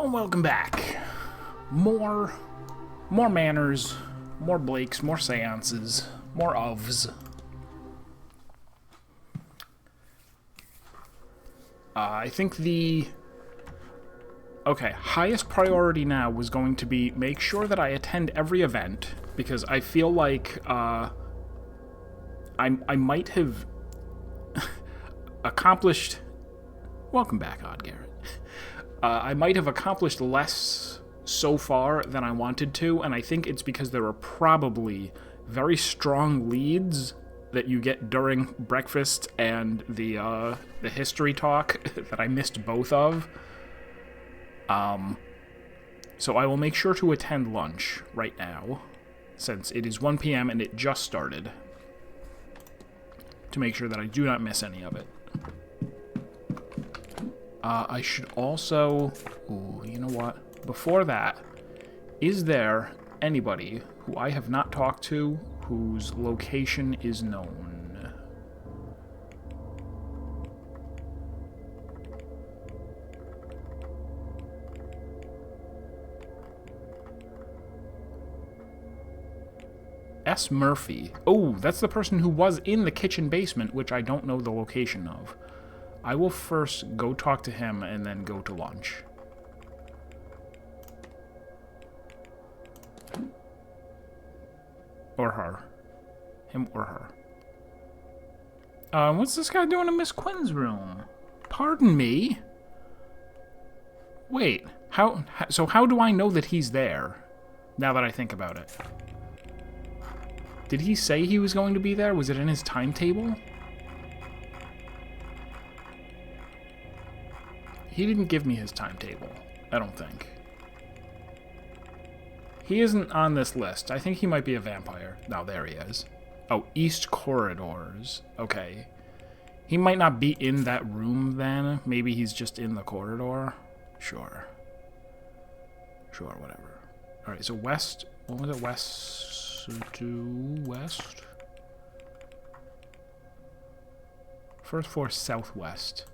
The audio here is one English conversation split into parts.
and welcome back. More Manors, more Blakes, more Seances, more ofs. I think the highest priority now was going to be make sure that I attend every event, because I feel like I might have accomplished... Welcome back, Odd Garrett. I might have accomplished less so far than I wanted to, and I think it's because there are probably very strong leads that you get during breakfast and the history talk that I missed both of. So I will make sure to attend lunch right now, since it is 1 p.m. and it just started, to make sure that I do not miss any of it. I should also... Ooh, you know what? Before that, is there anybody who I have not talked to whose location is known? S. Murphy. Oh, that's the person who was in the kitchen basement, which I don't know the location of. I will first go talk to him and then go to lunch. Or her. Him or her. What's this guy doing in Miss Quinn's room? Pardon me? Wait, so how do I know that he's there, now that I think about it? Did he say he was going to be there? Was it in his timetable? He didn't give me his timetable, I don't think. He isn't on this list. I think he might be a vampire. No, there he is. Oh, East Corridors. Okay. He might not be in that room then. Maybe he's just in the corridor. Sure. Sure, whatever. Alright, so west... What was it? West to west? First floor southwest.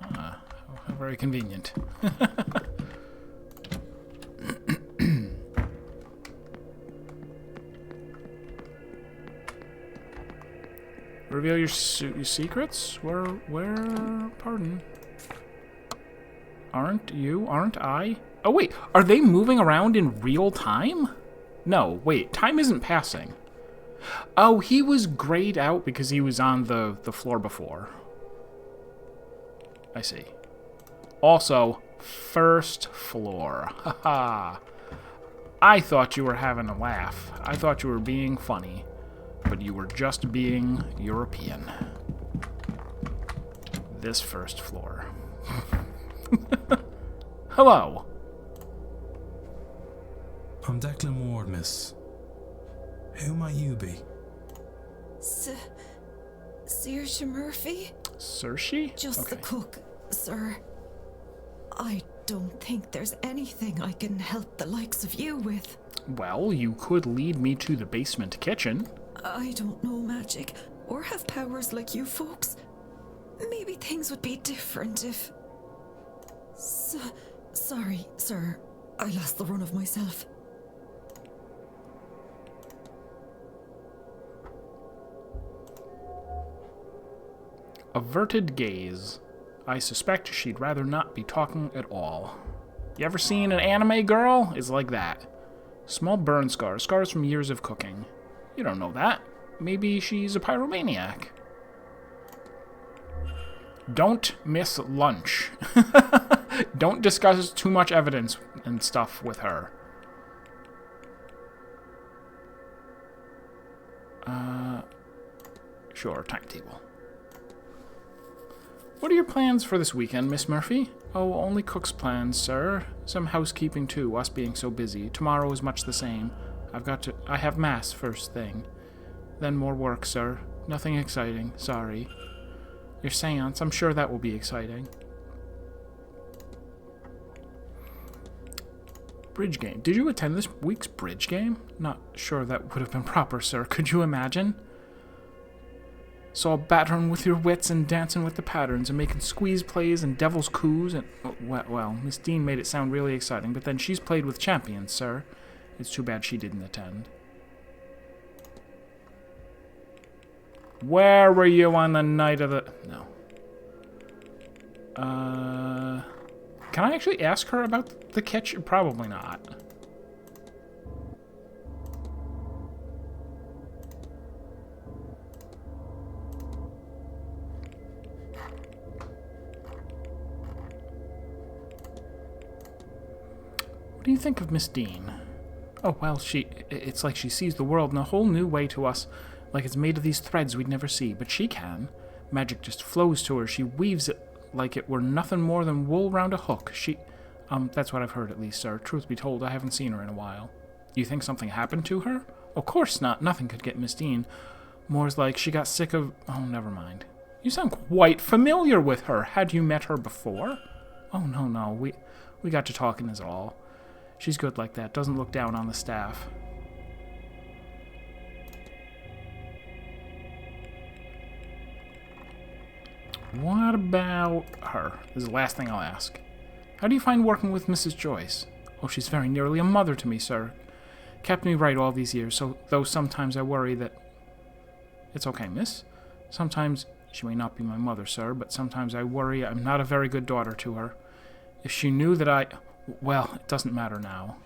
How very convenient. Reveal your secrets? Where? Pardon. Aren't I? Oh wait, are they moving around in real time? No, wait, time isn't passing. Oh, he was grayed out because he was on the floor before. I see. Also, first floor. Haha. I thought you were having a laugh. I thought you were being funny. But you were just being European. This first floor. Hello. I'm Declan Ward, miss. Who might you be? Saoirse Murphy? Saoirse? Just okay. the cook, sir. I don't think there's anything I can help the likes of you with. Well, you could lead me to the basement kitchen. I don't know magic, or have powers like you folks. Maybe things would be different if... Sorry, sir. I lost the run of myself. Averted gaze. I suspect she'd rather not be talking at all. You ever seen an anime girl? It's like that. Small burn scars, scars from years of cooking. You don't know that. Maybe she's a pyromaniac. Don't miss lunch. Don't discuss too much evidence and stuff with her. Sure, timetable. What are your plans for this weekend, Miss Murphy? Oh, only cook's plans, sir. Some housekeeping too, us being so busy. Tomorrow is much the same. I have mass first thing. Then more work, sir. Nothing exciting, sorry. Your seance, I'm sure that will be exciting. Bridge game. Did you attend this week's bridge game? Not sure that would have been proper, sir. Could you imagine? Saw battering with your wits and dancing with the patterns and making squeeze plays and devil's coups and... Well, Miss Dean made it sound really exciting, but then she's played with champions, sir. It's too bad she didn't attend. Where were you on the night of the... No. Can I actually ask her about the kitchen? Probably not. What do you think of Miss Dean? Oh, well, it's like she sees the world in a whole new way to us, like it's made of these threads we'd never see, but she can. Magic just flows to her. She weaves it like it were nothing more than wool round a hook. That's what I've heard at least, sir. Truth be told, I haven't seen her in a while. You think something happened to her? Of course not. Nothing could get Miss Dean. More's like she got sick of... Oh, never mind. You sound quite familiar with her. Had you met her before? Oh, no. We got to talking is all. She's good like that. Doesn't look down on the staff. What about her? This is the last thing I'll ask. How do you find working with Mrs. Joyce? Oh, she's very nearly a mother to me, sir. Kept me right all these years, so though sometimes I worry that... It's okay, miss. Sometimes she may not be my mother, sir, but sometimes I worry I'm not a very good daughter to her. If she knew that I... Well, it doesn't matter now.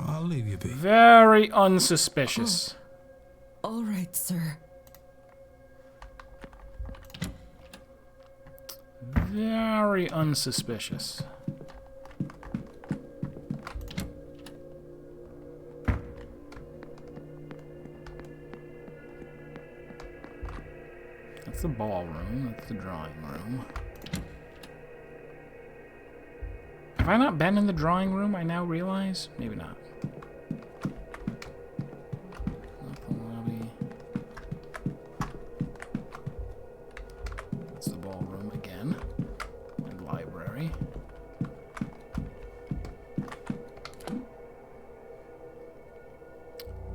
I'll leave you be. Very unsuspicious. Oh. All right, sir. Very unsuspicious. That's the ballroom. That's the drawing room. Have I not been in the drawing room, I now realize? Maybe not. Not the lobby. That's the ballroom again. And library.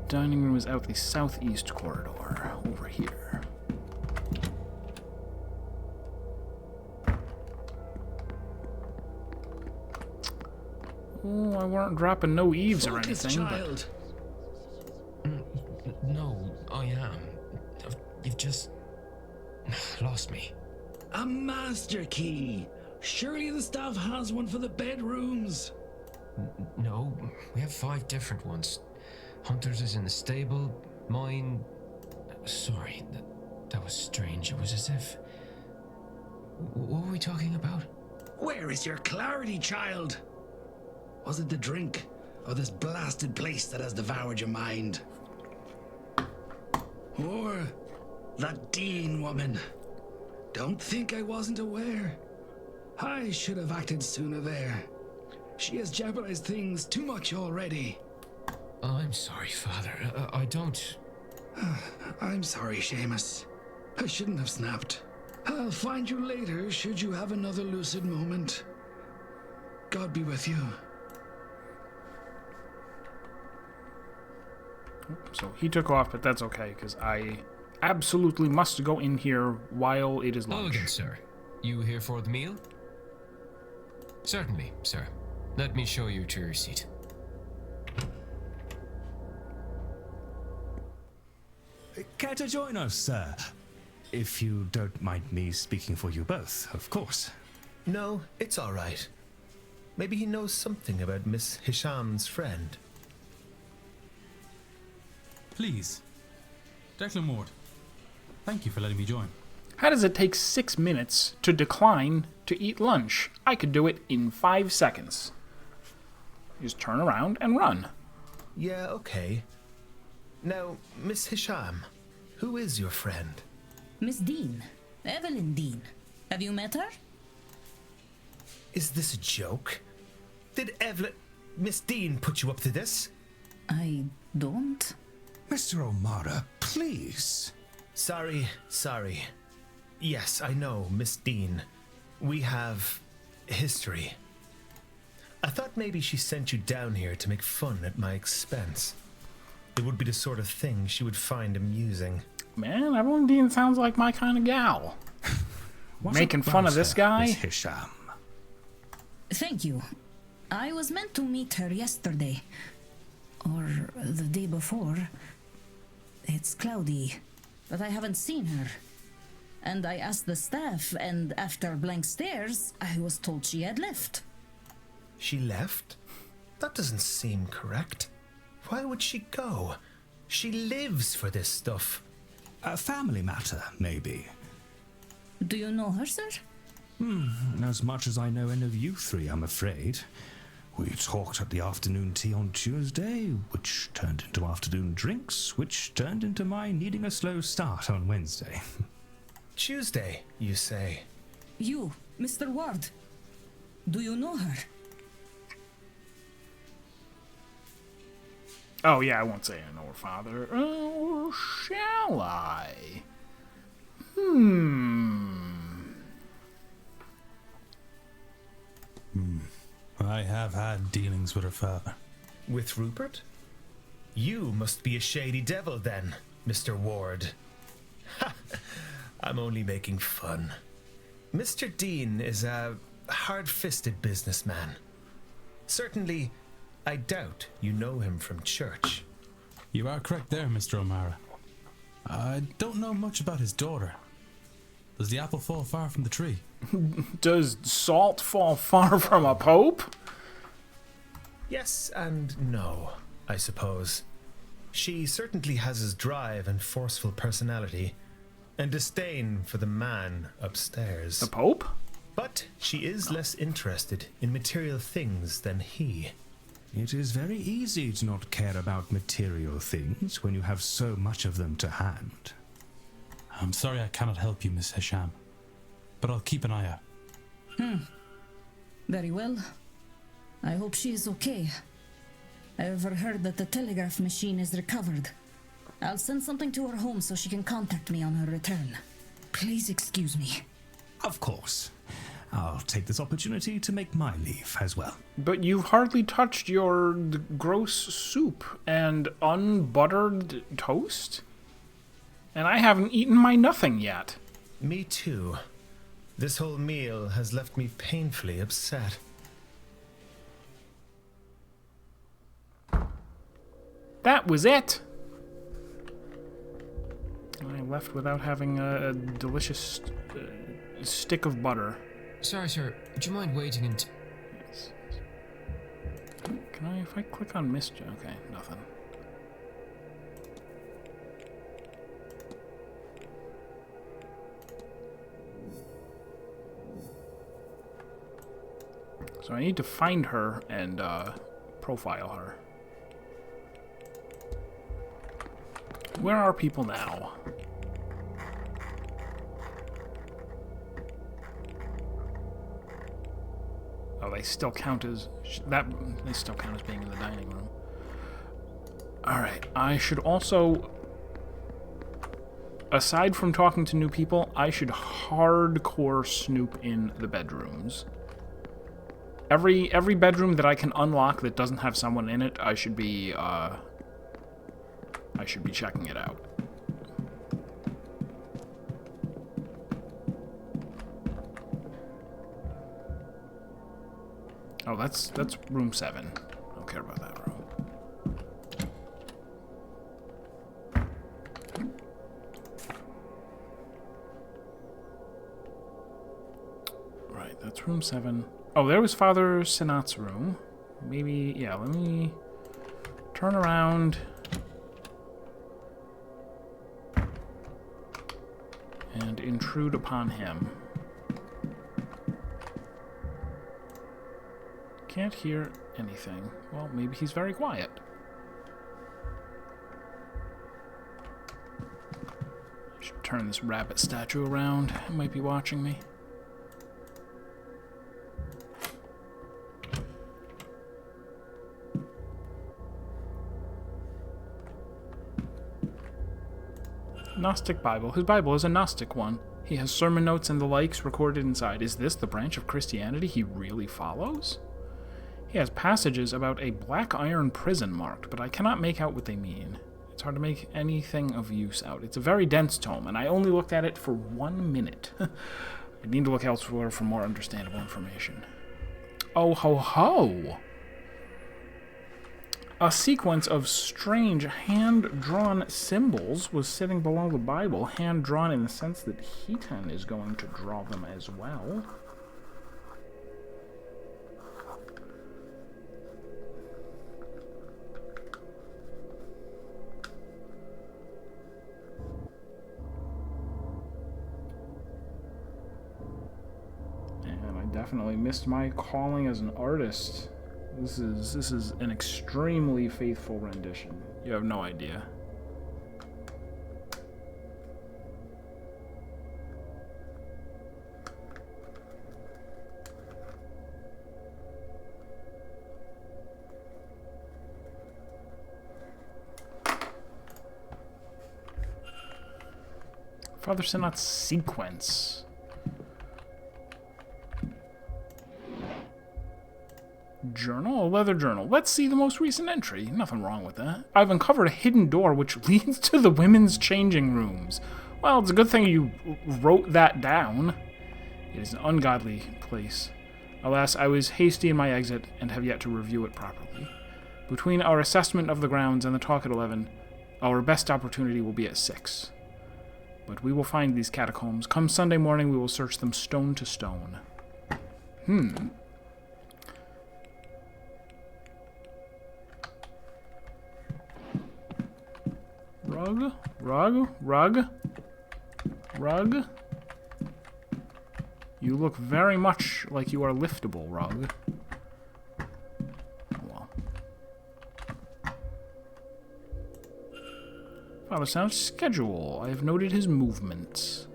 Dining room is out the southeast corridor, over here. Oh, I weren't dropping no eaves or anything, child. But... No, I am. You've just... lost me. A master key. Surely the staff has one for the bedrooms. No, we have 5 different ones. Hunter's is in the stable, mine... Sorry, that was strange. It was as if... What were we talking about? Where is your clarity, child? Was it the drink, or this blasted place that has devoured your mind? Or that Dean woman? Don't think I wasn't aware. I should have acted sooner there. She has jeopardized things too much already. I'm sorry, Father. I don't... I'm sorry, Seamus. I shouldn't have snapped. I'll find you later should you have another lucid moment. God be with you. So he took off, but that's okay, because I absolutely must go in here while it is lunch. Again, sir. You here for the meal? Certainly, sir. Let me show you to your seat. Care to join us, sir? If you don't mind me speaking for you both, of course. No, it's all right. Maybe he knows something about Miss Hisham's friend. Please. Declan Mord, thank you for letting me join. How does it take 6 minutes to decline to eat lunch? I could do it in 5 seconds. You just turn around and run. Yeah, okay. Now, Miss Hisham, who is your friend? Miss Dean. Evelyn Dean. Have you met her? Is this a joke? Did Miss Dean put you up to this? I don't. Mr. O'Mara, please. Sorry. Yes, I know, Miss Dean. We have history. I thought maybe she sent you down here to make fun at my expense. It would be the sort of thing she would find amusing. man. Evelyn Dean sounds like my kind of gal. Making fun of this guy? Miss Hisham. Thank you. I was meant to meet her yesterday. Or the day before. It's cloudy, but I haven't seen her. And I asked the staff, and after blank stares, I was told she had left. She left? That doesn't seem correct. Why would she go? She lives for this stuff. A family matter, maybe. Do you know her, sir? As much as I know any of you three, I'm afraid. We talked at the afternoon tea on Tuesday, which turned into afternoon drinks, which turned into my needing a slow start on Wednesday. Tuesday, you say? You, Mr. Ward. Do you know her? Oh, yeah, I won't say I know her father. Oh, shall I? I have had dealings with her father. With Rupert? You must be a shady devil then, Mr. Ward. Ha! I'm only making fun. Mr. Dean is a hard-fisted businessman. Certainly, I doubt you know him from church. You are correct there, Mr. O'Mara. I don't know much about his daughter. Does the apple fall far from the tree? Does salt fall far from a pope? Yes and no, I suppose. She certainly has his drive and forceful personality, and disdain for the man upstairs. The pope? But she is less interested in material things than he. It is very easy to not care about material things when you have so much of them to hand. I'm sorry I cannot help you, Miss Hisham, but I'll keep an eye out. Very well. I hope she is okay. I overheard that the telegraph machine is recovered. I'll send something to her home so she can contact me on her return. Please excuse me. Of course. I'll take this opportunity to make my leave as well. But you've hardly touched your gross soup and unbuttered toast? And I haven't eaten my nothing yet. Me too. This whole meal has left me painfully upset. That was it. I left without having a delicious stick of butter. Sorry, sir. Would you mind waiting until... Yes. Can I, if I click on Miss... Okay, nothing. So I need to find her and profile her. Where are people now? Oh, they still count as they still count as being in the dining room. All right, I should also, aside from talking to new people, I should hardcore snoop in the bedrooms. Every bedroom that I can unlock that doesn't have someone in it, I should be checking it out. Oh, that's room 7. I don't care about that room. Right, that's room 7. Oh, there was Father Senat's room. Maybe, yeah, let me turn around and intrude upon him. Can't hear anything. Well, maybe he's very quiet. I should turn this rabbit statue around. It might be watching me. Gnostic Bible. His Bible is a Gnostic one. He has sermon notes and the likes recorded inside. Is this the branch of Christianity he really follows? He has passages about a black iron prison marked, but I cannot make out what they mean. It's hard to make anything of use out. It's a very dense tome, and I only looked at it for 1 minute. I need to look elsewhere for more understandable information. Oh ho ho! A sequence of strange hand-drawn symbols was sitting below the Bible, hand-drawn in the sense that Heaton is going to draw them as well. And I definitely missed my calling as an artist. This is an extremely faithful rendition. You have no idea. Father Synod's sequence. Journal? A leather journal. Let's see the most recent entry. Nothing wrong with that. I've uncovered a hidden door which leads to the women's changing rooms. Well, it's a good thing you wrote that down. It is an ungodly place. Alas, I was hasty in my exit and have yet to review it properly. Between our assessment of the grounds and the talk at 11, our best opportunity will be at 6. But we will find these catacombs. Come Sunday morning, we will search them stone to stone. Rug. You look very much like you are liftable, Rug. Oh, well. Father Sound's schedule. I have noted his movements.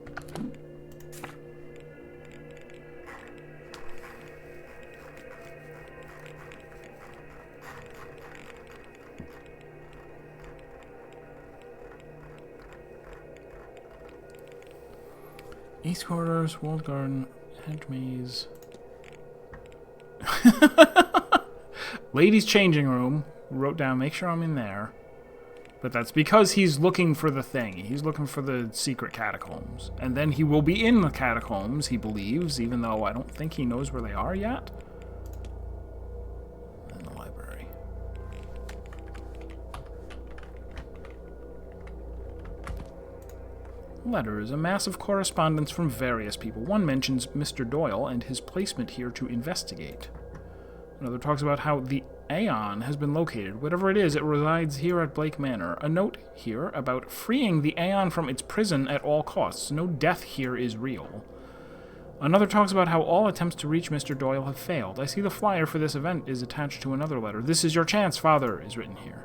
East Corridors, Walled Garden, Hedge Maze. Ladies' changing room. Wrote down, make sure I'm in there. But that's because he's looking for the thing. He's looking for the secret catacombs. And then he will be in the catacombs, he believes, even though I don't think he knows where they are yet. In the library. Letters, a mass of correspondence from various people. One mentions Mr. Doyle and his placement here to investigate. Another talks about how the Aeon has been located. Whatever it is, it resides here at Blake Manor. A note here about freeing the Aeon from its prison at all costs. No death here is real. Another talks about how all attempts to reach Mr. Doyle have failed. I see the flyer for this event is attached to another letter. This is your chance, Father, is written here.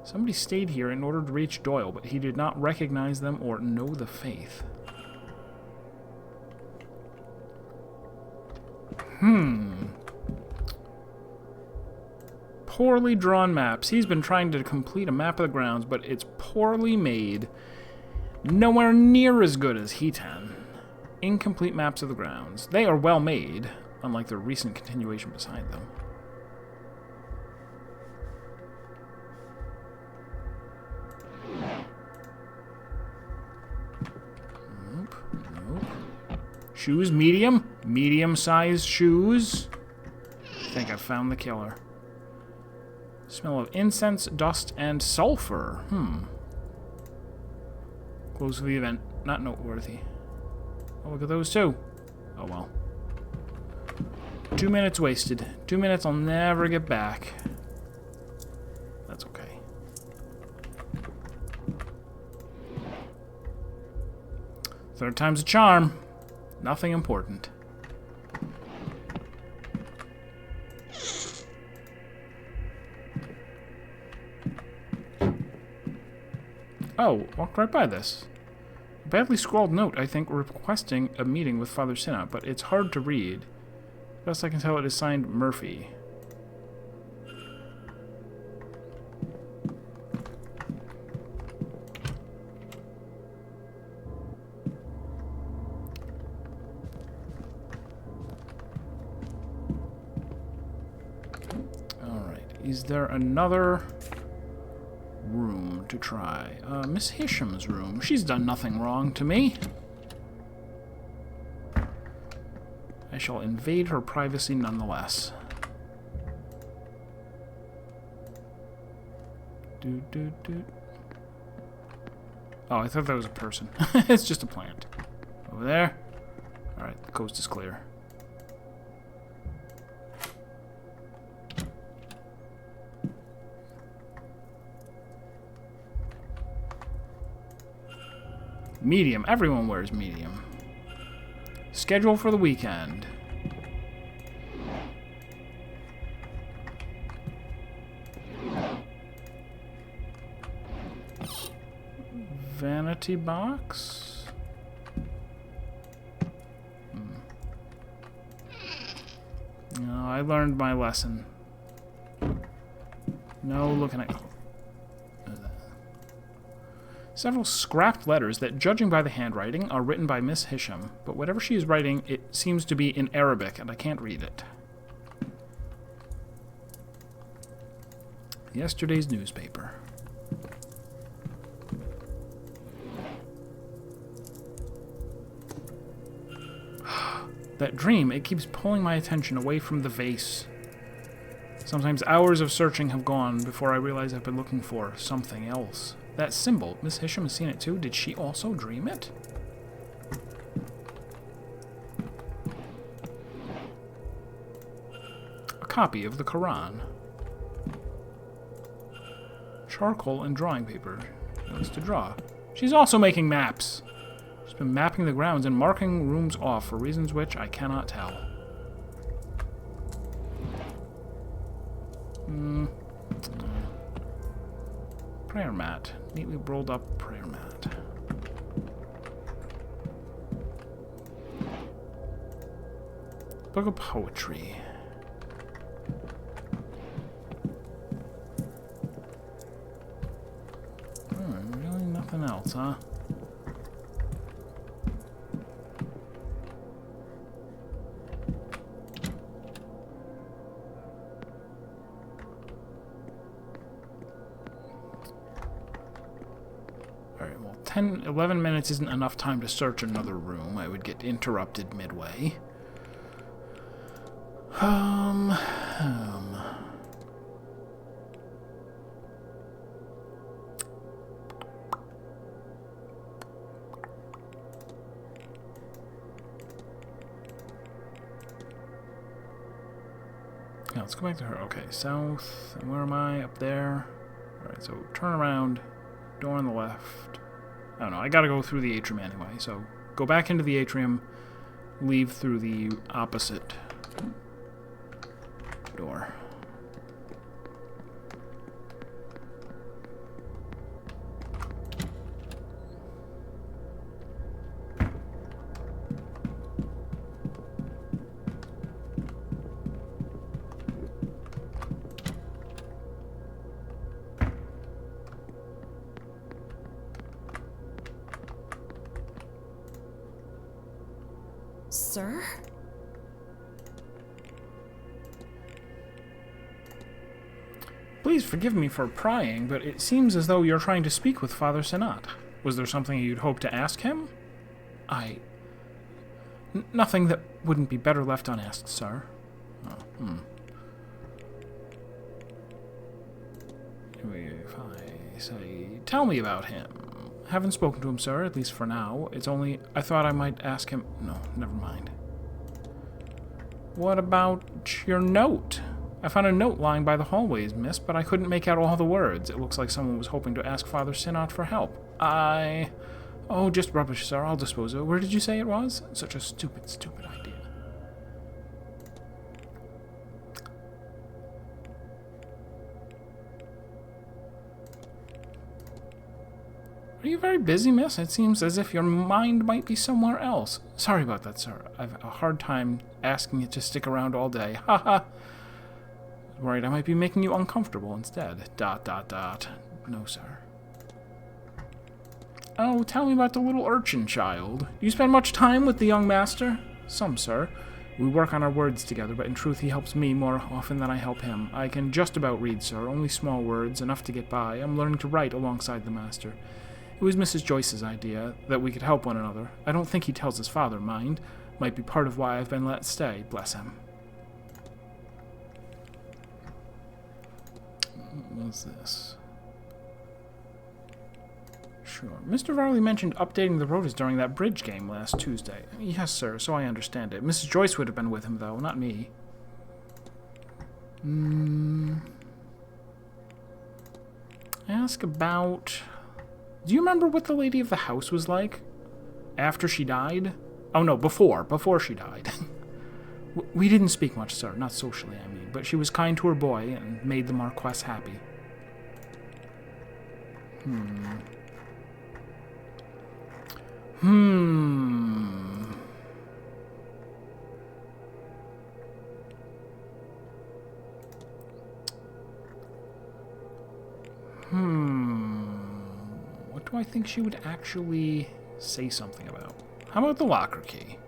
Somebody stayed here in order to reach Doyle, but he did not recognize them or know the faith. Poorly drawn maps. He's been trying to complete a map of the grounds, but it's poorly made. Nowhere near as good as Heaton. Incomplete maps of the grounds. They are well made, unlike the recent continuation beside them. Nope. Shoes, medium? Medium-sized shoes? I think I found the killer. Smell of incense, dust, and sulfur. Close to the event. Not noteworthy. Oh, look at those two. Oh, well. 2 minutes wasted. 2 minutes I'll never get back. That's okay. Third time's a charm. Nothing important. Oh, walked right by this. A badly scrawled note, I think, requesting a meeting with Father Sinna, but it's hard to read. Best I can tell, it is signed Murphy. Alright, is there another room to try? Miss Hisham's room. She's done nothing wrong to me. I shall invade her privacy nonetheless. Oh, I thought that was a person. It's just a plant. Over there. Alright, the coast is clear. Medium. Everyone wears medium. Schedule for the weekend. Vanity box? No, I learned my lesson. No looking at... Several scrapped letters that, judging by the handwriting, are written by Miss Hisham, but whatever she is writing, it seems to be in Arabic, and I can't read it. Yesterday's newspaper. That dream, it keeps pulling my attention away from the vase. Sometimes hours of searching have gone before I realize I've been looking for something else. That symbol, Miss Hisham has seen it too. Did she also dream it? A copy of the Quran. Charcoal and drawing paper. She wants to draw. She's also making maps. She's been mapping the grounds and marking rooms off for reasons which I cannot tell. Prayer mat. Neatly rolled up prayer mat. Book of poetry. Really nothing else, huh? Alright, well, 11 minutes isn't enough time to search another room. I would get interrupted midway. Yeah, let's go back to her. Okay, south. And where am I? Up there. Alright, so turn around. Door on the left. I don't know. I gotta go through the atrium anyway. So go back into the atrium. Leave through the opposite door. Sir? Please forgive me for prying, but it seems as though you're trying to speak with Father Senat. Was there something you'd hope to ask him? Nothing that wouldn't be better left unasked, sir. Oh, If I say, tell me about him. Haven't spoken to him, sir, at least for now. It's only, I thought I might ask him. No, never mind. What about your note? I found a note lying by the hallways, miss, but I couldn't make out all the words. It looks like someone was hoping to ask Father Sinat for help. Oh, just rubbish, sir. I'll dispose of it. Where did you say it was? Such a stupid, stupid idea. Are you very busy, miss? It seems as if your mind might be somewhere else. Sorry about that, sir. I've a hard time asking you to stick around all day. Ha ha. Worried I might be making you uncomfortable instead. ... No, sir. Oh, tell me about the little urchin child. Do you spend much time with the young master? Some, sir. We work on our words together, but in truth he helps me more often than I help him. I can just about read, sir, only small words, enough to get by. I'm learning to write alongside the master. It was Mrs. Joyce's idea that we could help one another. I don't think he tells his father, mind. Might be part of why I've been let stay, bless him. What was this? Sure. Mr. Varley mentioned updating the rotas during that bridge game last Tuesday. Yes, sir, so I understand it. Mrs. Joyce would have been with him, though, not me. Ask about... Do you remember what the lady of the house was like? After she died? Oh, no, before she died. We didn't speak much, sir, not socially, I mean, but she was kind to her boy and made the Marquess happy. What do I think she would actually say something about? How about the locker key?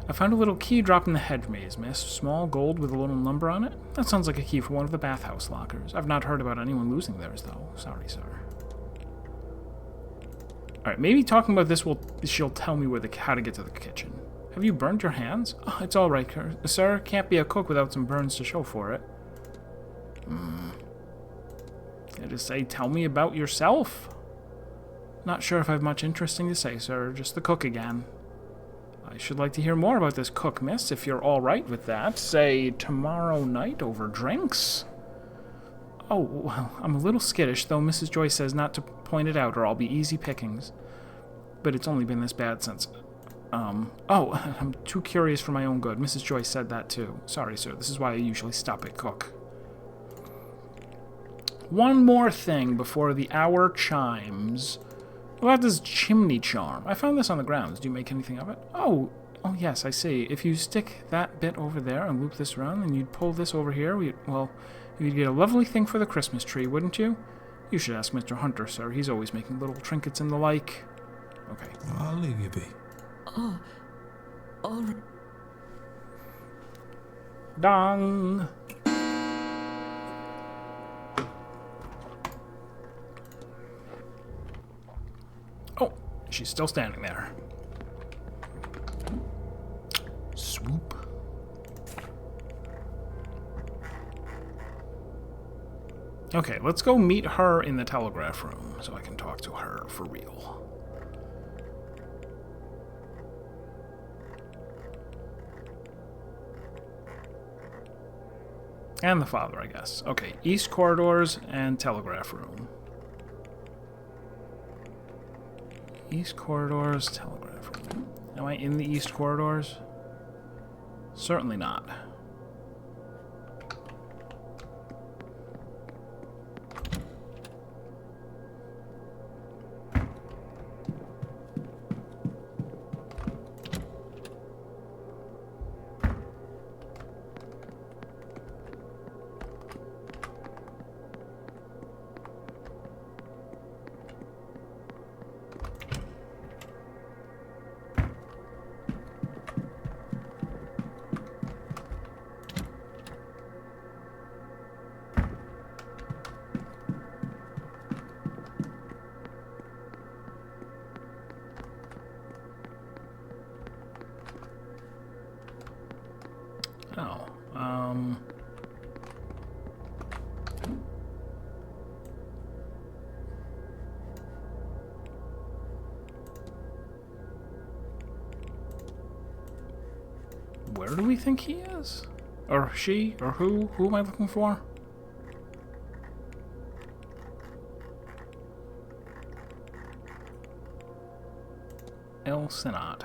I found a little key dropped in the hedge maze, miss. Small, gold, with a little number on it. That sounds like a key for one of the bathhouse lockers. I've not heard about anyone losing theirs, though. Sorry, sir. Alright, maybe talking about this she'll tell me how to get to the kitchen. Have you burned your hands? Oh, it's all right, sir. Can't be a cook without some burns to show for it. I just say, tell me about yourself. Not sure if I've much interesting to say, sir. Just the cook again. I should like to hear more about this cook, miss, if you're all right with that. Say, tomorrow night over drinks? Oh, well, I'm a little skittish, though Mrs. Joyce says not to point it out or I'll be easy pickings. But it's only been this bad since... Oh, I'm too curious for my own good. Mrs. Joyce said that, too. Sorry, sir. This is why I usually stop at cook. One more thing before the hour chimes. What about this chimney charm? I found this on the grounds. Do you make anything of it? Oh, yes, I see. If you stick that bit over there and loop this around, and you'd pull this over here, you'd get a lovely thing for the Christmas tree, wouldn't you? You should ask Mr. Hunter, sir. He's always making little trinkets and the like. Okay. I'll leave you be. Oh, all right. Dong! Oh, she's still standing there. Swoop. Okay, let's go meet her in the telegraph room so I can talk to her for real. And the father, I guess. Okay, east corridors and telegraph room. East corridors, telegraph room. Am I in the east corridors? Certainly not. Where do we think he is? Or she? Or who? Who am I looking for? El Senat.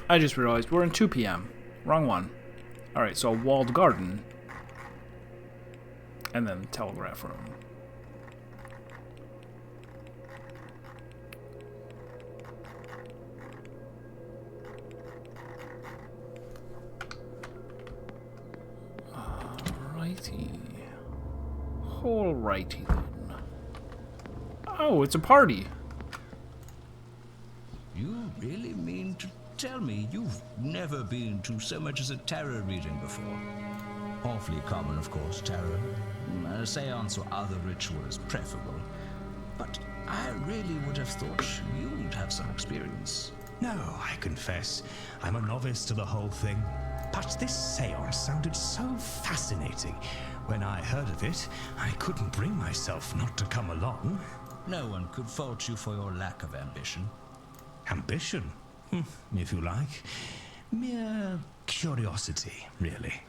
I just realized we're in 2 p.m. Wrong one. Alright, so walled garden. And then telegraph room. Alrighty then. Oh, it's a party. You really mean to tell me you've never been to so much as a tarot reading before? Awfully common, of course, tarot. A séance or other ritual is preferable. But I really would have thought you'd have some experience. No, I confess, I'm a novice to the whole thing. But this séance sounded so fascinating. When I heard of it, I couldn't bring myself not to come along. No one could fault you for your lack of ambition. Ambition? If you like. Mere curiosity, really.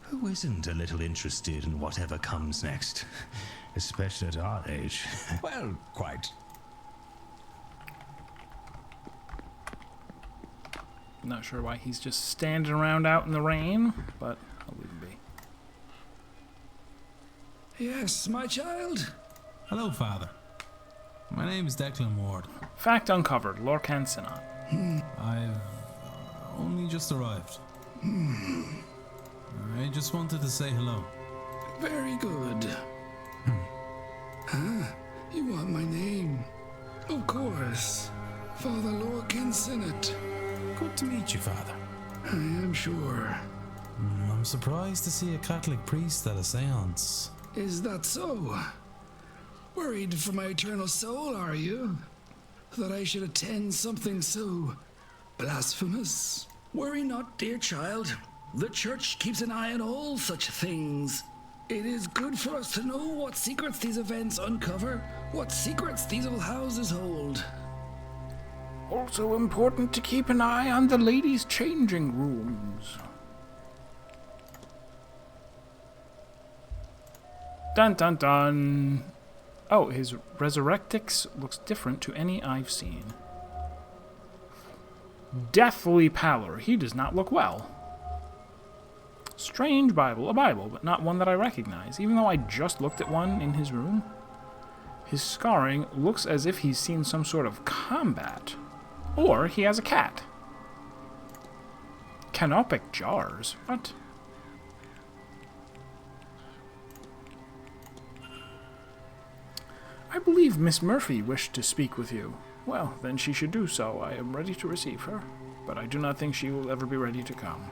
Who isn't a little interested in whatever comes next? Especially at our age. Well, quite. Not sure why he's just standing around out in the rain, but I'll leave him be. Yes, my child? Hello, Father. My name is Declan Ward. Fact uncovered, Lorcan Sinan. I've only just arrived. I just wanted to say hello. Very good. You want my name? Of course. Father Lorcan Sinnott. Good to meet you, Father. I am sure. I'm surprised to see a Catholic priest at a séance. Is that so? Worried for my eternal soul, are you? That I should attend something so blasphemous? Worry not, dear child. The Church keeps an eye on all such things. It is good for us to know what secrets these events uncover, what secrets these old houses hold. Also important to keep an eye on the ladies' changing rooms. Dun dun dun. Oh, his Resurrectix looks different to any I've seen. Deathly pallor. He does not look well. Strange Bible. A Bible, but not one that I recognize, even though I just looked at one in his room. His scarring looks as if he's seen some sort of combat. Or he has a cat. Canopic jars? What? I believe Miss Murphy wished to speak with you. Well, then she should do so. I am ready to receive her, but I do not think she will ever be ready to come.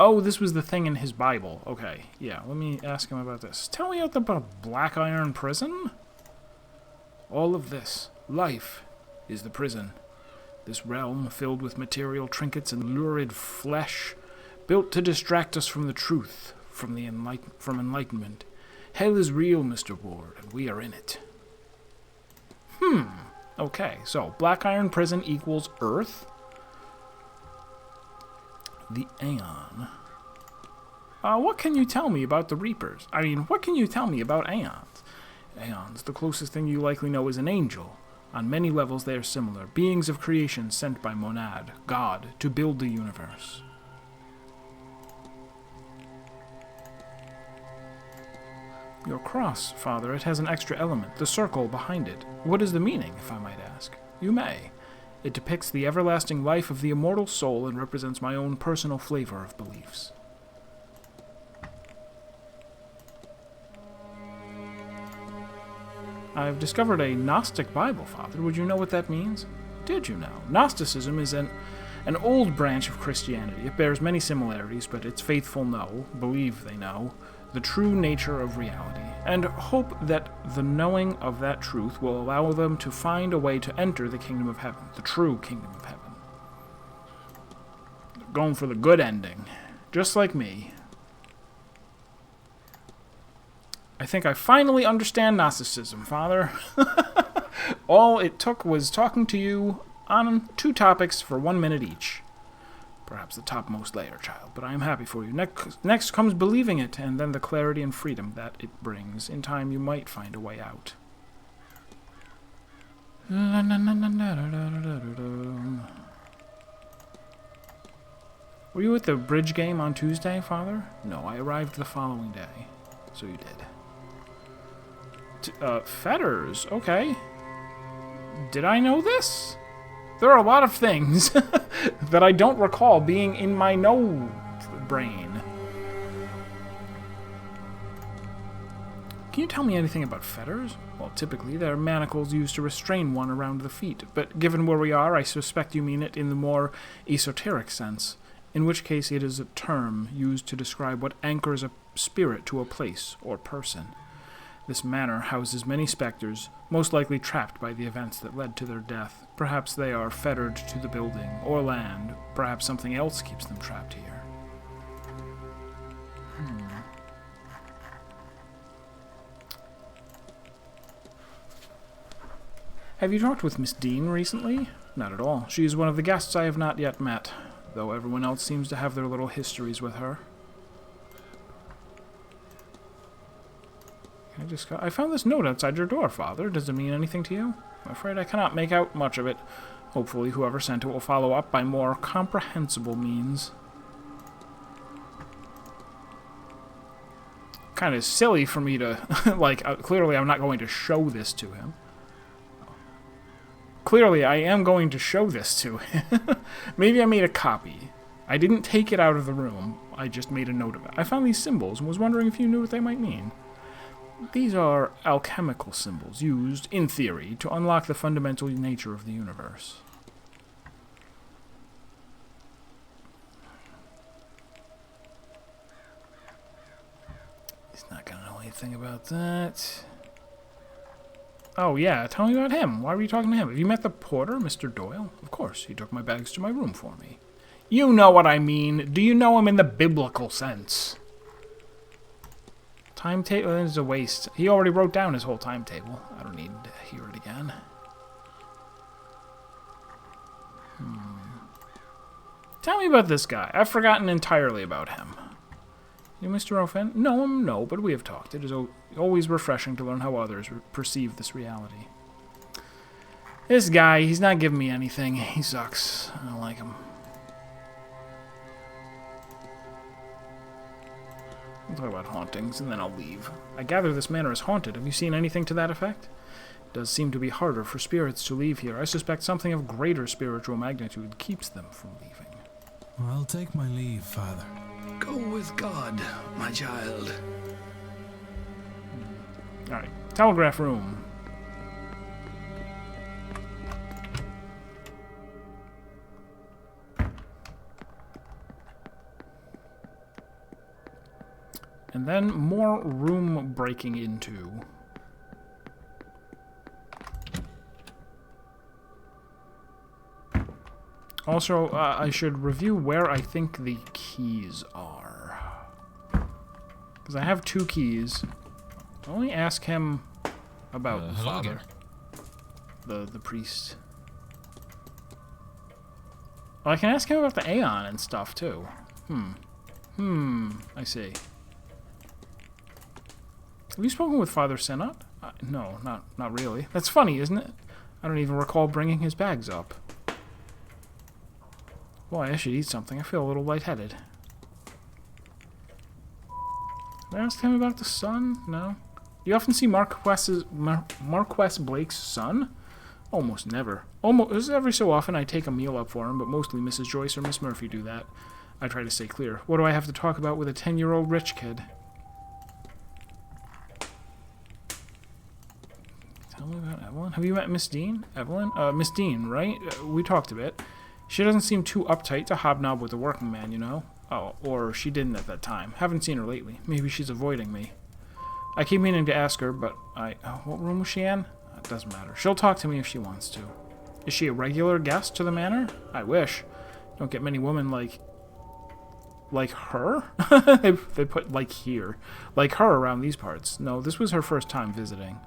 Oh, this was the thing in his Bible. Okay, yeah, let me ask him about this. Tell me about Black Iron Prison? All of this, life, is the prison. This realm filled with material trinkets and lurid flesh, built to distract us from the truth, from enlightenment. Hell is real, Mr. Ward, and we are in it. Okay, so Black Iron Prison equals Earth. The Aeon. What can you tell me about the Reapers? I mean, what can you tell me about Aeons? Aeons, the closest thing you likely know is an angel. On many levels they are similar, beings of creation sent by Monad, God, to build the universe. Your cross, Father, it has an extra element, the circle behind it. What is the meaning, if I might ask? You may. It depicts the everlasting life of the immortal soul and represents my own personal flavor of beliefs. I've discovered a Gnostic Bible, Father. Would you know what that means? Did you know? Gnosticism is an old branch of Christianity. It bears many similarities, but its faithful believe they know, the true nature of reality, and hope that the knowing of that truth will allow them to find a way to enter the kingdom of heaven, the true kingdom of heaven. They're going for the good ending, just like me. I think I finally understand Gnosticism, Father. All it took was talking to you on 2 topics for 1 minute each. Perhaps the topmost layer, child, but I am happy for you. Next comes believing it, and then the clarity and freedom that it brings. In time, you might find a way out. Were you at the bridge game on Tuesday, Father? No, I arrived the following day. So you did. Fetters, okay. Did I know this? There are a lot of things that I don't recall being in my brain. Can you tell me anything about fetters? Well, typically they're manacles used to restrain one around the feet, but given where we are, I suspect you mean it in the more esoteric sense, in which case it is a term used to describe what anchors a spirit to a place or person. This manor houses many specters, most likely trapped by the events that led to their death. Perhaps they are fettered to the building or land. Perhaps something else keeps them trapped here. Have you talked with Miss Dean recently? Not at all. She is one of the guests I have not yet met, though everyone else seems to have their little histories with her. I found this note outside your door, Father. Does it mean anything to you? I'm afraid I cannot make out much of it. Hopefully whoever sent it will follow up by more comprehensible means. Kind of silly for me to, clearly I'm not going to show this to him. Clearly, I am going to show this to him. Maybe I made a copy. I didn't take it out of the room. I just made a note of it. I found these symbols and was wondering if you knew what they might mean. These are alchemical symbols used, in theory, to unlock the fundamental nature of the universe. He's not going to know anything about that. Oh, yeah, tell me about him. Why were you talking to him? Have you met the porter, Mr. Doyle? Of course, he took my bags to my room for me. You know what I mean. Do you know him in the biblical sense? Timetable is a waste. He already wrote down his whole timetable. I don't need to hear it again. Tell me about this guy. I've forgotten entirely about him. You, Mr. Ofen? No, but we have talked. It is always refreshing to learn how others perceive this reality. This guy, he's not giving me anything. He sucks. I don't like him. We'll talk about hauntings, and then I'll leave. I gather this manor is haunted. Have you seen anything to that effect? It does seem to be harder for spirits to leave here. I suspect something of greater spiritual magnitude keeps them from leaving. I'll take my leave, Father. Go with God, my child. Alright, telegraph room. And then more room breaking into. Also, I should review where I think the keys are. Because I have 2 keys. Only ask him about Father. The priest. Well, I can ask him about the Aeon and stuff, too. I see. Have you spoken with Father Senat? No, not really. That's funny, isn't it? I don't even recall bringing his bags up. Boy, I should eat something. I feel a little lightheaded. Did I ask him about the sun? No. Do you often see Marquess Blake's son? Almost never. Almost every so often I take a meal up for him, but mostly Mrs. Joyce or Miss Murphy do that. I try to stay clear. What do I have to talk about with a 10-year-old rich kid? Tell me about Evelyn. Have you met Miss Dean? Evelyn? Miss Dean, right? We talked a bit. She doesn't seem too uptight to hobnob with a working man, you know? Oh, or she didn't at that time. Haven't seen her lately. Maybe she's avoiding me. I keep meaning to ask her, but what room was she in? It doesn't matter. She'll talk to me if she wants to. Is she a regular guest to the manor? I wish. Don't get many women like her? they put like here. Like her around these parts. No, this was her first time visiting.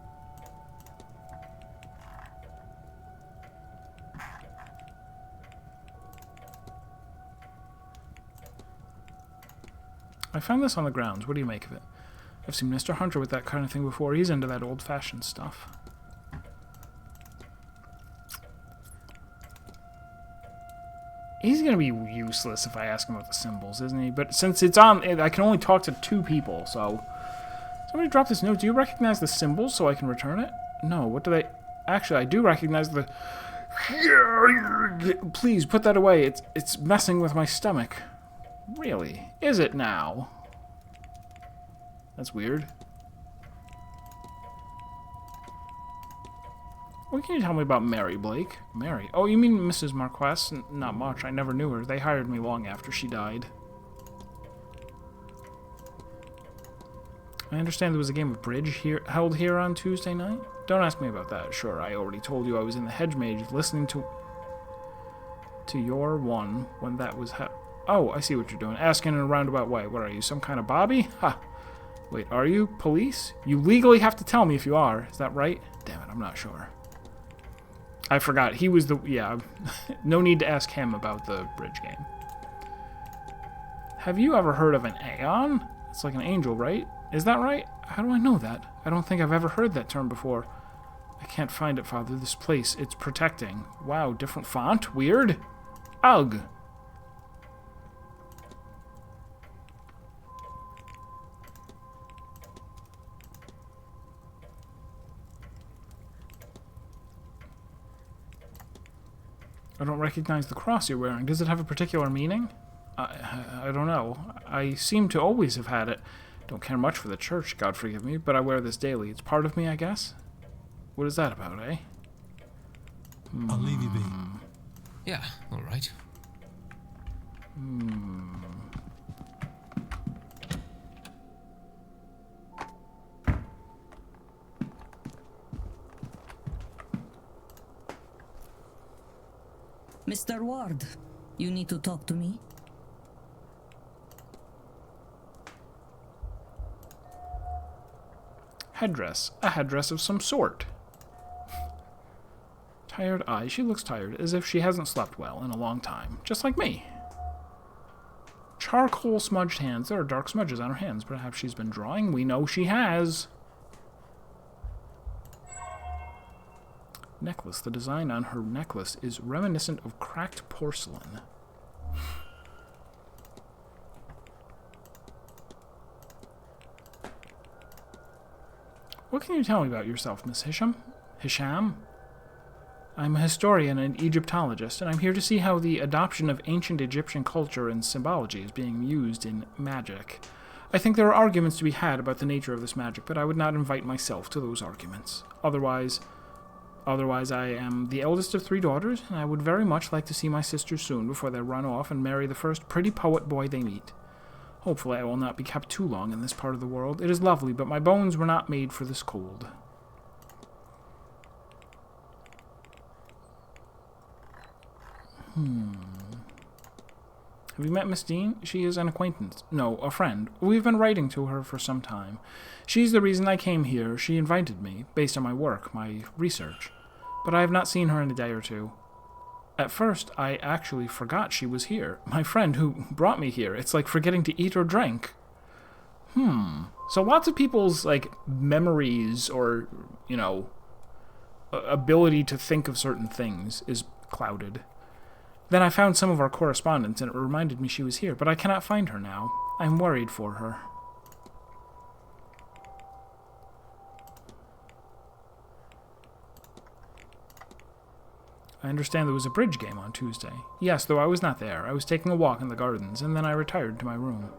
I found this on the grounds. What do you make of it? I've seen Mr. Hunter with that kind of thing before. He's into that old-fashioned stuff. He's going to be useless if I ask him about the symbols, isn't he? But since it's on, I can only talk to 2 people, so... Somebody dropped this note. Do you recognize the symbols so I can return it? No, what do they... Actually, I do recognize the... Please, put that away. It's messing with my stomach. Really? Is it now? That's weird. What can you tell me about Mary Blake? Mary? Oh, you mean Mrs. Marquess? Not much. I never knew her. They hired me long after she died. I understand there was a game of bridge held here on Tuesday night. Don't ask me about that. Sure, I already told you I was in the hedge mage listening to your one when that was Oh, I see what you're doing. Asking in a roundabout way. What are you, some kind of Bobby? Ha! Wait, are you police? You legally have to tell me if you are. Is that right? Damn it, I'm not sure. I forgot. He was the... Yeah. No need to ask him about the bridge game. Have you ever heard of an Aeon? It's like an angel, right? Is that right? How do I know that? I don't think I've ever heard that term before. I can't find it, Father. This place, it's protecting. Wow, different font? Weird. Ugh. I don't recognize the cross you're wearing. Does it have a particular meaning? I don't know. I seem to always have had it. Don't care much for the church, God forgive me, but I wear this daily. It's part of me, I guess? What is that about, eh? I'll leave you be. Yeah, all right. Mr. Ward, you need to talk to me. Headdress. A headdress of some sort. Tired eyes. She looks tired, as if she hasn't slept well in a long time. Just like me. Charcoal smudged hands. There are dark smudges on her hands. Perhaps she's been drawing. We know she has. Necklace. The design on her necklace is reminiscent of cracked porcelain. What can you tell me about yourself, Miss Hisham? Hisham? I'm a historian and Egyptologist, and I'm here to see how the adoption of ancient Egyptian culture and symbology is being used in magic. I think there are arguments to be had about the nature of this magic, but I would not invite myself to those arguments. Otherwise, I am the eldest of 3 daughters, and I would very much like to see my sisters soon before they run off and marry the first pretty poet boy they meet. Hopefully I will not be kept too long in this part of the world. It is lovely, but my bones were not made for this cold. Have you met Miss Dean? She is an acquaintance. No, a friend. We've been writing to her for some time. She's the reason I came here. She invited me, based on my work, my research. But I have not seen her in a day or two. At first, I actually forgot she was here. My friend who brought me here. It's like forgetting to eat or drink. So lots of people's, like, memories or, you know, ability to think of certain things is clouded. Then I found some of our correspondence, and it reminded me she was here, but I cannot find her now. I'm worried for her. I understand there was a bridge game on Tuesday. Yes, though I was not there. I was taking a walk in the gardens, and then I retired to my room.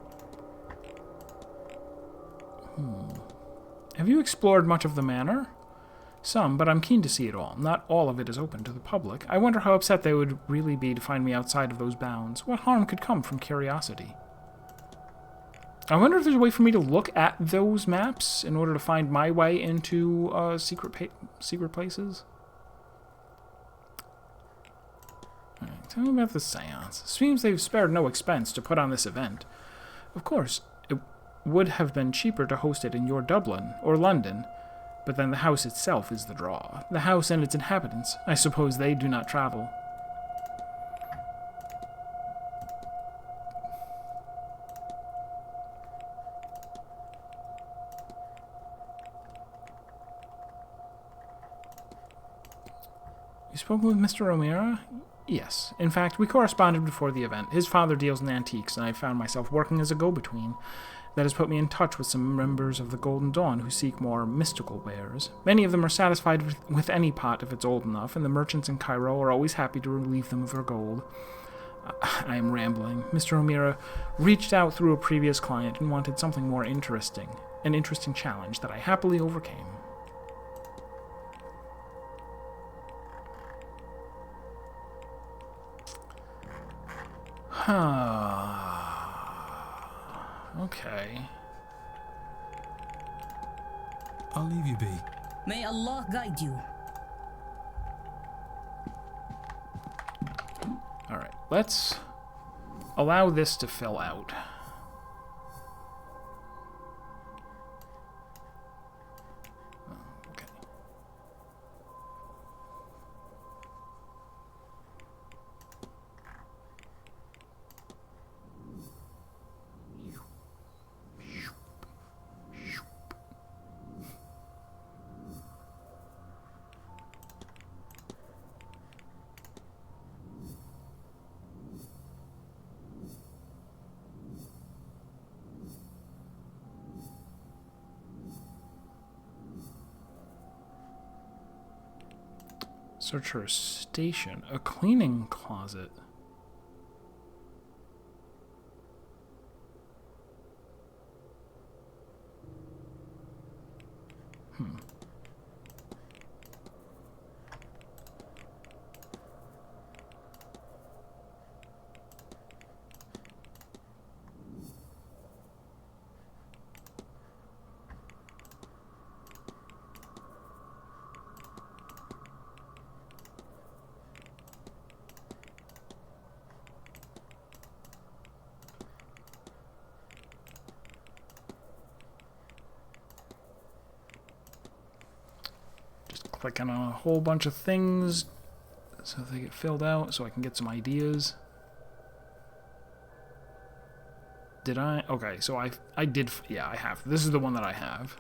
Have you explored much of the manor? Some, but I'm keen to see it all. Not all of it is open to the public. I wonder how upset they would really be to find me outside of those bounds. What harm could come from curiosity? I wonder if there's a way for me to look at those maps in order to find my way into secret places. Alright, tell me about the Séance. Seems they've spared no expense to put on this event. Of course, it would have been cheaper to host it in your Dublin or London, but then the house itself is the draw. The house and its inhabitants. I suppose they do not travel. You spoke with Mr. O'Meara? Yes. In fact, we corresponded before the event. His father deals in antiques, and I found myself working as a go-between. That has put me in touch with some members of the Golden Dawn who seek more mystical wares. Many of them are satisfied with any pot if it's old enough, and the merchants in Cairo are always happy to relieve them of their gold. I am rambling. Mr. O'Meara reached out through a previous client and wanted something more interesting, an interesting challenge that I happily overcame. Okay. I'll leave you be. May Allah guide you. Alright, let's allow this to fill out. Okay. Search her station. A cleaning closet. Clicking on a whole bunch of things so they get filled out so I can get some ideas. Did I? Okay, so I did, yeah, I have. This is the one that I have.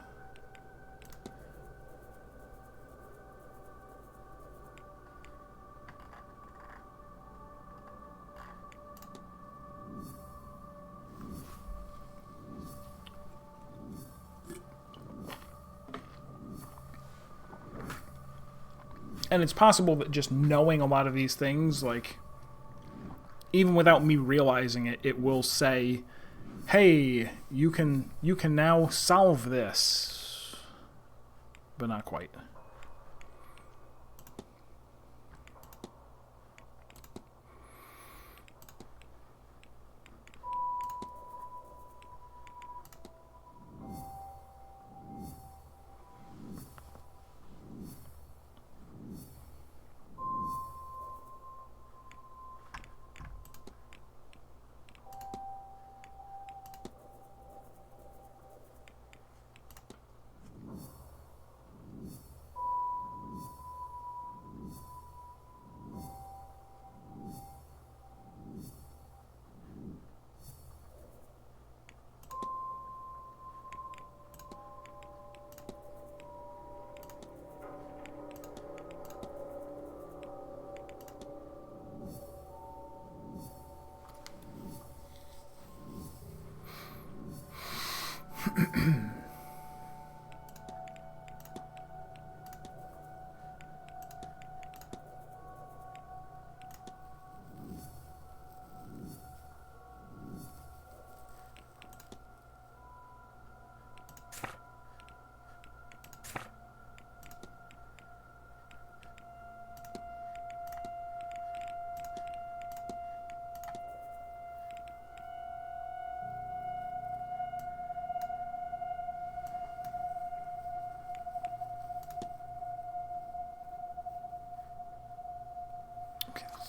And it's possible that just knowing a lot of these things, like, even without me realizing it, it will say, hey, you can now solve this. But not quite.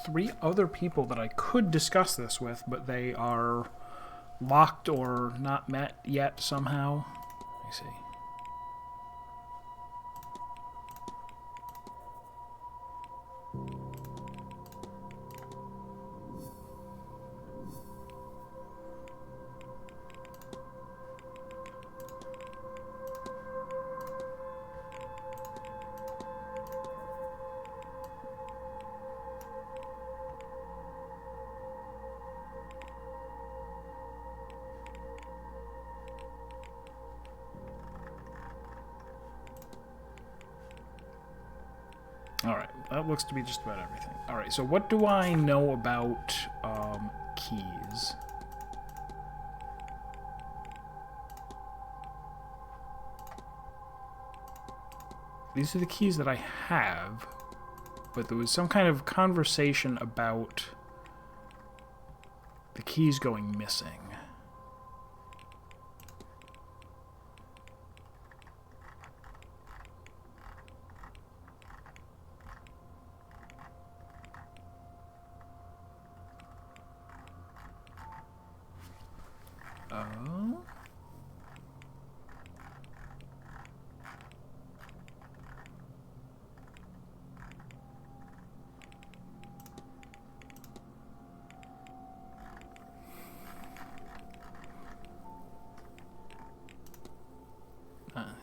Three other people that I could discuss this with, but they are locked or not met yet somehow. Let me see. Alright, that looks to be just about everything. Alright, so what do I know about keys? These are the keys that I have, but there was some kind of conversation about The key's going missing. Oh.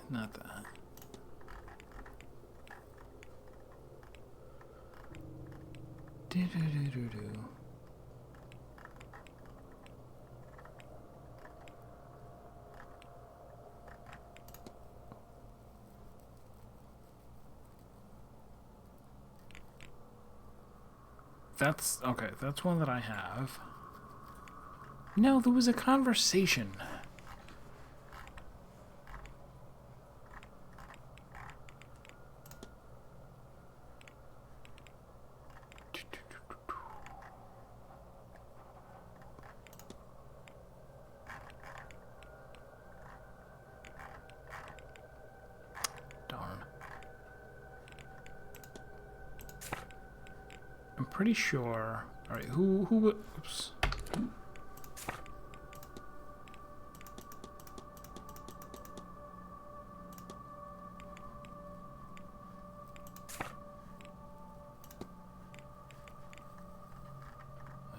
Not that. Do-do-do-do-do. That's okay. That's one that I have. No, there was a conversation. Darn. I'm pretty sure. All right, who? Oops.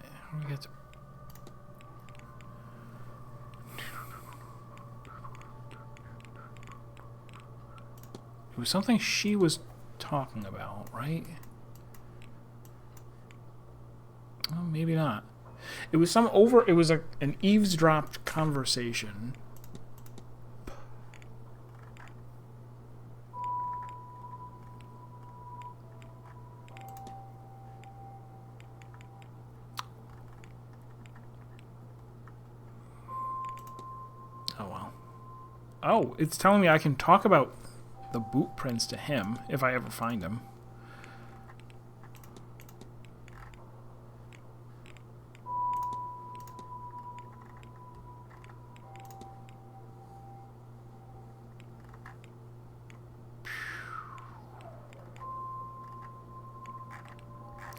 How do we get to? It was something she was talking about, right? Oh, maybe not. It was it was an eavesdropped conversation. Oh well. Oh, it's telling me I can talk about the boot prints to him if I ever find him.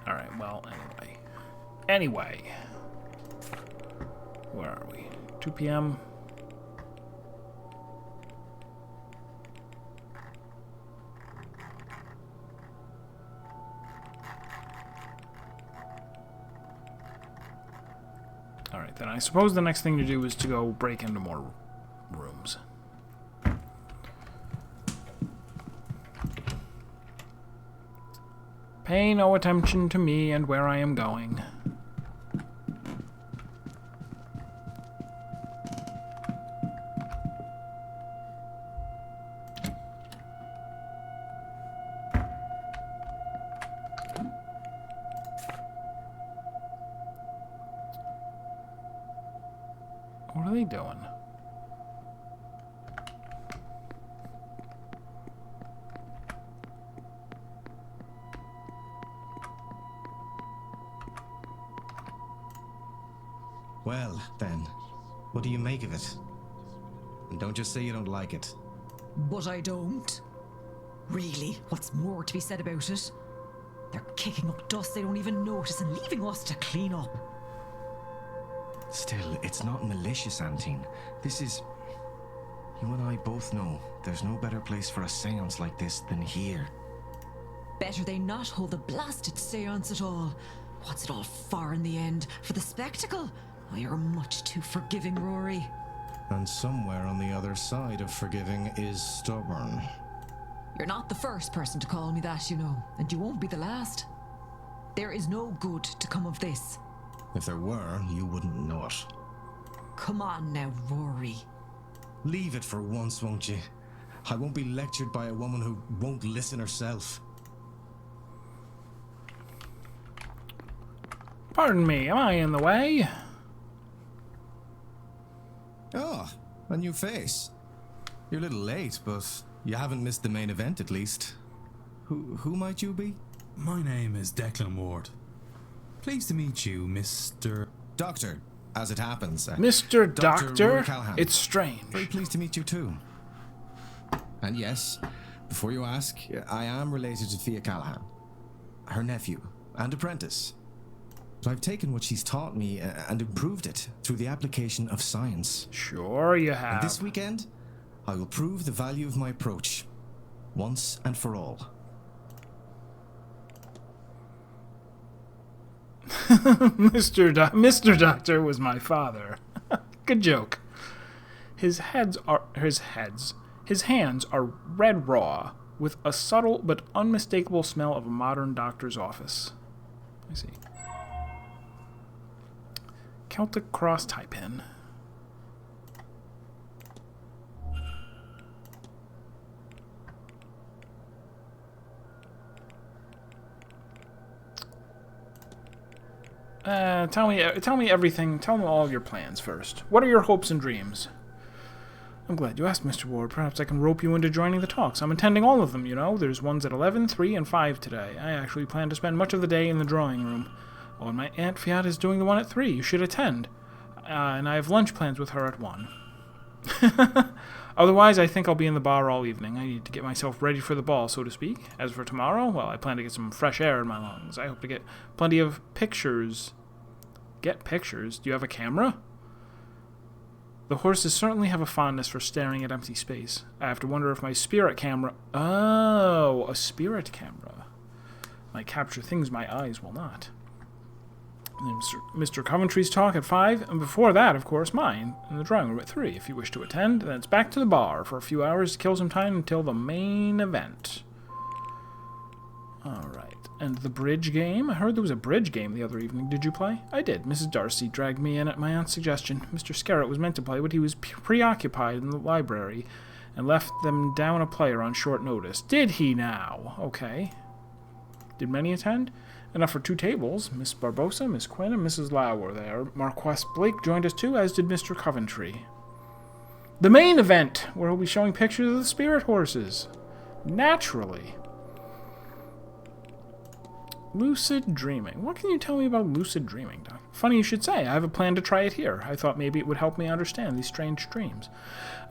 Alright, well, anyway. Where are we? 2 p.m. Alright, then I suppose the next thing to do is to go break into more rooms. Pay no attention to me and where I am going. What are they doing? Well, then, what do you make of it? And don't just say you don't like it. But I don't. Really, what's more to be said about it? They're kicking up dust they don't even notice and leaving us to clean up. Still, it's not malicious, Antine. This is... You and I both know there's no better place for a seance like this than here. Better they not hold the blasted seance at all. What's it all for in the end? For the spectacle? Oh, you're much too forgiving, Rory. And somewhere on the other side of forgiving is stubborn. You're not the first person to call me that, you know, and you won't be the last. There is no good to come of this. If there were, you wouldn't know it. Come on now, Rory. Leave it for once, won't you? I won't be lectured by a woman who won't listen herself. Pardon me, am I in the way? Oh, a new face. You're a little late, but you haven't missed the main event at least. Who might you be? My name is Declan Ward. Pleased to meet you, Mr... Doctor, as it happens. Mr. Dr. Doctor? Rory Callahan. It's strange. Very pleased to meet you too. And yes, before you ask, I am related to Thea Callahan, her nephew and apprentice. So I've taken what she's taught me and improved it through the application of science. Sure you have. And this weekend, I will prove the value of my approach, once and for all. Mr. Doctor was my father. Good joke. His hands are red raw, with a subtle but unmistakable smell of a modern doctor's office. I see. Celtic cross tie pin. Tell me everything. Tell me all of your plans first. What are your hopes and dreams? I'm glad you asked, Mr. Ward. Perhaps I can rope you into joining the talks. I'm attending all of them, you know. There's ones at 11, 3, and 5 today. I actually plan to spend much of the day in the drawing room. Oh, and my Aunt Fiat is doing the one at 3. You should attend. And I have lunch plans with her at 1. Otherwise, I think I'll be in the bar all evening. I need to get myself ready for the ball, so to speak. As for tomorrow, well, I plan to get some fresh air in my lungs. I hope to get plenty of pictures. Get pictures? Do you have a camera? The horses certainly have a fondness for staring at empty space. I have to wonder if my spirit camera... Oh, a spirit camera. Might capture things my eyes will not. And Mr. Coventry's talk at 5, and before that, of course, mine, in the drawing room at 3. If you wish to attend, then it's back to the bar for a few hours to kill some time until the main event. Alright. And the bridge game? I heard there was a bridge game the other evening. Did you play? I did. Mrs. Darcy dragged me in at my aunt's suggestion. Mr. Scarrett was meant to play, but he was preoccupied in the library and left them down a player on short notice. Did he now? Okay. Did many attend? Enough for 2 tables. Miss Barbosa, Miss Quinn, and Mrs. Lau were there. Marquess Blake joined us too, as did Mr. Coventry. The main event, where we'll be showing pictures of the spirit horses. Naturally. Lucid dreaming. What can you tell me about lucid dreaming, Doc? Funny you should say. I have a plan to try it here. I thought maybe it would help me understand these strange dreams.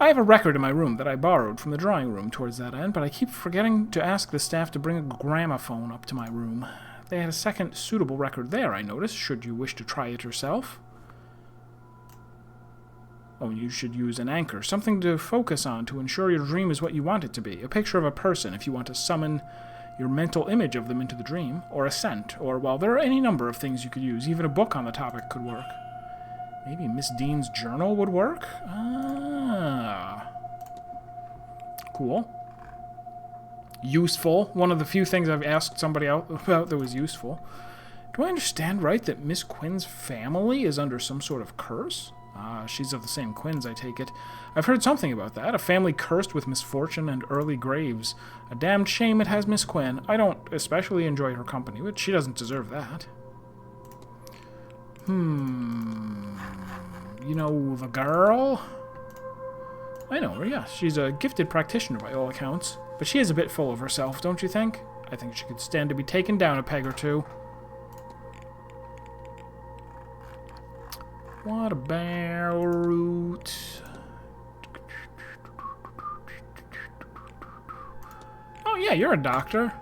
I have a record in my room that I borrowed from the drawing room towards that end, but I keep forgetting to ask the staff to bring a gramophone up to my room. They had a second suitable record there, I noticed, should you wish to try it yourself. Oh, you should use an anchor, something to focus on to ensure your dream is what you want it to be. A picture of a person if you want to summon your mental image of them into the dream, or a scent, or, well, there are any number of things you could use. Even a book on the topic could work. Maybe Miss Dean's journal would work? Ah. Cool. Useful. One of the few things I've asked somebody else about that was useful. Do I understand right that Miss Quinn's family is under some sort of curse? Ah, she's of the same Quinns, I take it. I've heard something about that. A family cursed with misfortune and early graves. A damned shame it has Miss Quinn. I don't especially enjoy her company, but she doesn't deserve that. You know the girl? I know her, yes. She's a gifted practitioner by all accounts. But she is a bit full of herself, don't you think? I think she could stand to be taken down a peg or two. What about... Oh yeah, you're a doctor.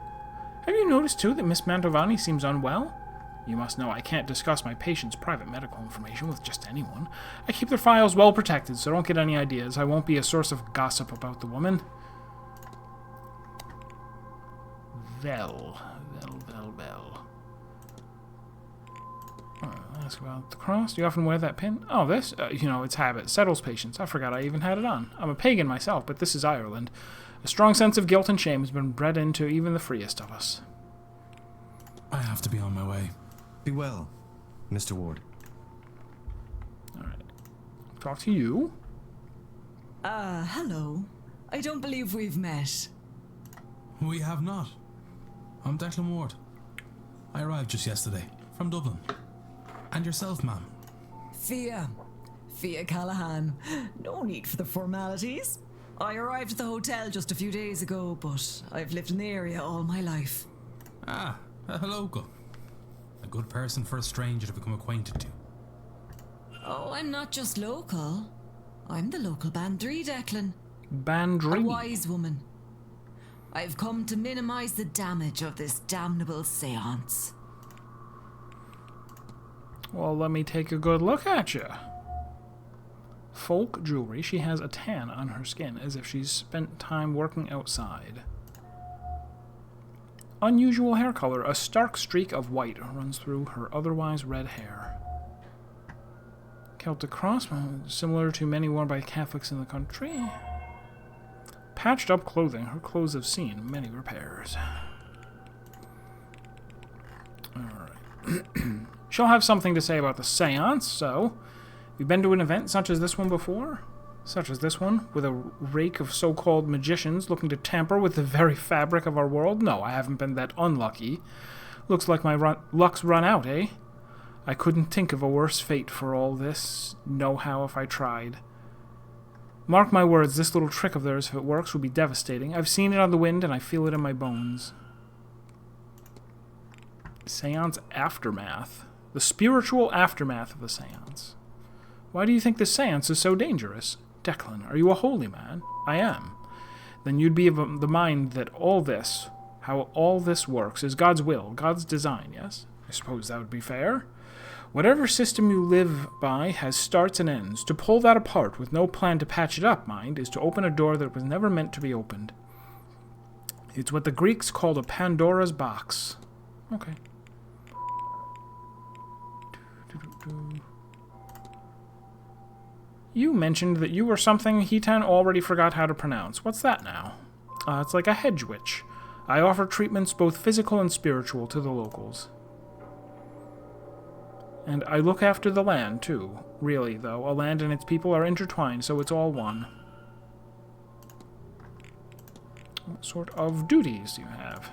Have you noticed too that Miss Mantovani seems unwell? You must know I can't discuss my patient's private medical information with just anyone. I keep their files well protected, so don't get any ideas. I won't be a source of gossip about the woman. Well. Ask about the cross. Do you often wear that pin? Oh, this? You know, it's habit. Settles patience. I forgot I even had it on. I'm a pagan myself, but this is Ireland. A strong sense of guilt and shame has been bred into even the freest of us. I have to be on my way. Be well, Mr. Ward. Alright. Talk to you. Hello. I don't believe we've met. We have not. I'm Declan Ward. I arrived just yesterday, from Dublin. And yourself, ma'am? Fia Callahan. No need for the formalities. I arrived at the hotel just a few days ago, but I've lived in the area all my life. Ah, a local. A good person for a stranger to become acquainted to. Oh, I'm not just local. I'm the local Bandri, Declan. A Bandri. wise woman. I've come to minimize the damage of this damnable seance. Well, let me take a good look at you. Folk jewelry. She has a tan on her skin, as if she's spent time working outside. Unusual hair color. A stark streak of white runs through her otherwise red hair. Celtic cross, similar to many worn by Catholics in the country. Patched up clothing. Her clothes have seen many repairs. Alright. She'll have something to say about the seance, so... You've been to an event such as this one before? Such as this one, with a rake of so-called magicians looking to tamper with the very fabric of our world? No, I haven't been that unlucky. Looks like my luck's run out, eh? I couldn't think of a worse fate for all this know-how if I tried. Mark my words, this little trick of theirs, if it works, will be devastating. I've seen it on the wind, and I feel it in my bones. Seance aftermath. The spiritual aftermath of the seance. Why do you think the seance is so dangerous? Declan, are you a holy man? I am. Then you'd be of the mind that all this, how all this works, is God's will, God's design, yes? I suppose that would be fair. Whatever system you live by has starts and ends. To pull that apart with no plan to patch it up, mind, is to open a door that was never meant to be opened. It's what the Greeks called a Pandora's box. Okay. You mentioned that you were something Hitan already forgot how to pronounce. What's that now? It's like a hedge witch. I offer treatments both physical and spiritual to the locals. And I look after the land, too. Really, though, a land and its people are intertwined, so it's all one. What sort of duties do you have?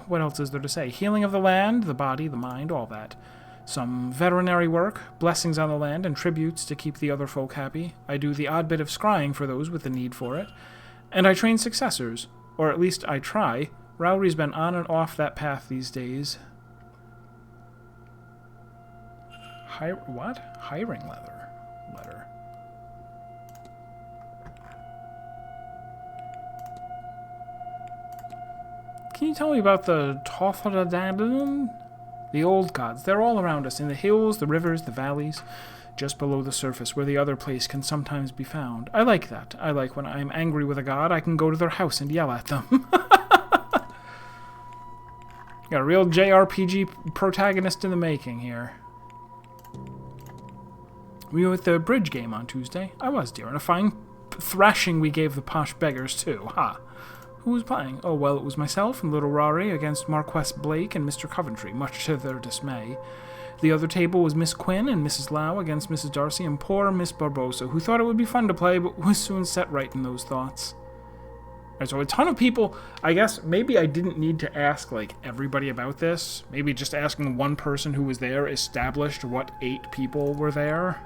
What else is there to say? Healing of the land, the body, the mind, all that. Some veterinary work, blessings on the land, and tributes to keep the other folk happy. I do the odd bit of scrying for those with the need for it. And I train successors. Or at least I try. Rowry's been on and off that path these days. What? Hiring letter. Can you tell me about the Tofadadadun? The old gods, they're all around us, in the hills, the rivers, the valleys, just below the surface, where the other place can sometimes be found. I like that. I like when I'm angry with a god, I can go to their house and yell at them. Got a real JRPG protagonist in the making here. We were at the bridge game on Tuesday. I was, dear, and a fine thrashing we gave the posh beggars, too. Ha! Who was playing? Oh, well, it was myself and little Rory against Marquess Blake and Mr. Coventry, much to their dismay. The other table was Miss Quinn and Mrs. Lau against Mrs. Darcy and poor Miss Barbosa, who thought it would be fun to play, but was soon set right in those thoughts. Alright, so a ton of people, I guess maybe I didn't need to ask, like, everybody about this. Maybe just asking one person who was there established what 8 people were there.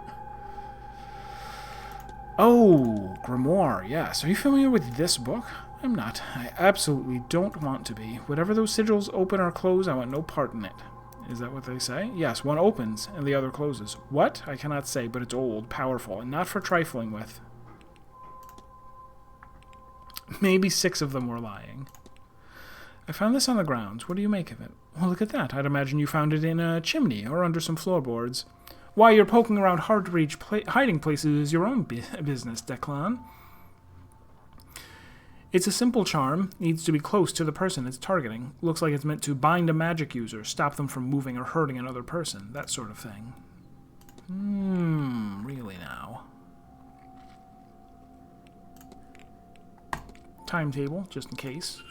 Oh, Grimoire, yes. Are you familiar with this book? I'm not. I absolutely don't want to be. Whatever those sigils open or close, I want no part in it. Is that what they say? Yes, one opens and the other closes. What? I cannot say, but it's old, powerful, and not for trifling with. Maybe 6 of them were lying. I found this on the grounds. What do you make of it? Well, look at that. I'd imagine you found it in a chimney or under some floorboards. Why, you're poking around hard-to-reach hiding places is your own business, Declan. It's a simple charm, needs to be close to the person it's targeting. Looks like it's meant to bind a magic user, stop them from moving or hurting another person, that sort of thing. Really now. Timetable, just in case.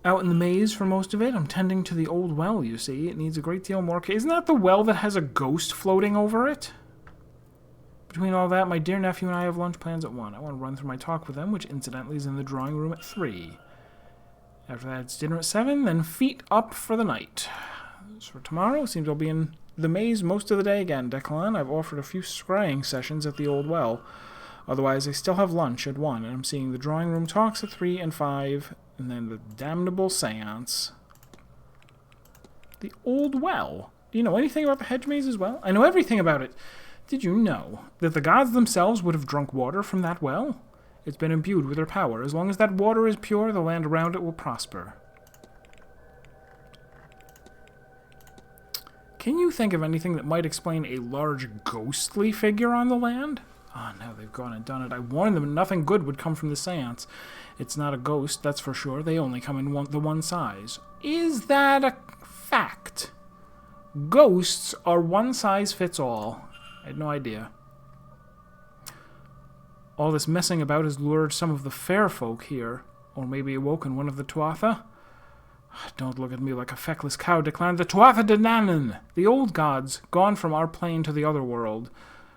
Out in the maze for most of it. I'm tending to the old well, you see. It needs a great deal more care. Isn't that the well that has a ghost floating over it? Between all that, my dear nephew and I have lunch plans at 1. I want to run through my talk with them, which incidentally is in the drawing room at 3. After that, it's dinner at 7, then feet up for the night. As for tomorrow, it seems I'll be in the maze most of the day again, Declan. I've offered a few scrying sessions at the old well. Otherwise, I still have lunch at 1, and I'm seeing the drawing room talks at 3 and 5, and then the damnable seance. The old well? Do you know anything about the hedge maze as well? I know everything about it. Did you know that the gods themselves would have drunk water from that well? It's been imbued with their power. As long as that water is pure, the land around it will prosper. Can you think of anything that might explain a large ghostly figure on the land? Oh no, they've gone and done it. I warned them nothing good would come from the seance. It's not a ghost, that's for sure. They only come in the one size. Is that a fact? Ghosts are one size fits all. I had no idea. All this messing about has lured some of the fair folk here, or maybe awoken one of the Tuatha. Don't look at me like a feckless cow, declared the Tuatha De Danann, the old gods, gone from our plane to the other world.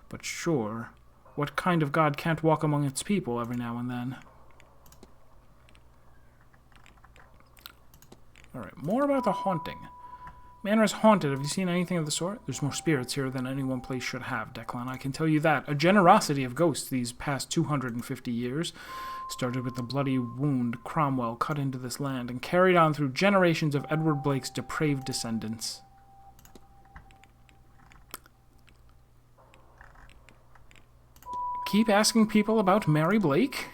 But sure, what kind of god can't walk among its people every now and then? Alright, more about the haunting. Manor is haunted. Have you seen anything of the sort? There's more spirits here than any one place should have, Declan. I can tell you that. A generosity of ghosts these past 250 years. Started with the bloody wound Cromwell cut into this land and carried on through generations of Edward Blake's depraved descendants. Keep asking people about Mary Blake?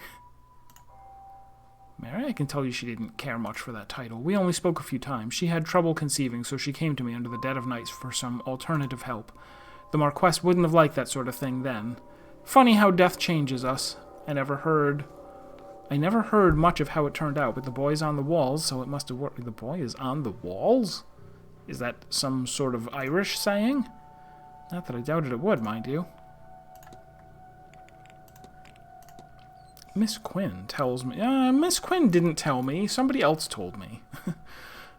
Mary, I can tell you she didn't care much for that title. We only spoke a few times. She had trouble conceiving, so she came to me under the dead of night for some alternative help. The Marquess wouldn't have liked that sort of thing then. Funny how death changes us. I never heard much of how it turned out, but the boy's on the walls, so it must have worked. The boy is on the walls? Is that some sort of Irish saying? Not that I doubted it would, mind you. Miss Quinn tells me... Miss Quinn didn't tell me. Somebody else told me.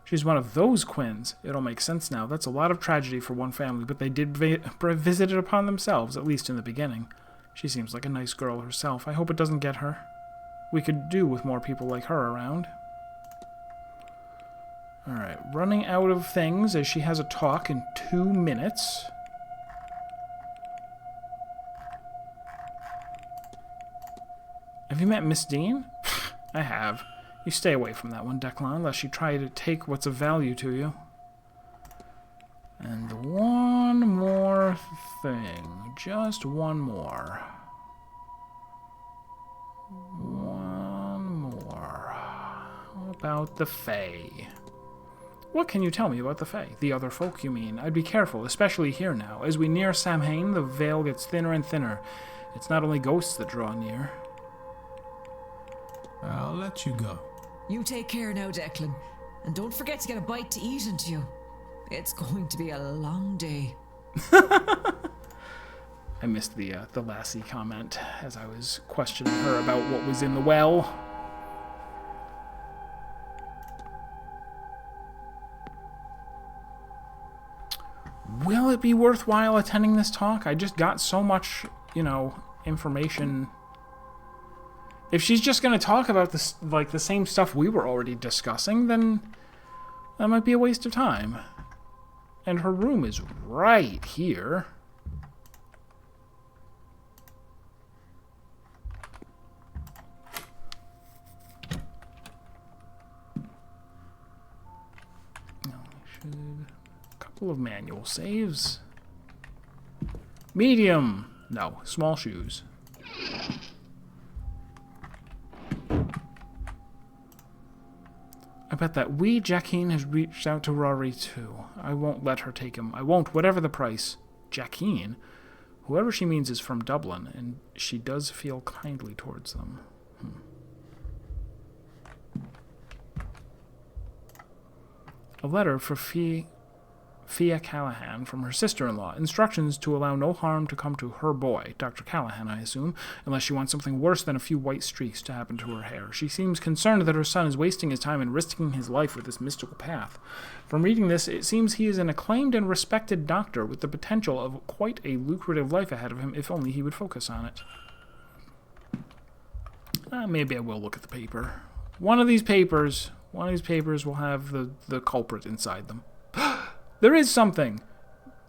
She's one of those Quinns. It'll make sense now. That's a lot of tragedy for one family, but they did visit it upon themselves, at least in the beginning. She seems like a nice girl herself. I hope it doesn't get her. We could do with more people like her around. Alright, running out of things as she has a talk in 2 minutes. Have you met Miss Dean? I have. You stay away from that one, Declan, unless you try to take what's of value to you. And one more thing. Just one more. One more. How about the Fae? What can you tell me about the Fae? The other folk, you mean? I'd be careful, especially here now. As we near Samhain, the veil gets thinner and thinner. It's not only ghosts that draw near. I'll let you go. You take care now, Declan. And don't forget to get a bite to eat into you. It's going to be a long day. I missed the lassie comment as I was questioning her about what was in the well. Will it be worthwhile attending this talk? I just got so much, information. If she's just going to talk about this, like the same stuff we were already discussing, then that might be a waste of time. And her room is right here. No, we should. A couple of manual saves. Medium. No, small shoes. I bet that wee Jacqueline has reached out to Rory too. I won't let her take him. I won't, whatever the price. Jacqueline? Whoever she means is from Dublin, and she does feel kindly towards them. A letter for Fia Callahan from her sister-in-law. Instructions to allow no harm to come to her boy, Dr. Callahan, I assume, unless she wants something worse than a few white streaks to happen to her hair. She seems concerned that her son is wasting his time and risking his life with this mystical path. From reading this, it seems he is an acclaimed and respected doctor with the potential of quite a lucrative life ahead of him if only he would focus on it. Maybe I will look at the paper. One of these papers will have the culprit inside them. There is something!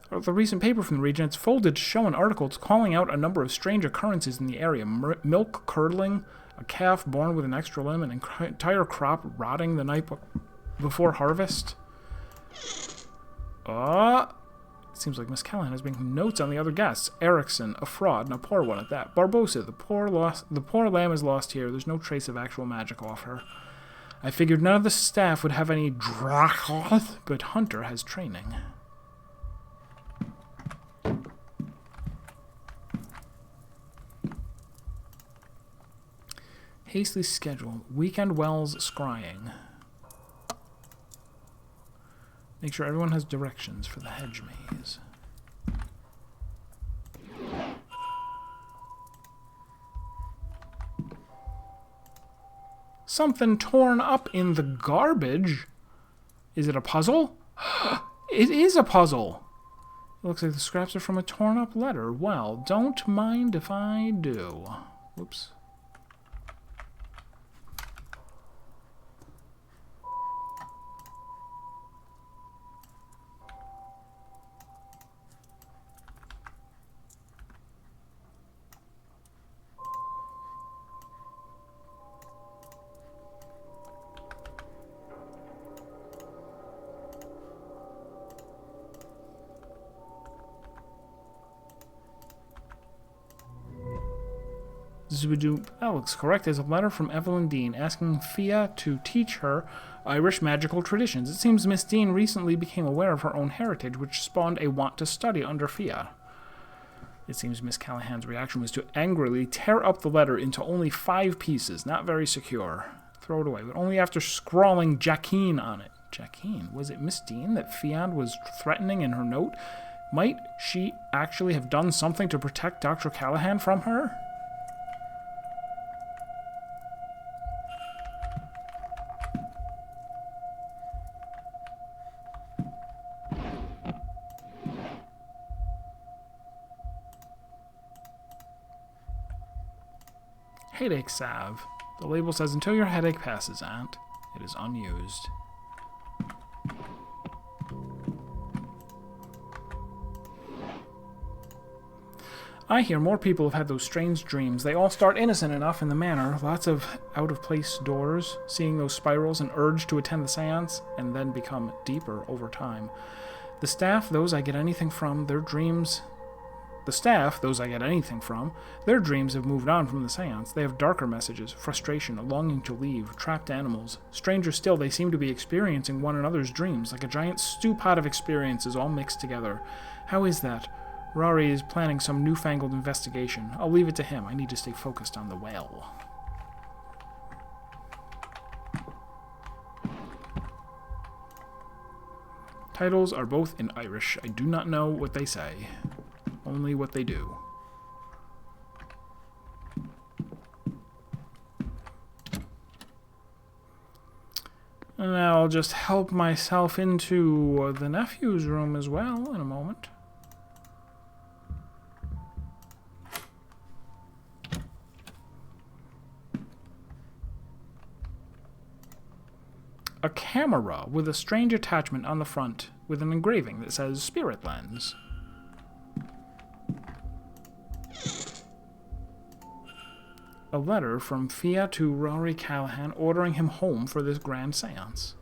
The recent paper from the region, it's folded to show an article calling out a number of strange occurrences in the area. Milk curdling, a calf born with an extra limb, an entire crop rotting the night before harvest. seems like Miss Callahan is making notes on the other guests. Erickson, a fraud, and a poor one at that. Barbosa, the poor lamb is lost here. There's no trace of actual magic off her. I figured none of the staff would have any Dracoth, but Hunter has training. Hastily scheduled. Weekend Wells scrying. Make sure everyone has directions for the hedge maze. Something torn up in the garbage? Is it a puzzle? It is a puzzle! It looks like the scraps are from a torn up letter. Well, don't mind if I do. Whoops. That looks correct. There's a letter from Evelyn Dean asking Fia to teach her Irish magical traditions. It seems Miss Dean recently became aware of her own heritage, which spawned a want to study under Fia. It seems Miss Callahan's reaction was to angrily tear up the letter into only 5 pieces. Not very secure. Throw it away, but only after scrawling Jacqueline on it. Jacqueline? Was it Miss Dean that Fiand was threatening in her note? Might she actually have done something to protect Dr. Callahan from her? Headache salve. The label says, until your headache passes, Aunt. It is unused. I hear more people have had those strange dreams. They all start innocent enough in the manor. Lots of out-of-place doors, seeing those spirals, an urge to attend the seance, and then become deeper over time. The staff, those I get anything from, their dreams have moved on from the seance. They have darker messages, frustration, a longing to leave, trapped animals. Stranger still, they seem to be experiencing one another's dreams, like a giant stew pot of experiences all mixed together. How is that? Rory is planning some newfangled investigation. I'll leave it to him. I need to stay focused on the well. Titles are both in Irish. I do not know what they say. Only what they do. And I'll just help myself into the nephew's room as well in a moment. A camera with a strange attachment on the front with an engraving that says Spirit Lens. A letter from Fia to Rory Callahan ordering him home for this grand seance.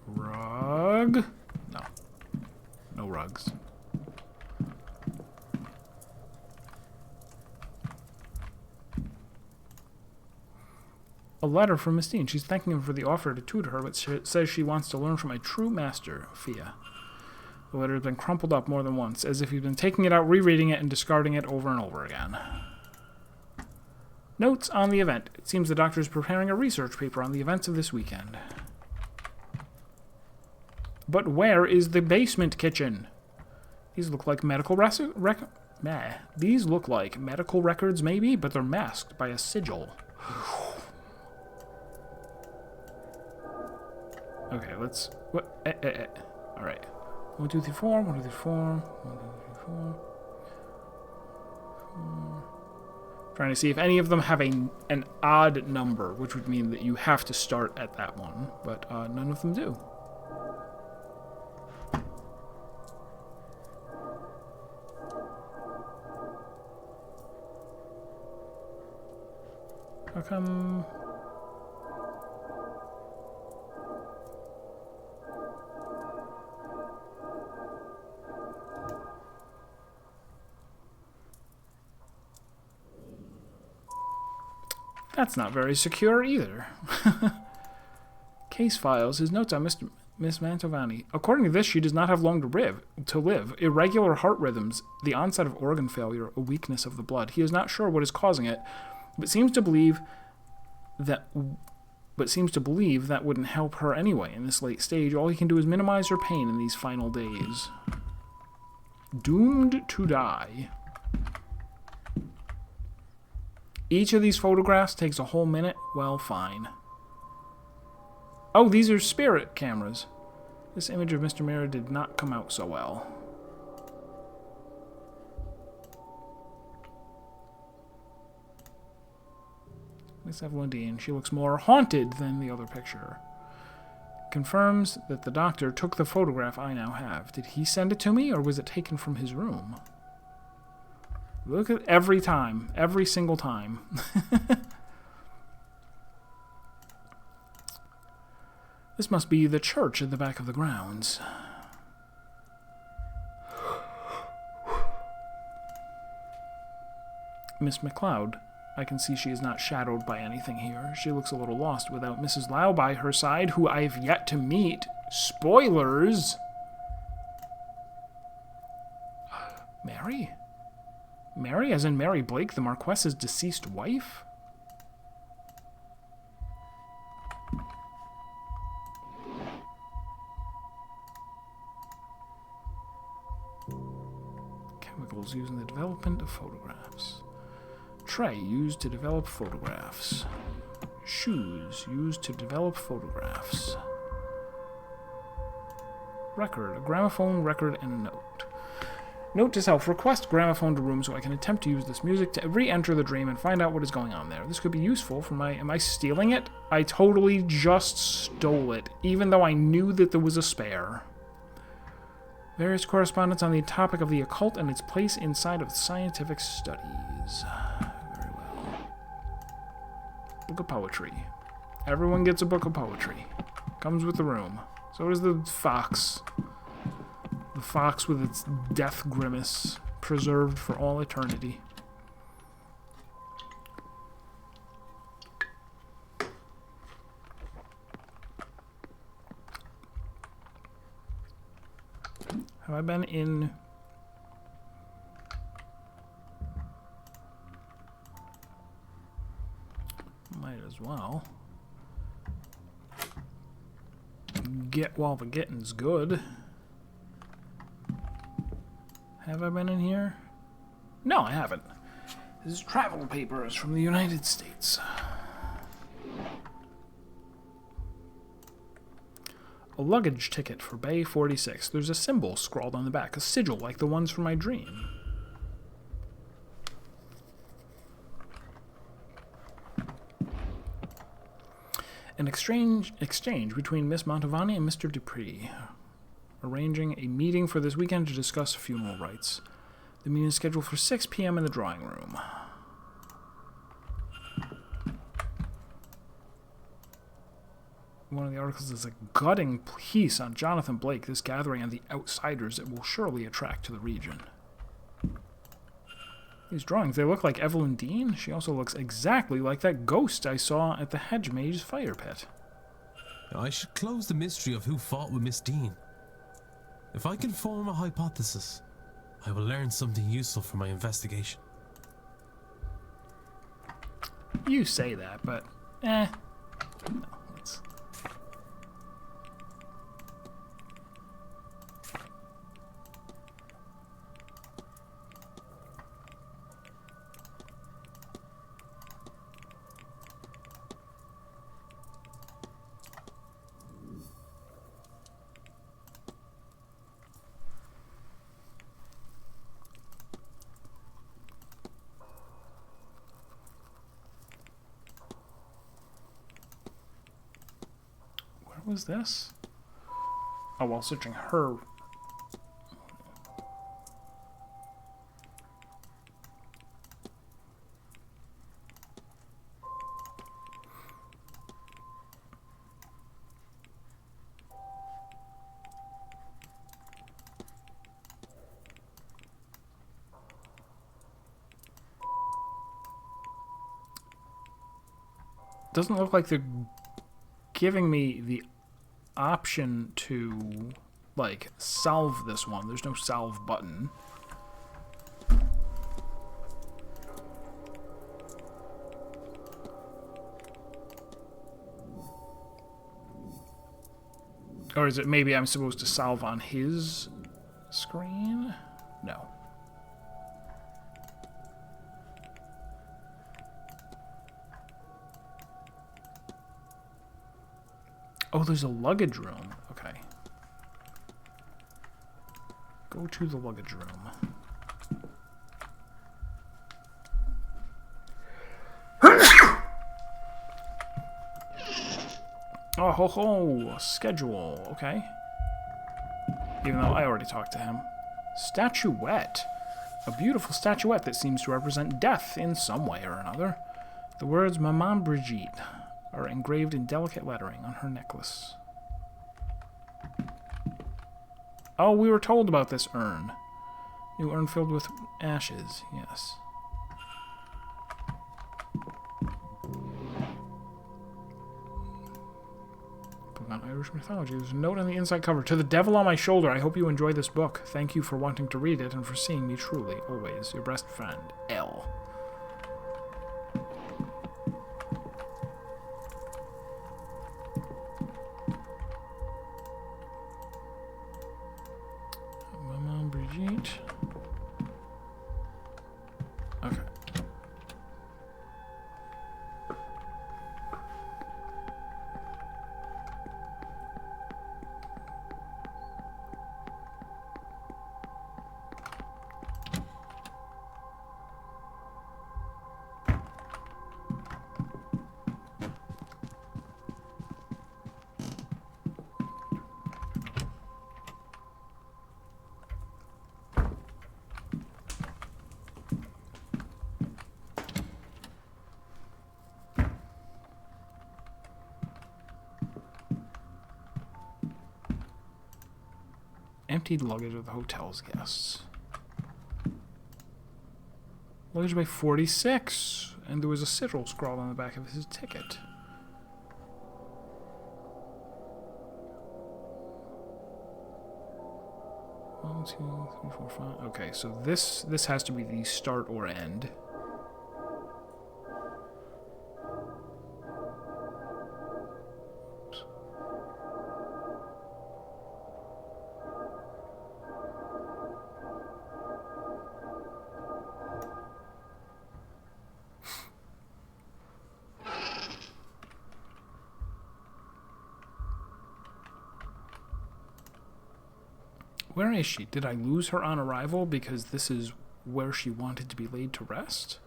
Rug? No. No rugs. A letter from Miss Dean. She's thanking him for the offer to tutor her, but says she wants to learn from a true master, Fia. The letter has been crumpled up more than once, as if he'd been taking it out, rereading it, and discarding it over and over again. Notes on the event. It seems the doctor is preparing a research paper on the events of this weekend. But where is the basement kitchen? These look like medical These look like medical records, maybe, but they're masked by a sigil. Okay, let's... Alright. 1, 2, 3, 4. 1, 2, 3, 4. 1, 2, 3, 4. 4. Trying to see if any of them have an odd number, which would mean that you have to start at that one, but none of them do. How come... That's not very secure either. Case files. His notes on Miss Mantovani. According to this, she does not have long to live. Irregular heart rhythms, the onset of organ failure, a weakness of the blood. He is not sure what is causing it, but seems to believe that wouldn't help her anyway in this late stage. All he can do is minimize her pain in these final days. Doomed to die. Each of these photographs takes a whole minute. Well, fine. Oh, these are spirit cameras. This image of Mr. Manor did not come out so well. Miss Evelyn Dean. She looks more haunted than the other picture. Confirms that the doctor took the photograph I now have. Did he send it to me, or was it taken from his room? Look at every time. Every single time. This must be the church at the back of the grounds. Miss McLeod. I can see she is not shadowed by anything here. She looks a little lost without Mrs. Lau by her side, who I've yet to meet. Spoilers! Mary? Mary, as in Mary Blake, the Marquess's deceased wife? Chemicals used in the development of photographs. Tray used to develop photographs. Shoes used to develop photographs. Record, a gramophone, record, and a note. Note to self, request gramophone to room so I can attempt to use this music to re-enter the dream and find out what is going on there. This could be useful for my... Am I stealing it? I totally just stole it, even though I knew that there was a spare. Various correspondence on the topic of the occult and its place inside of scientific studies. Very well. Book of poetry. Everyone gets a book of poetry. Comes with the room. So does the fox. The fox with its death grimace, preserved for all eternity. Have I been in... Might as well. Get while the getting's good. Have I been in here? No, I haven't. This is travel papers from the United States. A luggage ticket for Bay 46. There's a symbol scrawled on the back, a sigil like the ones from my dream. An exchange between Miss Mantovani and Mr. Dupree. Arranging a meeting for this weekend to discuss funeral rites. The meeting is scheduled for 6 p.m. in the drawing room. One of the articles is a gutting piece on Jonathan Blake, this gathering and the outsiders it will surely attract to the region. These drawings, they look like Evelyn Dean. She also looks exactly like that ghost I saw at the Hedge Mage's fire pit. I should close the mystery of who fought with Miss Dean. If I can form a hypothesis, I will learn something useful for my investigation. You say that, but no, let's... What was this? Oh, while searching her... Doesn't look like they're giving me the option to, like, solve this one. There's no solve button. Or is it maybe I'm supposed to solve on his screen? No. Oh, there's a luggage room. Okay. Go to the luggage room. Oh, ho, ho. Schedule. Okay. Even though I already talked to him. Statuette. A beautiful statuette that seems to represent death in some way or another. The words Maman Brigitte are engraved in delicate lettering on her necklace. Oh, we were told about this urn. New urn filled with ashes, yes. Book on Irish mythology. There's a note on the inside cover. To the devil on my shoulder, I hope you enjoy this book. Thank you for wanting to read it and for seeing me truly, always, your best friend, L. Maman Brigitte. Okay. Emptied luggage of the hotel's guests. Luggage by 46. And there was a sigil scrawled on the back of his ticket. One, 2, 3, 4, 5. Okay, so this has to be the start or end. Where is she? Did I lose her on arrival because this is where she wanted to be laid to rest?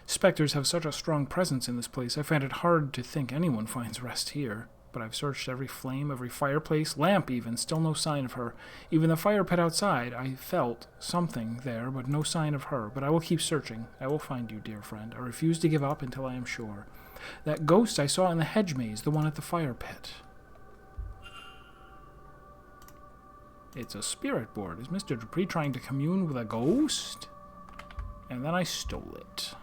Spectres have such a strong presence in this place. I find it hard to think anyone finds rest here. But I've searched every flame, every fireplace, lamp even, still no sign of her. Even the fire pit outside, I felt something there, but no sign of her. But I will keep searching. I will find you, dear friend. I refuse to give up until I am sure. That ghost I saw in the hedge maze, the one at the fire pit. It's a spirit board. Is Mr. Dupree trying to commune with a ghost? And then I stole it.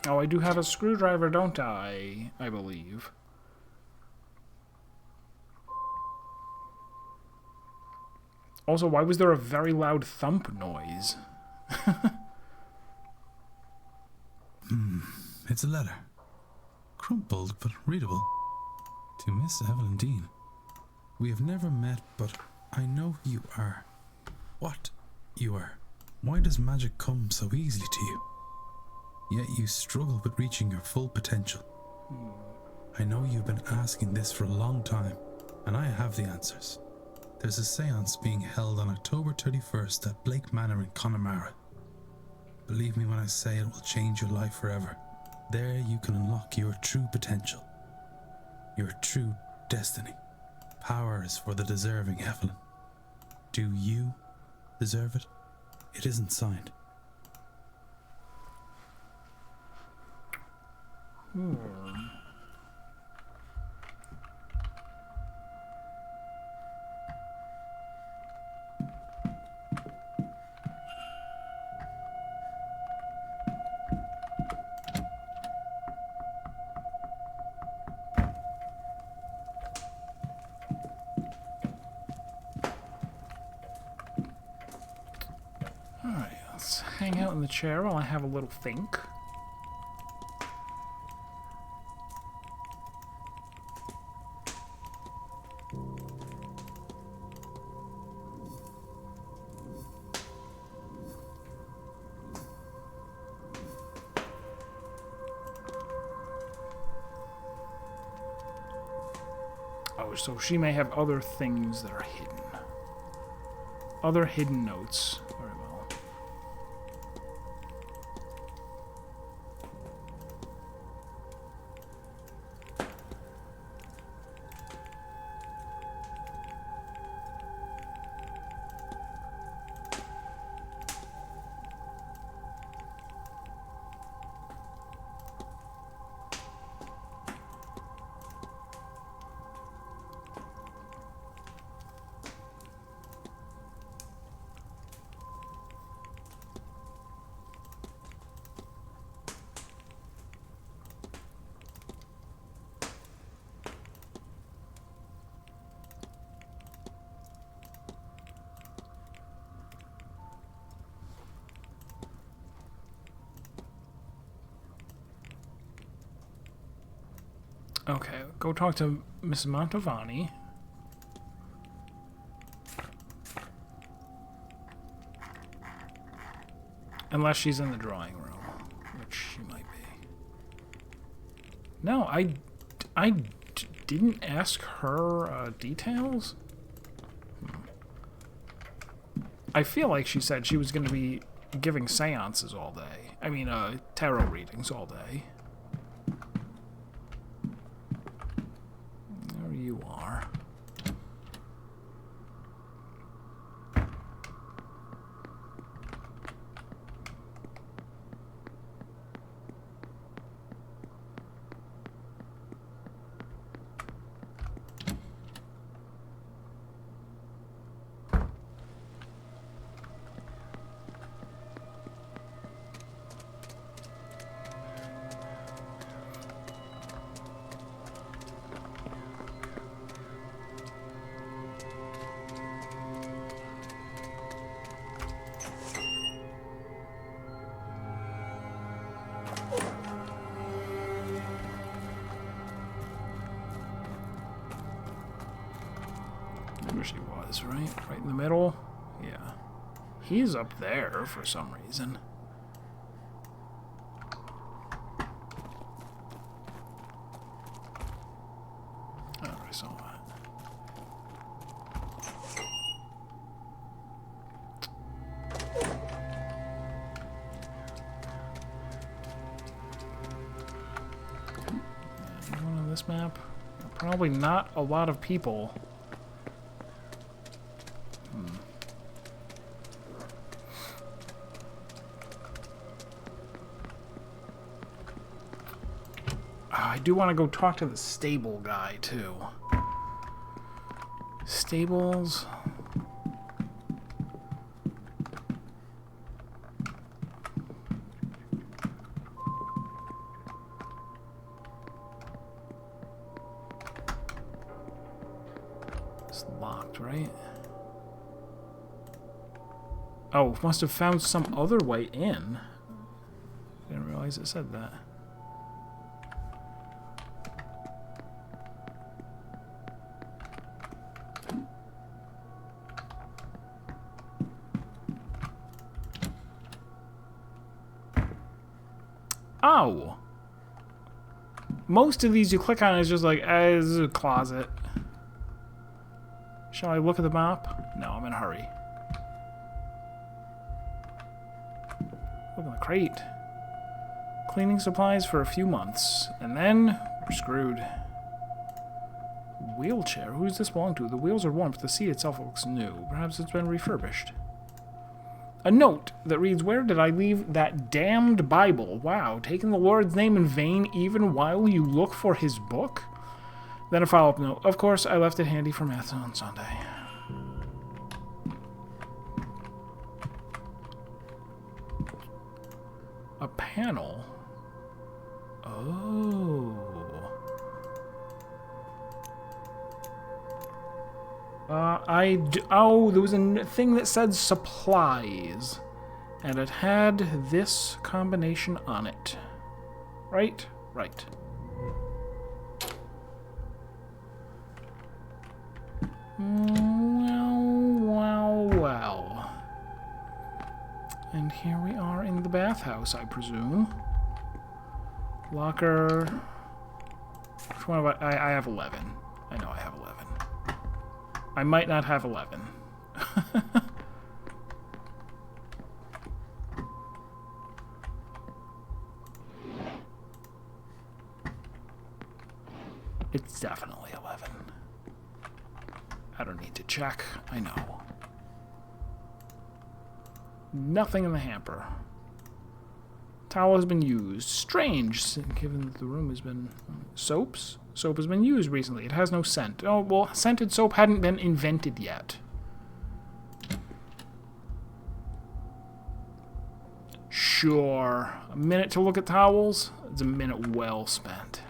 Oh, I do have a screwdriver, don't I? I believe. Also, why was there a very loud thump noise? It's a letter. Crumpled, but readable. To Miss Evelyn Dean. We have never met, but I know who you are. What you are. Why does magic come so easily to you? Yet you struggle with reaching your full potential. I know you've been asking this for a long time, and I have the answers. There's a séance being held on October 31st at Blake Manor in Connemara. Believe me when I say it will change your life forever. There you can unlock your true potential, your true destiny. Power is for the deserving, Evelyn. Do you deserve it? It isn't signed. Alright, let's hang out in the chair while I have a little think. Oh, so she may have other things that are hidden. Other hidden notes. Very well. Okay, go talk to Miss Mantovani. Unless she's in the drawing room, which she might be. No, I didn't ask her details. I feel like she said she was going to be giving seances all day. I mean, tarot readings all day. There you are. Where she was, right? Right in the middle? Yeah. He's up there for some reason. Oh, I saw that. Anyone on this map? Probably not a lot of people. I do want to go talk to the stable guy, too. Stables. It's locked, right? Oh, must have found some other way in. Didn't realize it said that. Oh! Most of these you click on is just like, this is a closet. Shall I look at the map? No, I'm in a hurry. Look at the crate. cleaning supplies for a few months, and then we're screwed. Wheelchair? Who does this belong to? The wheels are worn, but the seat itself looks new. Perhaps it's been refurbished. A note that reads, "Where did I leave that damned Bible?" Wow, taking the Lord's name in vain even while you look for his book? Then a follow-up note. Of course, I left it handy for Math on Sunday. A panel? Oh. Oh, there was a thing that said supplies. And it had this combination on it. Right? Right. Well. And here we are in the bathhouse, I presume. Locker. Which one have I have 11. I know I have 11. I might not have 11. It's definitely 11. I don't need to check. I know. Nothing in the hamper. Towel has been used. Strange, given that the room has been... Soaps? Soap has been used recently. It has no scent. Oh, well, scented soap hadn't been invented yet. Sure. A minute to look at towels? It's a minute well spent.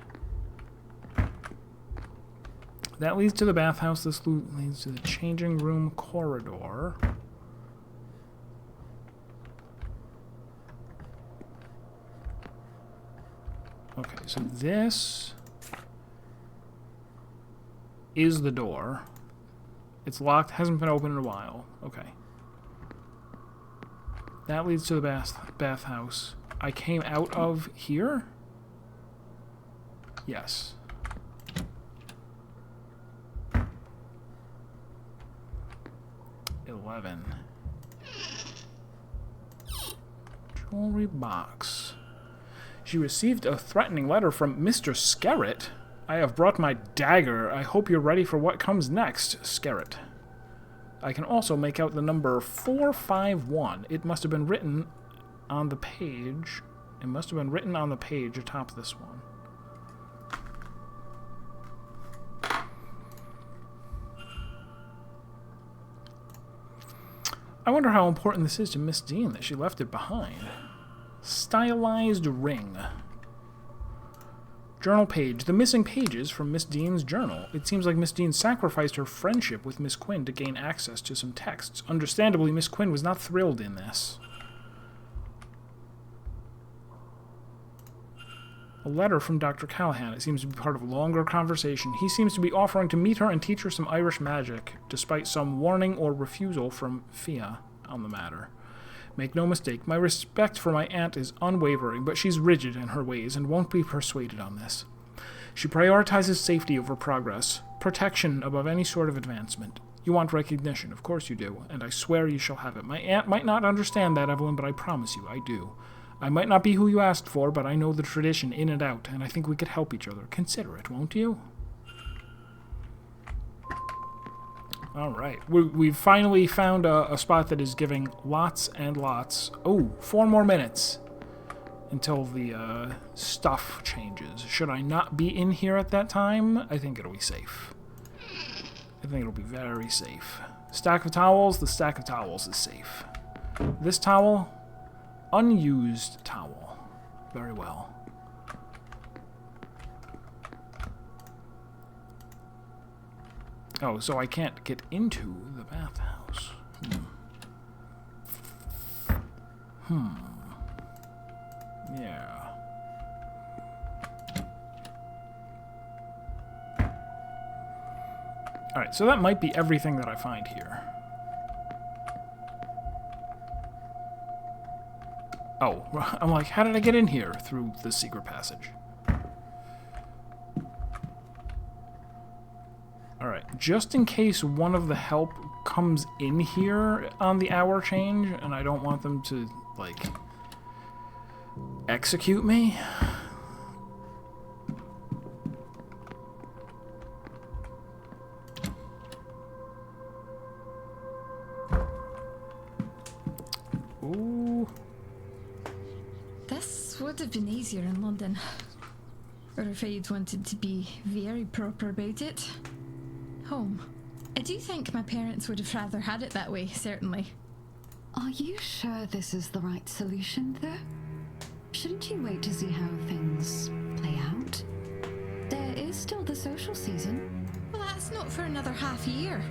That leads to the bathhouse. This leads to the changing room corridor. Okay, so this is the door. It's locked, hasn't been opened in a while. Okay. That leads to the bathhouse. I came out of here? Yes. Jewelry box. She received a threatening letter from Mr. Skerritt. I have brought my dagger. I hope you're ready for what comes next, Skerritt. I can also make out the number 451. It must have been written on the page. It must have been written on the page atop this one. I wonder how important this is to Miss Dean that she left it behind. Stylized ring. Journal page. The missing pages from Miss Dean's journal. It seems like Miss Dean sacrificed her friendship with Miss Quinn to gain access to some texts. Understandably, Miss Quinn was not thrilled in this. A letter from Dr. Callahan. It seems to be part of a longer conversation. He seems to be offering to meet her and teach her some Irish magic, despite some warning or refusal from Fia on the matter. Make no mistake, my respect for my aunt is unwavering, but she's rigid in her ways and won't be persuaded on this. She prioritizes safety over progress, protection above any sort of advancement. You want recognition, of course you do, and I swear you shall have it. My aunt might not understand that, Evelyn, but I promise you, I do. I might not be who you asked for, but I know the tradition in and out, and I think we could help each other. Consider it, won't you? Alright, we've finally found a spot that is giving lots and lots. Oh, 4 more minutes until the stuff changes. Should I not be in here at that time? I think it'll be safe. I think it'll be very safe. Stack of towels, the stack of towels is safe. This towel, unused towel. Very well. Oh, so I can't get into the bathhouse. Yeah. Alright, so that might be everything that I find here. Oh, I'm like, how did I get in here through the secret passage? Alright, just in case one of the help comes in here on the hour change, and I don't want them to, like, Execute me? Ooh. This would have been easier in London. Or if I'd wanted to be very proper about it. Home. I do think my parents would have rather had it that way, certainly. Are you sure this is the right solution, though? Shouldn't you wait to see how things play out? There is still the social season. Well, that's not for another half year.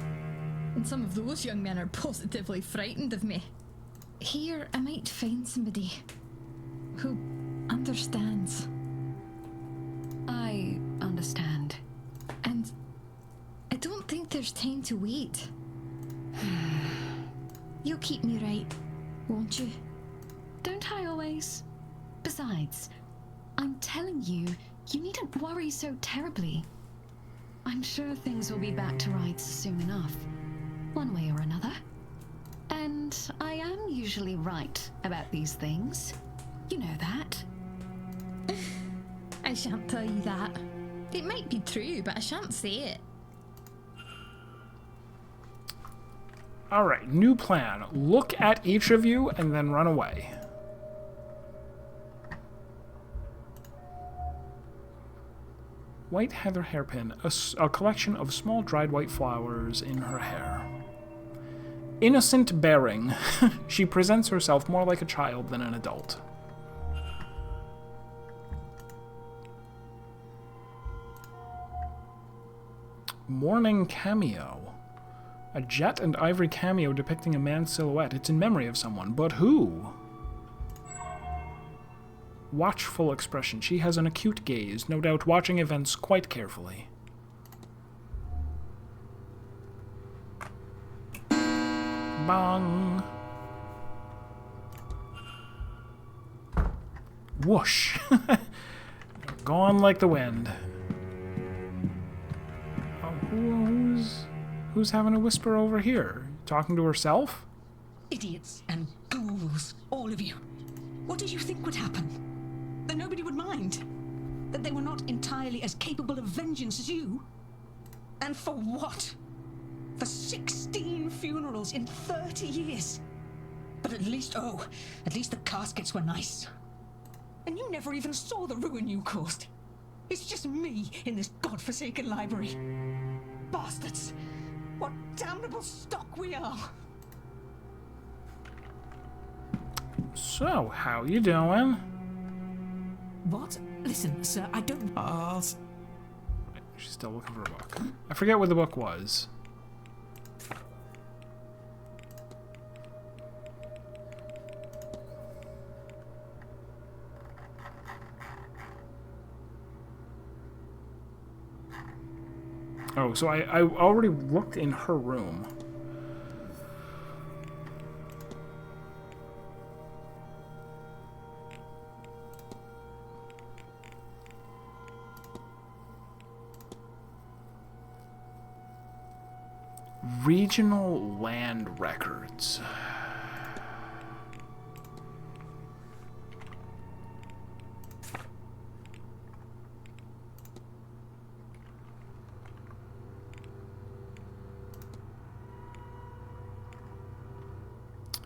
And some of those young men are positively frightened of me. Here, I might find somebody who understands. I understand. And I don't think there's time to wait. You'll keep me right, won't you? Don't I always? Besides, I'm telling you, you needn't worry so terribly. I'm sure things will be back to rights soon enough, one way or another. And I am usually right about these things. You know that. I shan't tell you that. It might be true, but I shan't say it. Alright, new plan. Look at each of you and then run away. White heather hairpin, a collection of small dried white flowers in her hair. Innocent bearing, she presents herself more like a child than an adult. Morning cameo. A jet and ivory cameo depicting a man's silhouette. It's in memory of someone, but who? Watchful expression. She has an acute gaze, no doubt watching events quite carefully. Bang! Whoosh! Gone like the wind. Oh, who's having a whisper over here? Talking to herself? Idiots and ghouls, all of you. What did you think would happen? That nobody would mind? That they were not entirely as capable of vengeance as you? And for what? For 16 funerals in 30 years. But at least the caskets were nice. And you never even saw the ruin you caused. It's just me in this godforsaken library. Bastards! What damnable stock we are! So, how you doing? What? Listen, sir, I don't... She's still looking for a book. I forget what the book was. Oh, so I already looked in her room. Regional land records.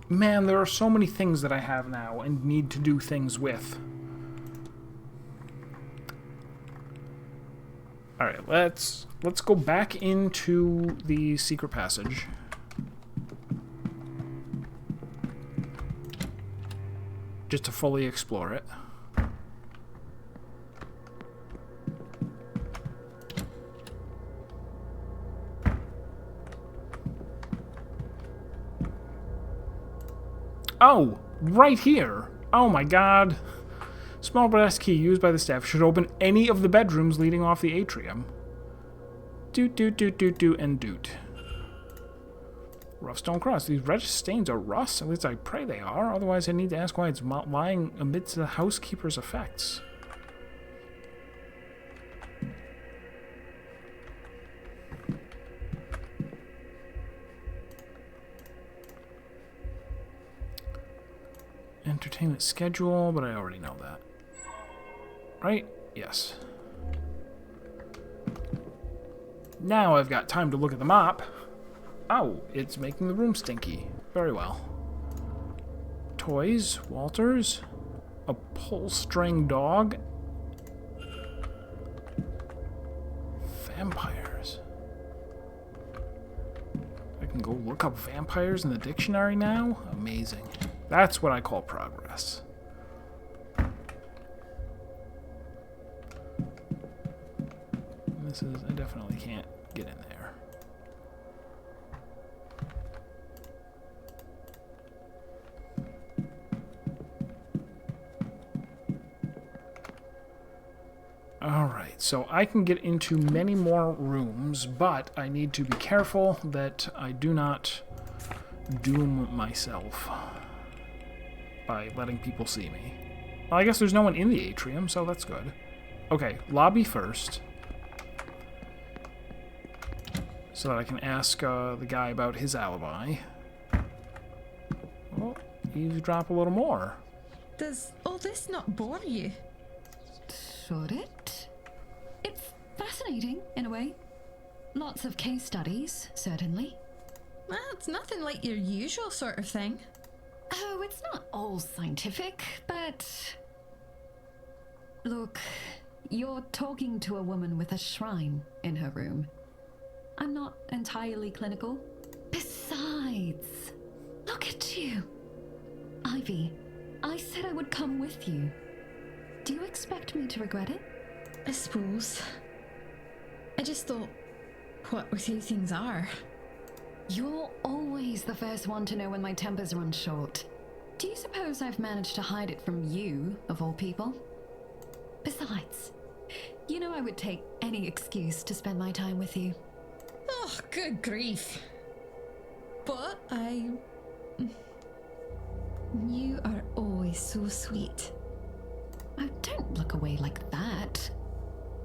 Man, there are so many things that I have now and need to do things with. Alright, let's go back into the secret passage. Just to fully explore it. Oh, right here. Oh my god. Small brass key used by the staff should open any of the bedrooms leading off the atrium. Doot, doot, doot, doot, doot, and doot. Rough stone cross. These red stains are rust. At least I pray they are. Otherwise I need to ask why it's lying amidst the housekeeper's effects. Entertainment schedule, but I already know that. Right? Yes. Now I've got time to look at the mop. Oh, it's making the room stinky. Very well. Toys, Walters, a pull-string dog, vampires. I can go look up vampires in the dictionary now? Amazing. That's what I call progress. This is, I definitely can't get in there. Alright, so I can get into many more rooms, but I need to be careful that I do not doom myself by letting people see me. Well, I guess there's no one in the atrium, so that's good. Okay, lobby first. So that I can ask the guy about his alibi. Oh, eavesdrop a little more. Does all this not bore you? Should it? It's fascinating, in a way. Lots of case studies, certainly. Well, it's nothing like your usual sort of thing. Oh, it's not all scientific, but... Look, you're talking to a woman with a shrine in her room. I'm not entirely clinical. Besides, look at you. Ivy, I said I would come with you. Do you expect me to regret it? I suppose. I just thought, what with who things are. You're always the first one to know when my tempers run short. Do you suppose I've managed to hide it from you, of all people? Besides, you know I would take any excuse to spend my time with you. Oh, good grief. But you are always so sweet. Oh, don't look away like that.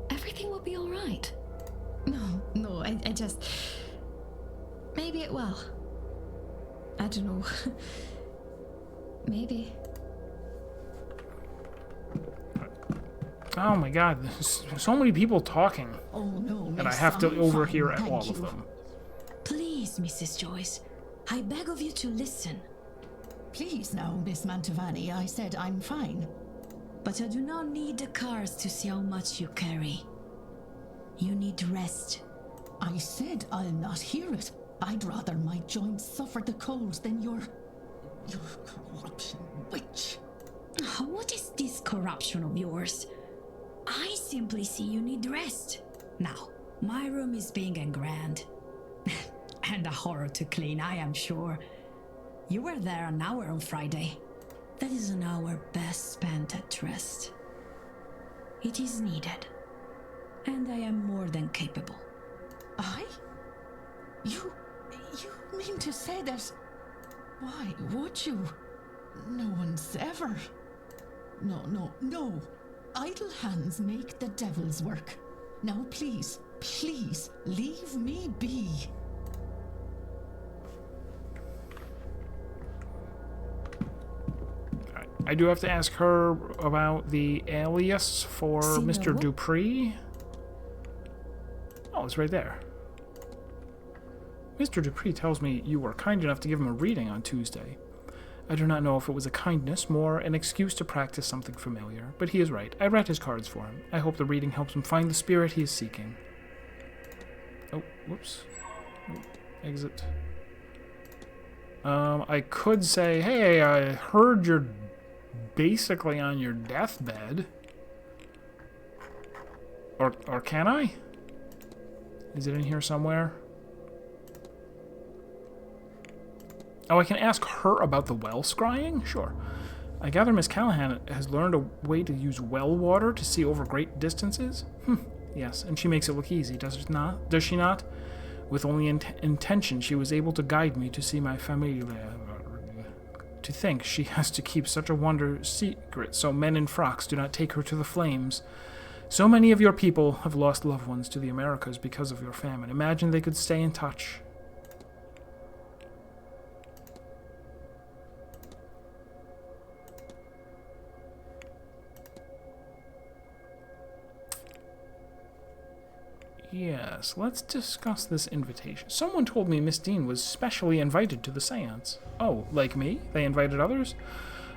Everything will be all right. No, I just... Maybe it will. I don't know. Maybe. Oh my god, there's so many people talking. Oh no, And I miss, have to I'm overhear fine, all thank of you. them. Please, Mrs. Joyce, I beg of you to listen. Please now, Miss Mantovani, I said I'm fine. But I do not need the cars to see how much you carry. You need rest. I said I'll not hear it. I'd rather my joints suffer the cold than your corruption witch. What is this corruption of yours? I simply see you need rest. Now, my room is big and grand. And a horror to clean, I am sure. You were there an hour on Friday. That is an hour best spent at rest. It is needed. And I am more than capable. I? You mean to say that... Why would you? No one's ever... No. Idle hands make the devil's work. Now please, leave me be. I do have to ask her about the alias for See, Mr. no. Dupree. Oh, it's right there. Mr. Dupree tells me you were kind enough to give him a reading on Tuesday. I do not know if it was a kindness, more an excuse to practice something familiar, but he is right. I read his cards for him. I hope the reading helps him find the spirit he is seeking. Oh, whoops. Oh, exit. I could say, hey, I heard you're basically on your deathbed. Or can I? Is it in here somewhere? Oh, I can ask her about the well scrying? Sure. I gather Miss Callahan has learned a way to use well water to see over great distances? Yes, and she makes it look easy, does she not? With only intention, she was able to guide me to see my family. To think she has to keep such a wonder secret so men in frocks do not take her to the flames. So many of your people have lost loved ones to the Americas because of your famine. Imagine they could stay in touch. Yes, let's discuss this invitation. Someone told me Miss Dean was specially invited to the séance. Oh, like me? They invited others?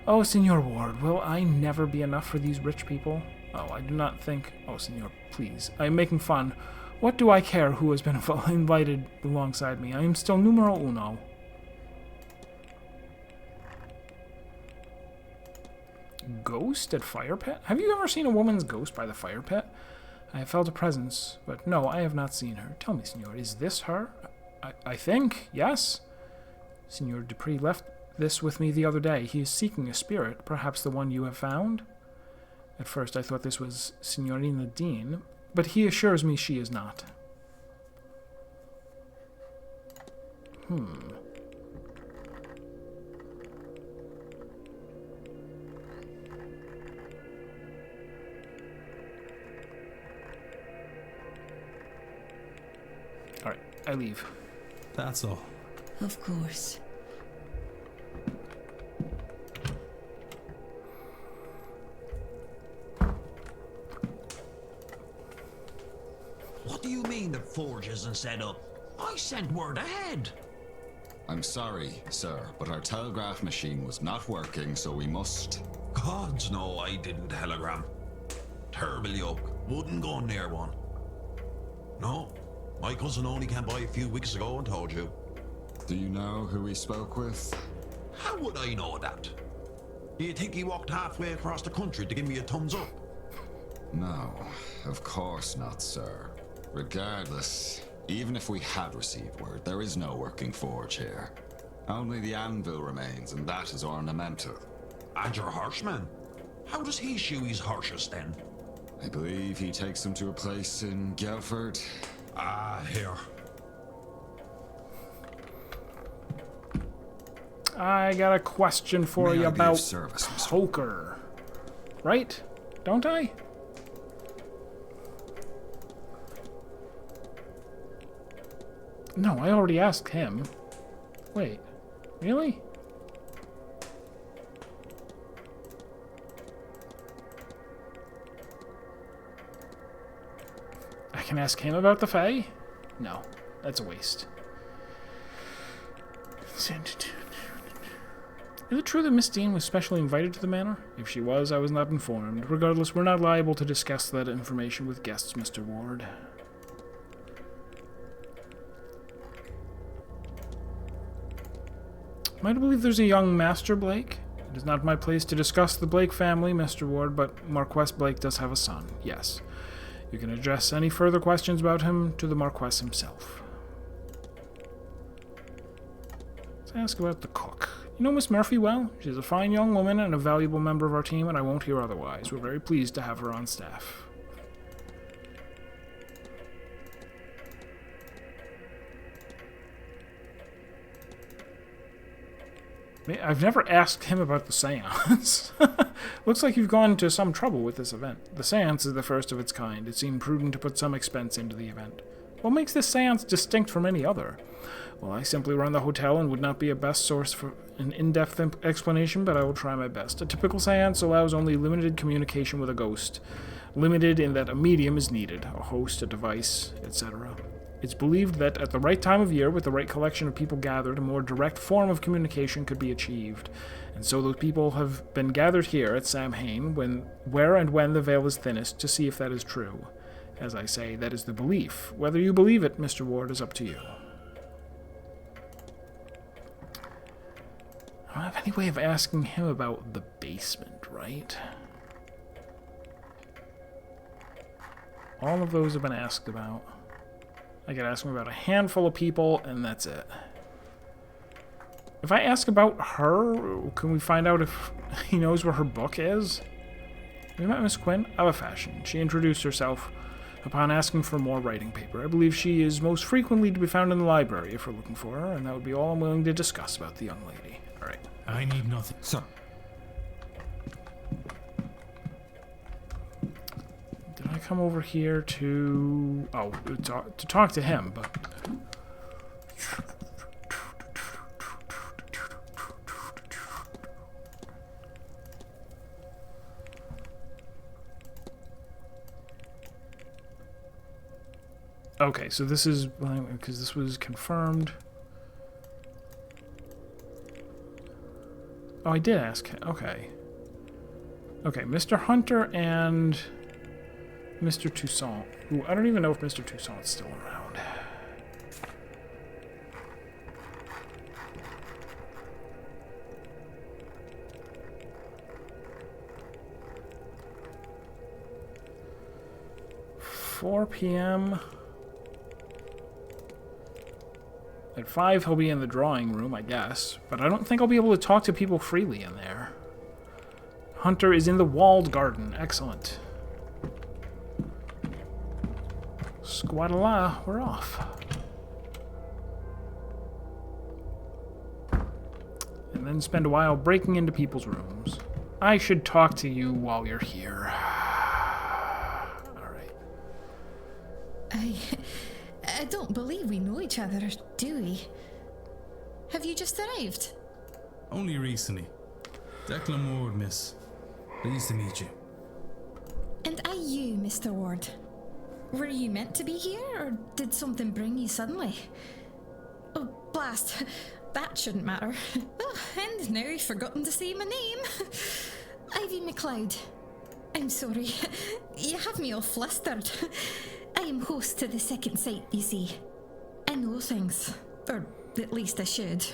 Oh, Senor Ward, will I never be enough for these rich people? Oh, I do not think... Oh, Senor, please. I am making fun. What do I care who has been invited alongside me? I am still numero uno. Ghost at fire pit? Have you ever seen a woman's ghost by the fire pit? I have felt a presence, but no, I have not seen her. Tell me, Senor, is this her? I think, yes. Senor Dupree left this with me the other day. He is seeking a spirit, perhaps the one you have found? At first I thought this was Signorina Dean, but he assures me she is not. Alright, I leave. That's all. Of course. What do you mean the forge isn't set up? I sent word ahead. I'm sorry, sir, but our telegraph machine was not working, so we must... Gods no, I didn't telegram. Terrible yoke. Wouldn't go near one. No, my cousin only came by a few weeks ago and told you. Do you know who we spoke with? How would I know that? Do you think he walked halfway across the country to give me a thumbs up? No, of course not, sir. Regardless, even if we had received word, there is no working forge here. Only the anvil remains, and that is ornamental. And your horseman? How does he shoe his horses then? I believe he takes them to a place in Guildford. Ah, here. I got a question for May you I be of about service, Mr. poker. Right? Don't I? No, I already asked him. Wait, really? I can ask him about the Fae? No, that's a waste. Is it true that Miss Dean was specially invited to the manor? If she was, I was not informed. Regardless, we're not liable to discuss that information with guests, Mr. Ward. Am I to believe there's a young Master Blake? It is not my place to discuss the Blake family, Mr. Ward, but Marquess Blake does have a son, yes. You can address any further questions about him to the Marquess himself. Let's ask about the cook. You know Miss Murphy well? She's a fine young woman and a valuable member of our team, and I won't hear otherwise. We're very pleased to have her on staff. I've never asked him about the Séance. Looks like you've gone to some trouble with this event. The Séance is the first of its kind. It seemed prudent to put some expense into the event. What makes this Séance distinct from any other? Well, I simply run the hotel and would not be a best source for an in-depth explanation, but I will try my best. A typical Séance allows only limited communication with a ghost. Limited in that a medium is needed, a host, a device, etc. It's believed that at the right time of year, with the right collection of people gathered, a more direct form of communication could be achieved. And so those people have been gathered here at Samhain, where and when the veil is thinnest, to see if that is true. As I say, that is the belief. Whether you believe it, Mr. Ward, is up to you. I don't have any way of asking him about the basement, right? All of those have been asked about. I could ask him about a handful of people, and that's it. If I ask about her, can we find out if he knows where her book is? Have you met Miss Quinn? Of a fashion. She introduced herself upon asking for more writing paper. I believe she is most frequently to be found in the library if we're looking for her, and that would be all I'm willing to discuss about the young lady. All right. I need nothing. Sir. Did I come over here to... Oh, to talk to him, but... Okay, so this is because this was confirmed. Oh, I did ask. Okay. Okay, Mr. Hunter and Mr. Toussaint. Ooh, I don't even know if Mr. Toussaint's still around. $4 p.m. At 5, he'll be in the drawing room, I guess. But I don't think I'll be able to talk to people freely in there. Hunter is in the walled garden. Excellent. Squadala, we're off. And then spend a while breaking into people's rooms. I should talk to you while you're here. Alright. I don't believe we know each other, do we? Have you just arrived? Only recently. Declan Ward, miss. Pleased to meet you. And are you, Mr. Ward? Were you meant to be here, or did something bring you suddenly? Oh, blast. That shouldn't matter. Oh, and now I've forgotten to say my name. Ivy MacLeod. I'm sorry. You have me all flustered. I am host to the second sight, you see. I know things. Or at least I should.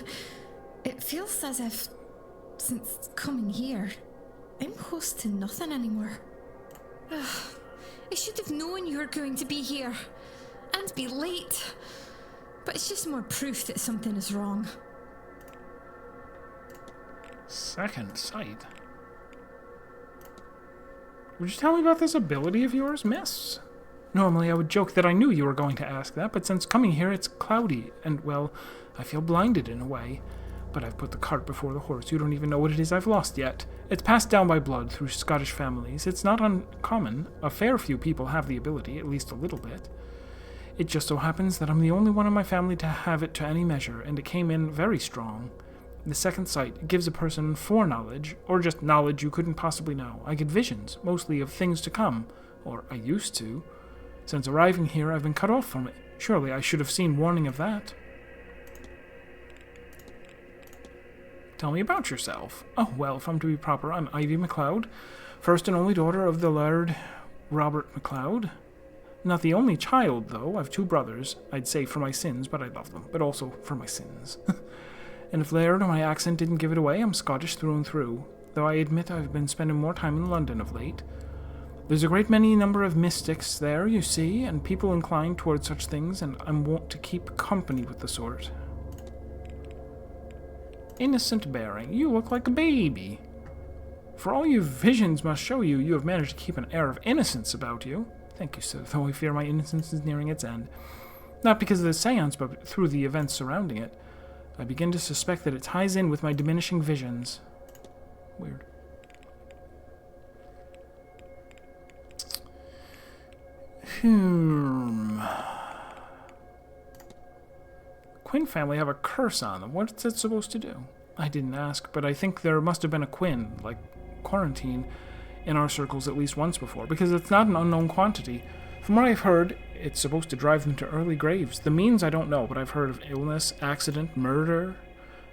It feels as if, since coming here, I'm host to nothing anymore. I should have known you were going to be here. And be late. But it's just more proof that something is wrong. Second sight? Would you tell me about this ability of yours, miss? Normally I would joke that I knew you were going to ask that, but since coming here it's cloudy, and, well, I feel blinded in a way. But I've put the cart before the horse. You don't even know what it is I've lost yet. It's passed down by blood through Scottish families. It's not uncommon. A fair few people have the ability, at least a little bit. It just so happens that I'm the only one in my family to have it to any measure, and it came in very strong. The second sight gives a person foreknowledge, or just knowledge you couldn't possibly know. I get visions, mostly of things to come, or I used to. Since arriving here, I've been cut off from it. Surely I should have seen warning of that. Tell me about yourself. Oh, well, if I'm to be proper, I'm Ivy MacLeod, first and only daughter of the Laird Robert MacLeod. Not the only child, though. I've 2 brothers. I'd say for my sins, but I love them. But also for my sins. And if Laird or my accent didn't give it away, I'm Scottish through and through, though I admit I've been spending more time in London of late. There's a great many number of mystics there, you see, and people inclined toward such things, and I'm wont to keep company with the sort. Innocent bearing, you look like a baby. For all your visions must show you, you have managed to keep an air of innocence about you. Thank you, sir, though I fear my innocence is nearing its end. Not because of the séance, but through the events surrounding it. I begin to suspect that it ties in with my diminishing visions. Weird. Quinn family have a curse on them. What's it supposed to do? I didn't ask, but I think there must have been a Quinn, like quarantine, in our circles at least once before, because it's not an unknown quantity. From what I've heard, it's supposed to drive them to early graves. The means I don't know, but I've heard of illness, accident, murder.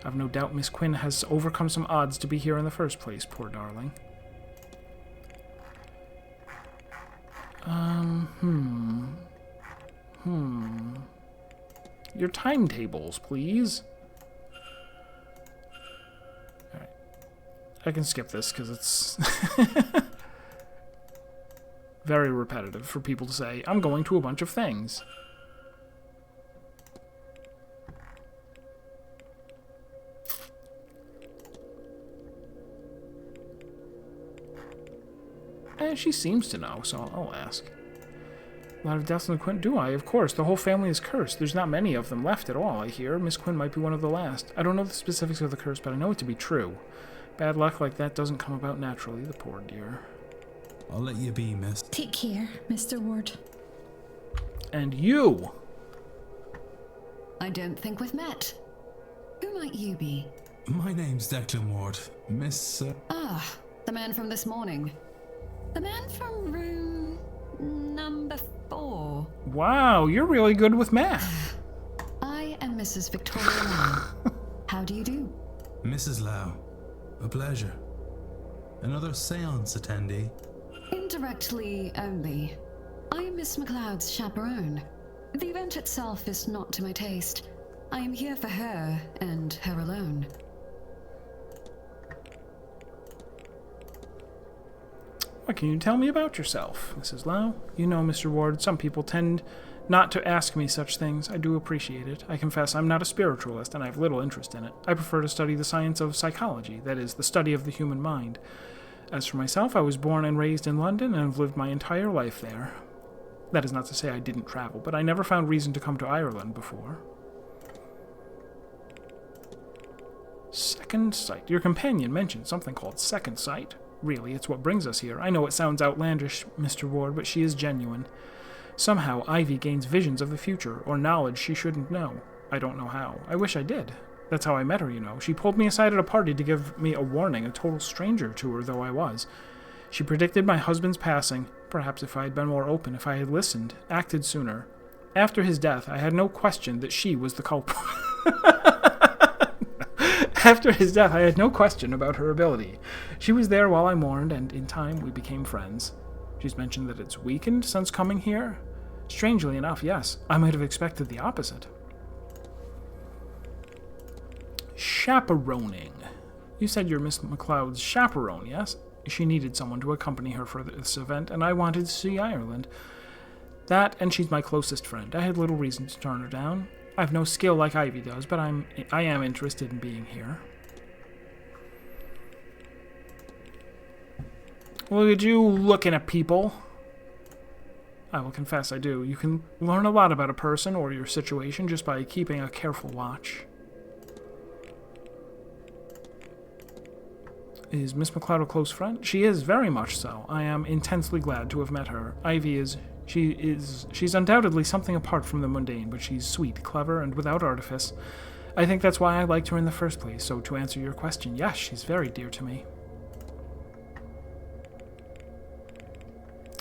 I've no doubt Miss Quinn has overcome some odds to be here in the first place, poor darling. Your timetables, please. Alright. I can skip this because it's very repetitive for people to say, I'm going to a bunch of things. She seems to know, so I'll ask. A lot of deaths in the Quinn? Do I? Of course. The whole family is cursed. There's not many of them left at all, I hear. Miss Quinn might be one of the last. I don't know the specifics of the curse, but I know it to be true. Bad luck like that doesn't come about naturally, the poor dear. I'll let you be, miss. Take care, Mr. Ward. And you! I don't think we've met. Who might you be? My name's Declan Ward. Miss... The man from this morning. The man from room number 4. Wow, you're really good with math. I am Mrs. Victoria Lau. How do you do? Mrs. Lau, a pleasure. Another seance attendee. Indirectly only. I am Miss McLeod's chaperone. The event itself is not to my taste. I am here for her, and her alone. What can you tell me about yourself, Mrs. Lau? You know, Mr. Ward, some people tend not to ask me such things. I do appreciate it. I confess I'm not a spiritualist, and I have little interest in it. I prefer to study the science of psychology, that is, the study of the human mind. As for myself, I was born and raised in London, and have lived my entire life there. That is not to say I didn't travel, but I never found reason to come to Ireland before. Second sight. Your companion mentioned something called second sight. Really, it's what brings us here. I know it sounds outlandish, Mr. Ward, but she is genuine. Somehow, Ivy gains visions of the future, or knowledge she shouldn't know. I don't know how. I wish I did. That's how I met her, you know. She pulled me aside at a party to give me a warning, a total stranger to her though I was. She predicted my husband's passing. Perhaps if I had been more open, if I had listened, acted sooner. After his death, I had no question that she was the culprit. After his death, I had no question about her ability. She was there while I mourned, and in time we became friends. She's mentioned that it's weakened since coming here. Strangely enough, yes. I might have expected the opposite. Chaperoning. You said you're Miss McLeod's chaperone, yes? She needed someone to accompany her for this event, and I wanted to see Ireland. That, and she's my closest friend. I had little reason to turn her down. I have no skill like Ivy does, but I am interested in being here. Look at you looking at people. I will confess I do. You can learn a lot about a person or your situation just by keeping a careful watch. Is Miss McLeod a close friend? She is, very much so. I am intensely glad to have met her. Ivy is... She's undoubtedly something apart from the mundane, but she's sweet, clever, and without artifice. I think that's why I liked her in the first place, so to answer your question, yes, she's very dear to me.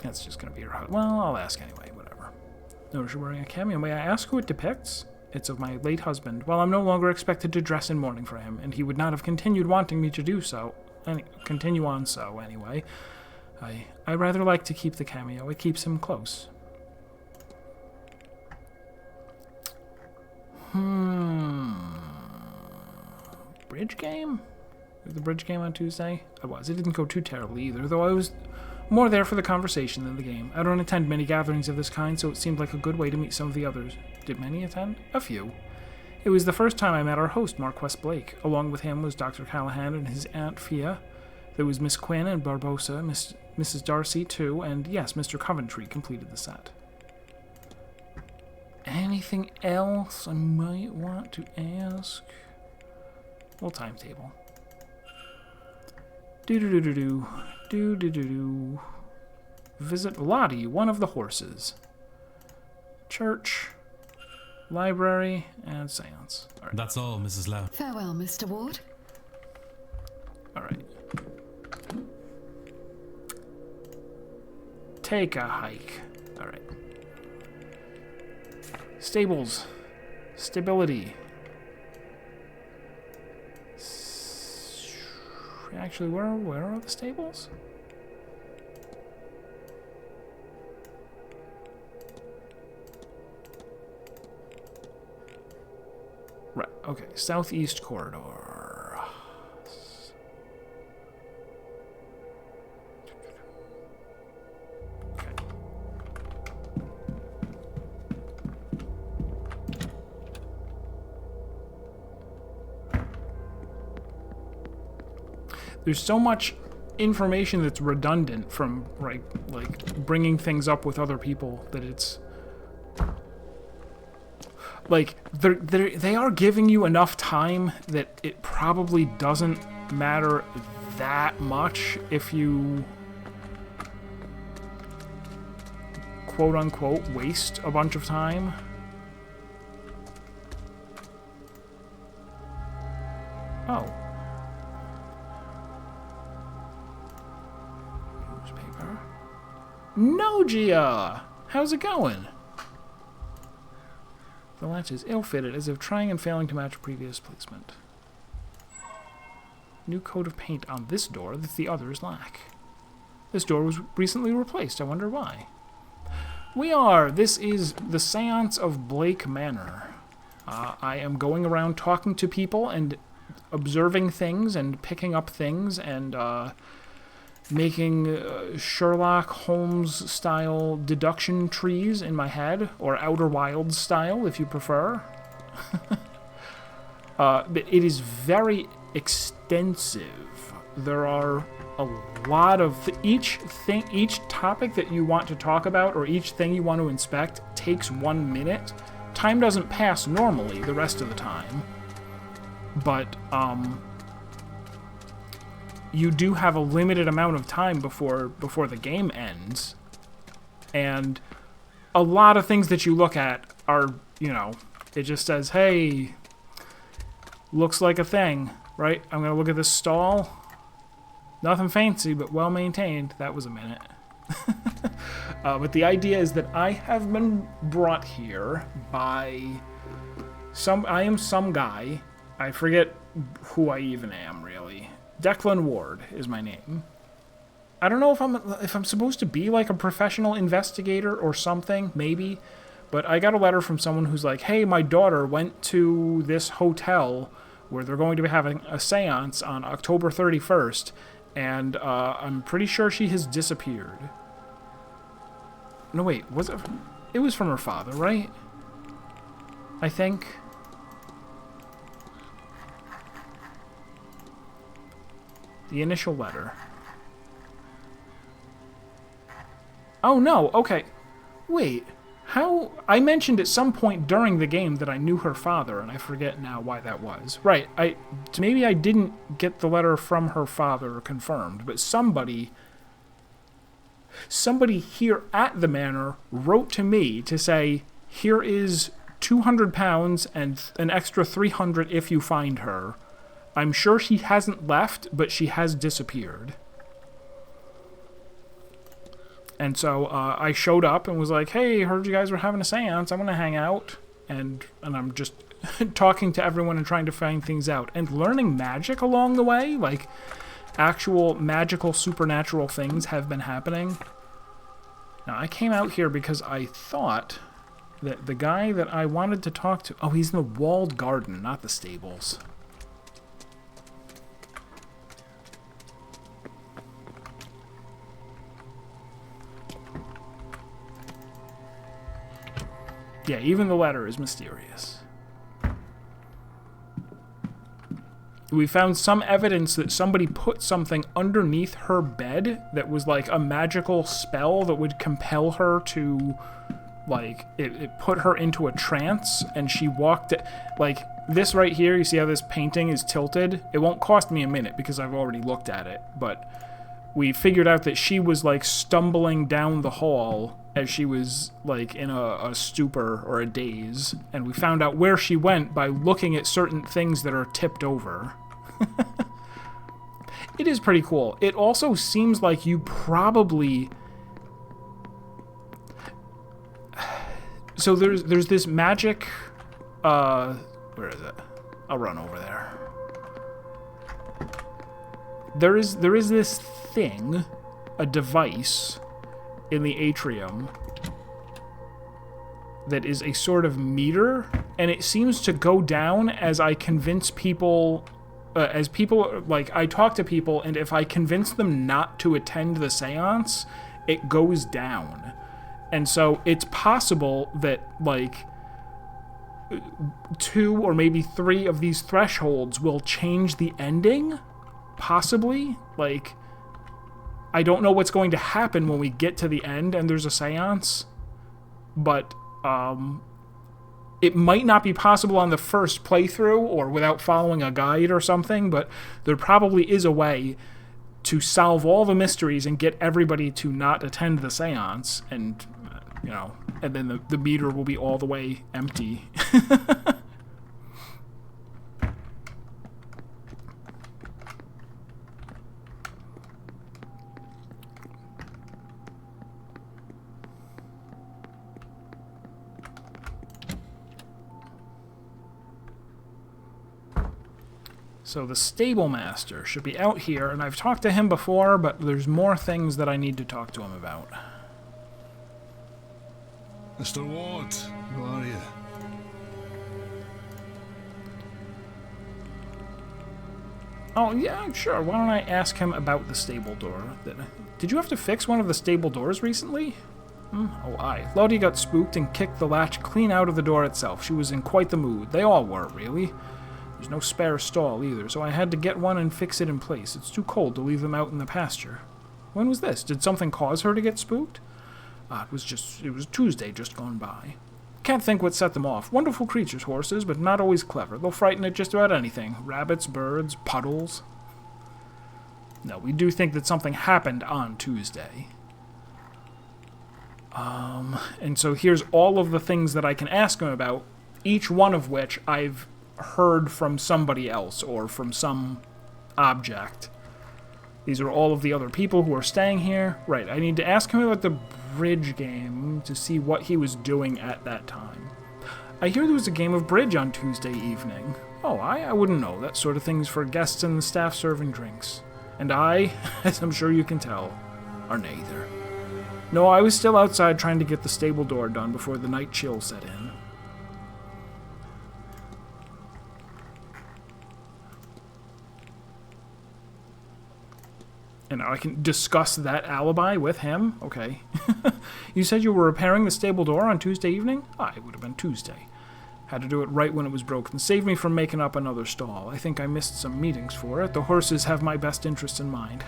That's just gonna be her... Well, I'll ask anyway, whatever. Notice you're wearing a cameo. May I ask who it depicts? It's of my late husband. Well, I'm no longer expected to dress in mourning for him, and he would not have continued wanting me to do so. Continue on so, anyway. I rather like to keep the cameo. It keeps him close. Bridge game? The bridge game on Tuesday? I was. It didn't go too terribly either, though I was more there for the conversation than the game. I don't attend many gatherings of this kind, so it seemed like a good way to meet some of the others. Did many attend? A few. It was the first time I met our host, Marquess Blake. Along with him was Dr. Callahan and his Aunt Fia. There was Miss Quinn and Barbosa, Mrs. Darcy, too, and yes, Mr. Coventry completed the set. Anything else I might want to ask? Well, timetable. Do-do-do-do-do. Visit Lottie, one of the horses. Church, library, and seance. All right. That's all, Mrs. Lau. Farewell, Mr. Ward. All right. Take a hike. All right. Stables. Stability. Actually, where are the stables? Right, okay. Southeast corridor. Okay. There's so much information that's redundant from like bringing things up with other people that it's like they are giving you enough time that it probably doesn't matter that much if you quote unquote waste a bunch of time. Oh. Newspaper. Nogia! How's it going? The latch is ill-fitted, as if trying and failing to match previous placement. New coat of paint on this door that the others lack. This door was recently replaced. I wonder why. This is the Séance of Blake Manor. I am going around talking to people and observing things and picking up things and making Sherlock Holmes-style deduction trees in my head, or Outer Wilds style, if you prefer. But it is very extensive. There are a lot of each topic that you want to talk about or each thing you want to inspect takes 1 minute. Time doesn't pass normally the rest of the time, but you do have a limited amount of time before the game ends, and a lot of things that you look at are, you know, it just says, hey, looks like a thing, right? I'm gonna look at this stall. Nothing fancy, but well maintained. That was a minute. But the idea is that I have been brought here by I am some guy. I forget who I even am, really. Declan Ward is my name. I don't know if I'm supposed to be like a professional investigator or something, maybe. But I got a letter from someone who's like, hey, my daughter went to this hotel where they're going to be having a seance on October 31st. And I'm pretty sure she has disappeared. No, wait, was it? It was from her father, right? I think. The initial letter. Oh, no, okay. Wait, how? I mentioned at some point during the game that I knew her father, and I forget now why that was. Right, maybe I didn't get the letter from her father confirmed, but somebody here at the manor wrote to me to say, here is 200 pounds and an extra 300 if you find her. I'm sure she hasn't left, but she has disappeared. And so I showed up and was like, hey, heard you guys were having a seance. I'm going to hang out. And I'm just talking to everyone and trying to find things out. And learning magic along the way. Like, actual magical supernatural things have been happening. Now, I came out here because I thought that the guy that I wanted to talk to... Oh, he's in the walled garden, not the stables. Yeah, even the letter is mysterious. We found some evidence that somebody put something underneath her bed that was like a magical spell that would compel her to, like, it put her into a trance, and she walked it. Like, this right here, you see how this painting is tilted? It won't cost me a minute because I've already looked at it, but we figured out that she was, like, stumbling down the hall as she was, like, in a stupor or a daze, and we found out where she went by looking at certain things that are tipped over. It is pretty cool. It also seems like you probably... So there's this magic... where is it? I'll run over there. There is this thing, a device, in the atrium that is a sort of meter, and it seems to go down as I convince people, like, I talk to people, and if I convince them not to attend the seance, it goes down. And so it's possible that, like, 2 or maybe 3 of these thresholds will change the ending, possibly. Like, I don't know what's going to happen when we get to the end and there's a seance, but it might not be possible on the first playthrough or without following a guide or something, but there probably is a way to solve all the mysteries and get everybody to not attend the seance, and, you know, and then the meter will be all the way empty. So the stable master should be out here, and I've talked to him before, but there's more things that I need to talk to him about. Mr. Ward, who are you? Oh, yeah, sure. Why don't I ask him about the stable door? Did you have to fix one of the stable doors recently? Oh, aye. Lottie got spooked and kicked the latch clean out of the door itself. She was in quite the mood. They all were, really. There's no spare stall either, so I had to get one and fix it in place. It's too cold to leave them out in the pasture. When was this? Did something cause her to get spooked? It was Tuesday just gone by. Can't think what set them off. Wonderful creatures, horses, but not always clever. They'll frighten at just about anything. Rabbits, birds, puddles. No, we do think that something happened on Tuesday. And so here's all of the things that I can ask him about, each one of which I've heard from somebody else or from some object. These are all of the other people who are staying here. Right, I need to ask him about the bridge game to see what he was doing at that time. I hear there was a game of bridge on Tuesday evening. Oh, I wouldn't know. That sort of thing's for guests and the staff serving drinks. And I, as I'm sure you can tell, are neither. No, I was still outside trying to get the stable door done before the night chill set in. And I can discuss that alibi with him? Okay. You said you were repairing the stable door on Tuesday evening? It would have been Tuesday. Had to do it right when it was broken. Saved me from making up another stall. I think I missed some meetings for it. The horses have my best interest in mind.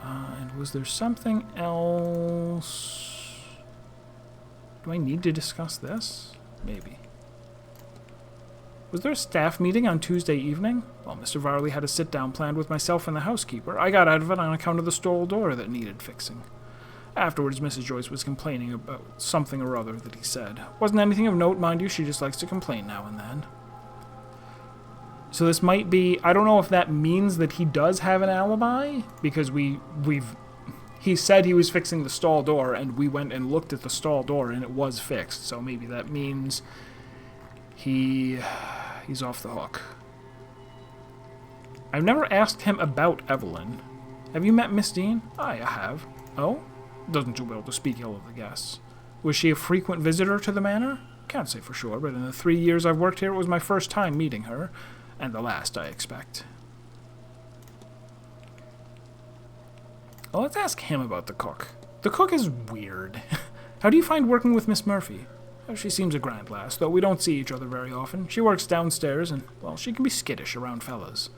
And was there something else? Do I need to discuss this? Maybe. Was there a staff meeting on Tuesday evening? Well, Mr. Varley had a sit-down planned with myself and the housekeeper. I got out of it on account of the stall door that needed fixing. Afterwards, Mrs. Joyce was complaining about something or other that he said. Wasn't anything of note, mind you, she just likes to complain now and then. So this might be, I don't know if that means that he does have an alibi, because he said he was fixing the stall door, and we went and looked at the stall door, and it was fixed, so maybe that means he's off the hook. I've never asked him about Evelyn. Have you met Miss Dean? I have. Oh? Doesn't do well to speak ill of the guests. Was she a frequent visitor to the manor? Can't say for sure, but in the 3 years I've worked here, it was my first time meeting her. And the last, I expect. Well, let's ask him about the cook. The cook is weird. How do you find working with Miss Murphy? She seems a grand lass, though we don't see each other very often. She works downstairs, and, well, she can be skittish around fellas.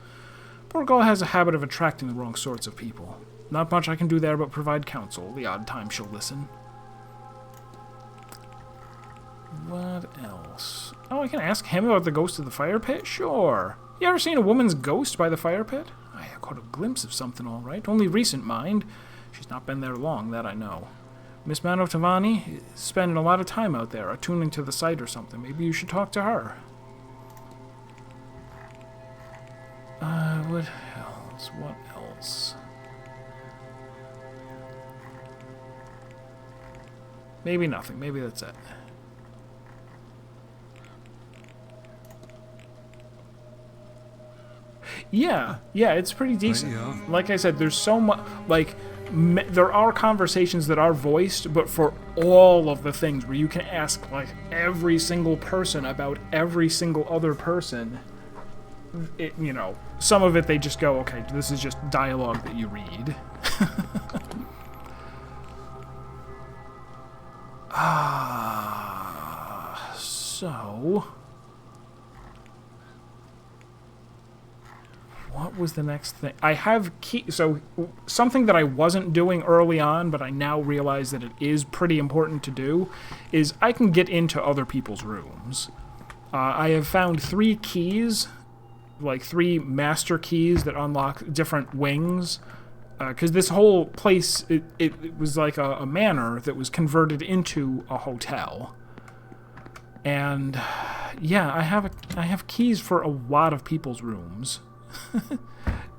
Poor girl has a habit of attracting the wrong sorts of people. Not much I can do there but provide counsel, the odd time she'll listen. What else? Oh, I can ask him about the ghost of the fire pit? Sure. You ever seen a woman's ghost by the fire pit? I caught a glimpse of something, all right. Only recent, mind. She's not been there long, that I know. Miss Manor is spending a lot of time out there, attuning to the site or something. Maybe you should talk to her. What else? What else? Maybe nothing. Maybe that's it. Yeah, it's pretty decent. Like I said, there's so much, like, there are conversations that are voiced, but for all of the things where you can ask, like, every single person about every single other person, you know, some of it they just go, okay, this is just dialogue that you read. So... what was the next thing? I have so something that I wasn't doing early on, but I now realize that it is pretty important to do, is I can get into other people's rooms. I have found 3 keys, like 3 master keys that unlock different wings, because this whole place, it was like a manor that was converted into a hotel. And yeah, I have keys for a lot of people's rooms.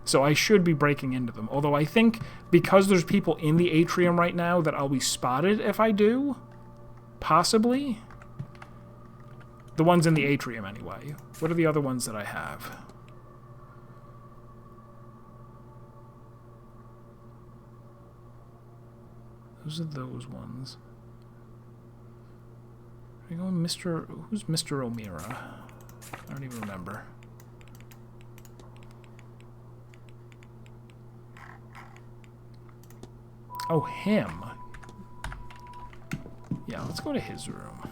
So I should be breaking into them. Although I think because there's people in the atrium right now that I'll be spotted if I do. Possibly. The ones in the atrium, anyway. What are the other ones that I have? Those are those ones. Are you going Mr. Who's Mr. O'Meara? I don't even remember. Oh, him. Yeah, let's go to his room.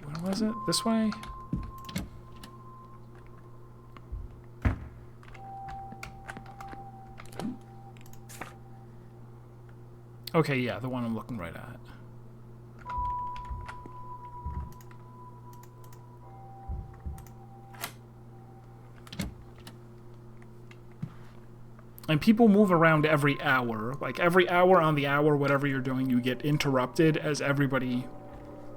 Where was it? This way? Okay, yeah, the one I'm looking right at. And people move around every hour. Like, every hour on the hour, whatever you're doing, you get interrupted as everybody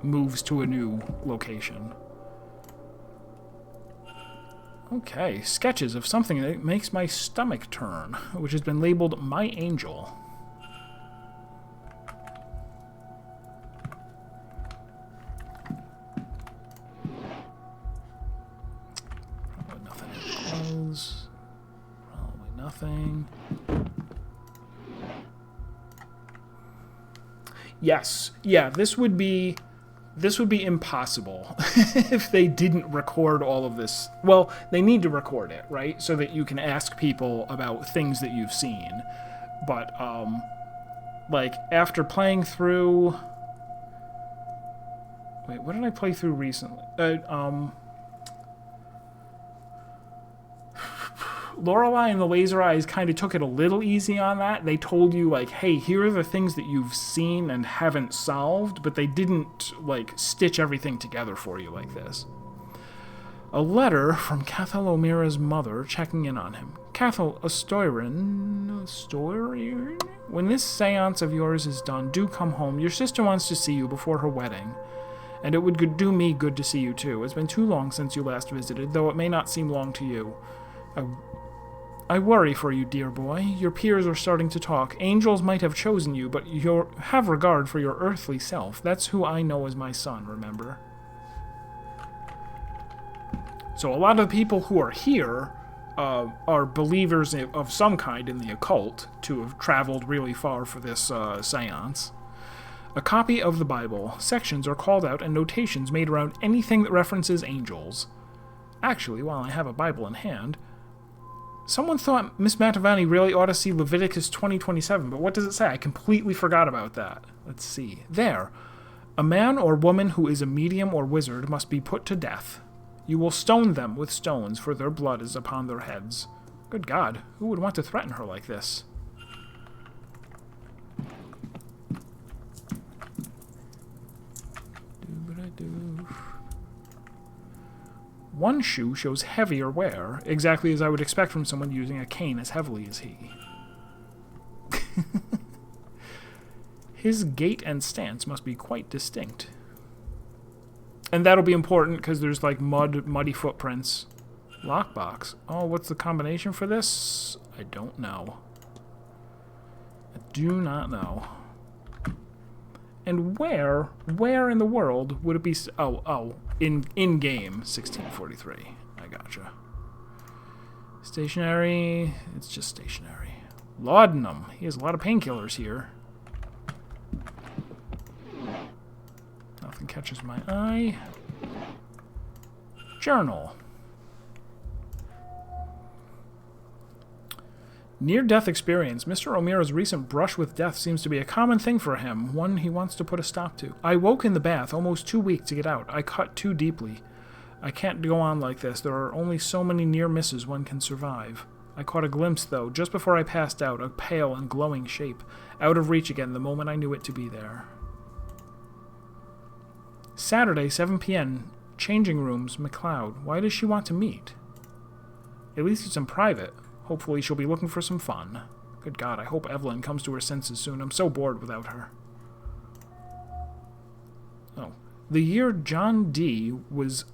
moves to a new location. Okay, sketches of something that makes my stomach turn, which has been labeled My Angel. Probably nothing in clothes. Probably nothing. Yes, yeah, this would be impossible if they didn't record all of this. Well, they need to record it, right? So that you can ask people about things that you've seen. But, like, after playing through... Wait, what did I play through recently? Lorelei and the Laser Eyes kind of took it a little easy on that. They told you, like, hey, here are the things that you've seen and haven't solved, but they didn't, like, stitch everything together for you like this. A letter from Cathal O'Meara's mother checking in on him. Cathal Astoirin? When this seance of yours is done, do come home. Your sister wants to see you before her wedding. And it would do me good to see you, too. It's been too long since you last visited, though it may not seem long to you. I worry for you, dear boy. Your peers are starting to talk. Angels might have chosen you, but you have regard for your earthly self. That's who I know as my son, remember? So a lot of the people who are here are believers of some kind in the occult, to have traveled really far for this seance. A copy of the Bible. Sections are called out and notations made around anything that references angels. Actually, while I have a Bible in hand... Someone thought Miss Mantovani really ought to see Leviticus 20:27, but what does it say? I completely forgot about that. Let's see. There. A man or woman who is a medium or wizard must be put to death. You will stone them with stones, for their blood is upon their heads. Good God, who would want to threaten her like this? One shoe shows heavier wear, exactly as I would expect from someone using a cane as heavily as he. His gait and stance must be quite distinct. And that'll be important because there's like muddy footprints. Lockbox. Oh, what's the combination for this? I don't know. I do not know. And where in the world would it be? In game 1643. I gotcha. Stationary. It's just stationary. Laudanum. He has a lot of painkillers here. Nothing catches my eye. Journal. Near-death experience. Mr. O'Meara's recent brush with death seems to be a common thing for him, one he wants to put a stop to. I woke in the bath, almost too weak to get out. I cut too deeply. I can't go on like this. There are only so many near misses one can survive. I caught a glimpse, though, just before I passed out, a pale and glowing shape, out of reach again the moment I knew it to be there. Saturday, 7 p.m., changing rooms, McLeod. Why does she want to meet? At least it's in private. Hopefully she'll be looking for some fun. Good God, I hope Evelyn comes to her senses soon. I'm so bored without her. Oh. The year John Dee was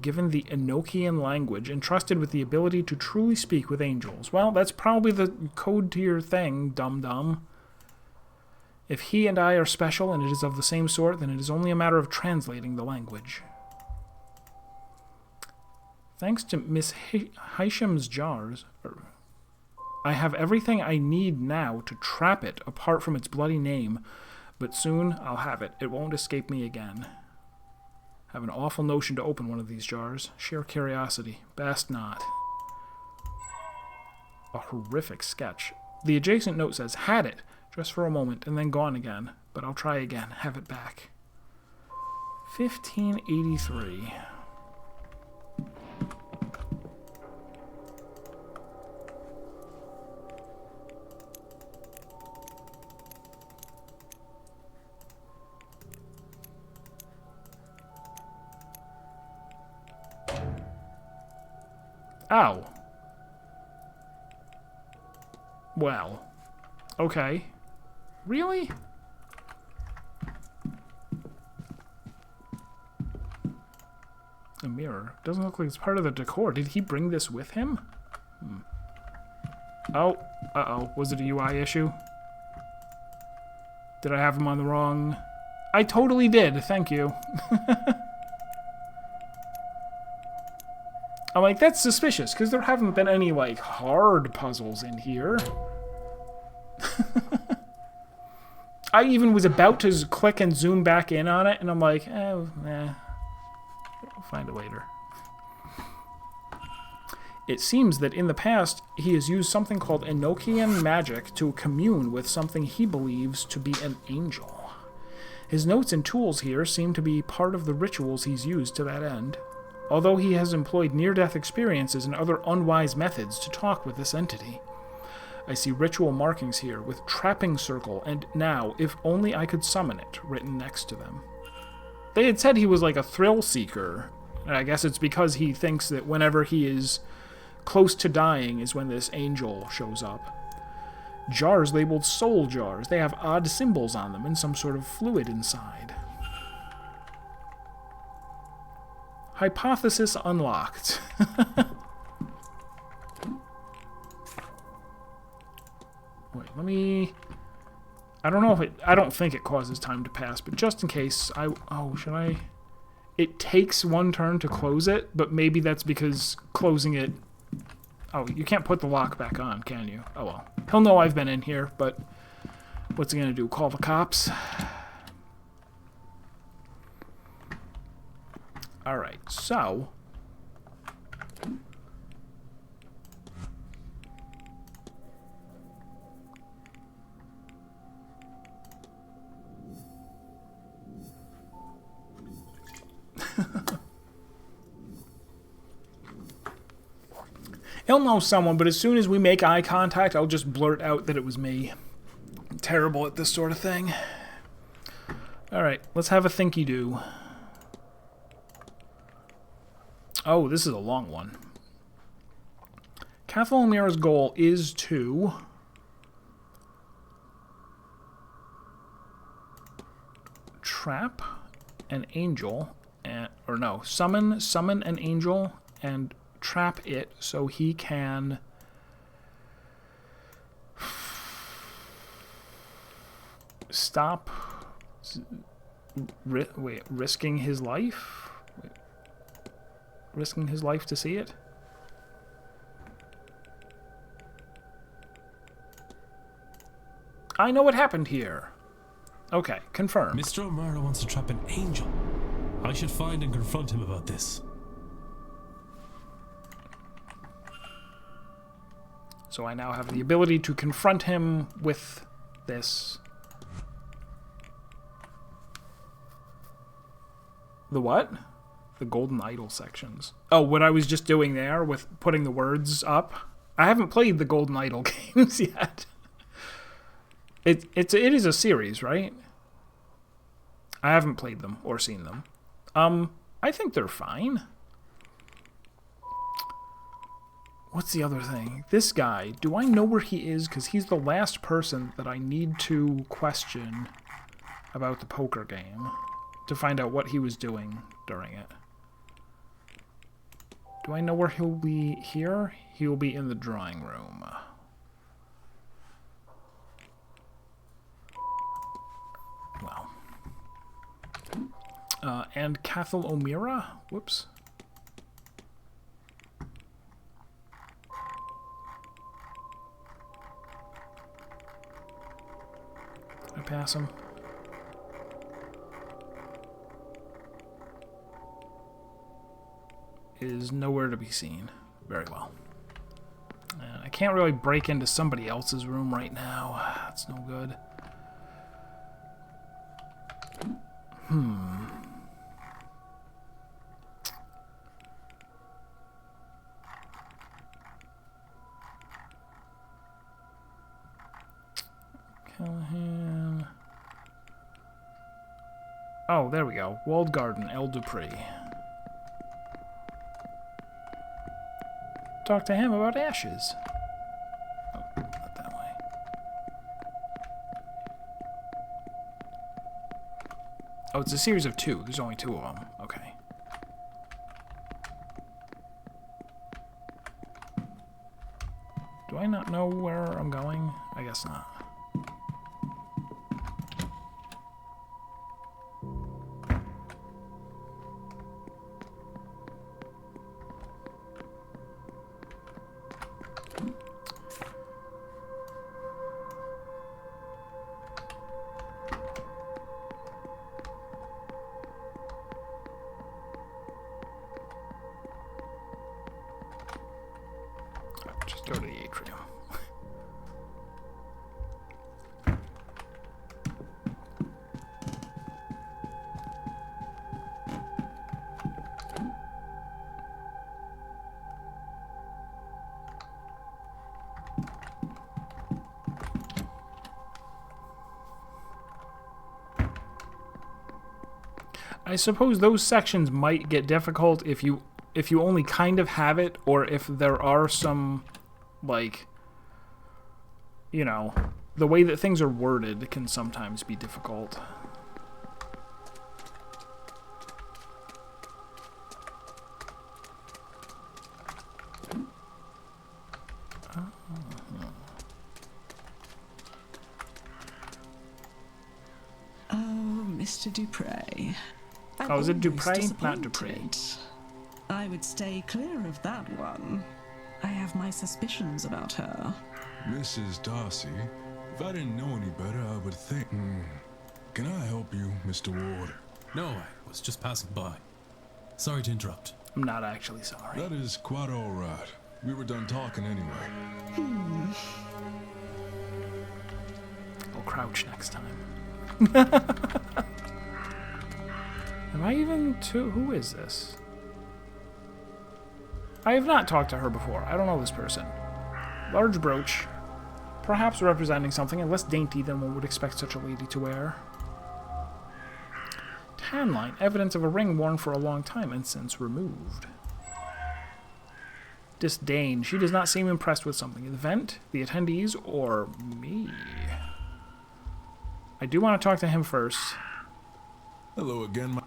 given the Enochian language, entrusted with the ability to truly speak with angels. Well, that's probably the code to your thing, dum-dum. If he and I are special and it is of the same sort, then it is only a matter of translating the language. Thanks to Miss Hisham's jars, I have everything I need now to trap it apart from its bloody name, but soon I'll have it. It won't escape me again. I have an awful notion to open one of these jars. Sheer curiosity. Best not. A horrific sketch. The adjacent note says, had it, just for a moment, and then gone again. But I'll try again. Have it back. 1583. Ow. Well. Okay. Really? A mirror. Doesn't look like it's part of the decor. Did he bring this with him? Oh. Uh-oh. Was it a UI issue? Did I have him on the wrong... I totally did. Thank you. I'm like, that's suspicious, because there haven't been any, like, hard puzzles in here. I even was about to click and zoom back in on it, and I'm like, I'll find it later. It seems that in the past, he has used something called Enochian magic to commune with something he believes to be an angel. His notes and tools here seem to be part of the rituals he's used to that end. Although he has employed near-death experiences and other unwise methods to talk with this entity. I see ritual markings here with trapping circle and now, if only I could summon it, written next to them. They had said he was like a thrill seeker. And I guess it's because he thinks that whenever he is close to dying is when this angel shows up. Jars labeled soul jars. They have odd symbols on them and some sort of fluid inside. Hypothesis unlocked. Wait, let me... I don't know if it... I don't think it causes time to pass, but just in case, oh, should I... It takes one turn to close it, but maybe that's because closing it... Oh, you can't put the lock back on, can you? Oh well. He'll know I've been in here, but... What's he gonna do? Call the cops? Alright, so... He'll know someone, but as soon as we make eye contact, I'll just blurt out that it was me. I'm terrible at this sort of thing. Alright, let's have a thinky-do. Oh, this is a long one. Cathalomira's goal is to... trap an angel, or no, summon an angel and trap it so he can stop risking his life? Risking his life to see it? I know what happened here. Okay, confirmed. Mr. O'Mara wants to trap an angel. I should find and confront him about this. So I now have the ability to confront him with this. The what? The golden idol sections. Oh, what I was just doing there with putting the words up. I haven't played the golden idol games yet. It is a series, right? I haven't played them or seen them. I think they're fine. What's the other thing? This guy, do I know where he is? Because he's the last person that I need to question about the poker game to find out what he was doing during it. Do I know where he'll be here? He will be in the drawing room. And Cathal O'Meara? Whoops. Did I pass him? Is nowhere to be seen. Very well. And I can't really break into somebody else's room right now. That's no good. Callahan. Oh, there we go. Walled Garden, El Dupree. Talk to him about ashes. Oh, not that way. Oh, it's a series of 2. There's only 2 of them. Okay. Do I not know where I'm going? I guess not. Just go to the atrium. I suppose those sections might get difficult if you only kind of have it, or if there are some, like, you know, the way that things are worded can sometimes be difficult. Oh, Mr. Dupre. Oh, is it Dupre? Not Dupre. I would stay clear of that one. I have my suspicions about her. Mrs. Darcy, if I didn't know any better, I would think... Can I help you, Mr. Ward? No, I was just passing by. Sorry to interrupt. I'm not actually sorry. That is quite all right. We were done talking anyway. I'll crouch next time. Am I even to... Who is this? I have not talked to her before. I don't know this person. Large brooch. Perhaps representing something less dainty than one would expect such a lady to wear. Tan line. Evidence of a ring worn for a long time and since removed. Disdain. She does not seem impressed with something. The event, the attendees, or me. I do want to talk to him first. Hello again,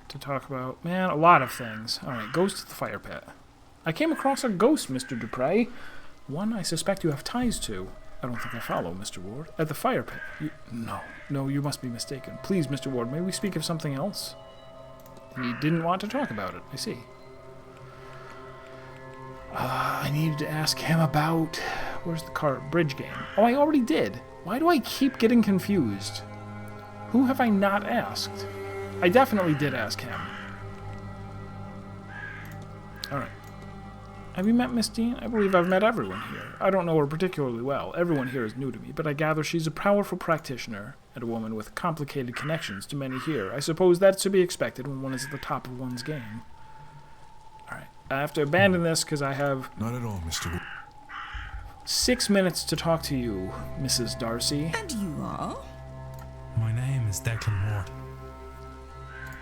to talk about, man, a lot of things. Alright, ghost at the fire pit. I came across a ghost, Mr. Dupre. One I suspect you have ties to. I don't think I follow, Mr. Ward. At the fire pit. No, you must be mistaken. Please, Mr. Ward, may we speak of something else? He didn't want to talk about it, I see. I needed to ask him about... Where's the card? Bridge game. Oh, I already did. Why do I keep getting confused? Who have I not asked? I definitely did ask him. Alright. Have you met Miss Dean? I believe I've met everyone here. I don't know her particularly well. Everyone here is new to me, but I gather she's a powerful practitioner and a woman with complicated connections to many here. I suppose that's to be expected when one is at the top of one's game. Alright. I have to abandon this because I have... Not at all, Mr. 6 minutes to talk to you, Mrs. Darcy. And you are? My name is Declan Ward.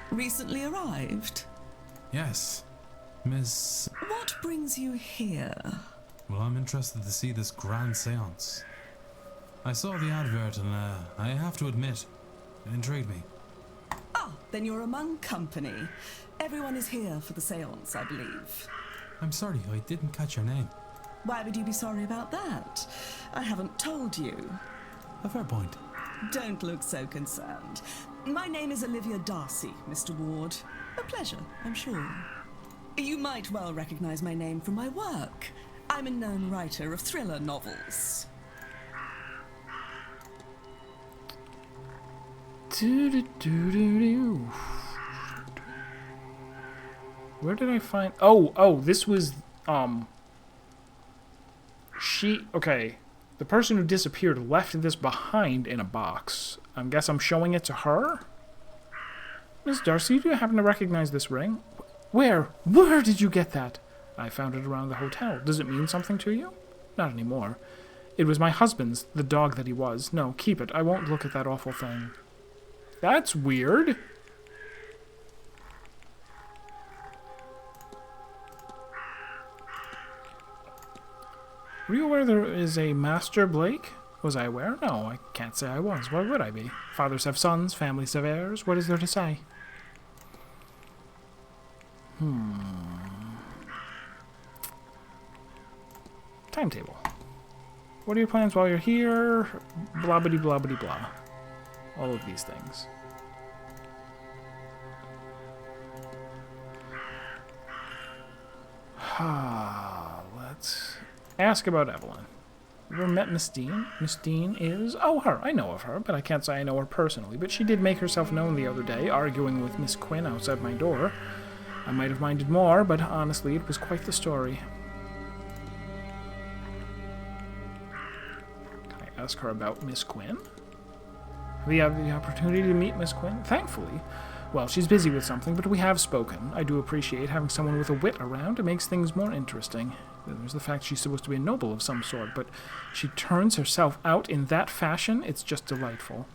Recently arrived? Yes, Miss... What brings you here? Well, I'm interested to see this grand seance. I saw the advert and I have to admit, it intrigued me. Ah, then you're among company. Everyone is here for the seance, I believe. I'm sorry, I didn't catch your name. Why would you be sorry about that? I haven't told you. A fair point. Don't look so concerned. My name is Olivia Darcy, Mr. Ward. A pleasure, I'm sure. You might well recognize my name from my work. I'm a known writer of thriller novels. Where did I find... Oh, this was, okay. The person who disappeared left this behind in a box. I guess I'm showing it to her? Miss Darcy, do you happen to recognize this ring? Where did you get that? I found it around the hotel. Does it mean something to you? Not anymore. It was my husband's, the dog that he was. No, keep it. I won't look at that awful thing. That's weird. Were you aware there is a Master Blake? Was I aware? No, I can't say I was. Why would I be? Fathers have sons, families have heirs. What is there to say? Timetable. What are your plans while you're here? Blah-biddy, blah-biddy, blah. All of these things. Let's ask about Evelyn. You ever met Miss Dean? Miss Dean is... Oh, her. I know of her, but I can't say I know her personally. But she did make herself known the other day, arguing with Miss Quinn outside my door. I might have minded more, but honestly, it was quite the story. Can I ask her about Miss Quinn? Have we had the opportunity to meet Miss Quinn? Thankfully. Well, she's busy with something, but we have spoken. I do appreciate having someone with a wit around. It makes things more interesting. There's the fact she's supposed to be a noble of some sort, but she turns herself out in that fashion. It's just delightful.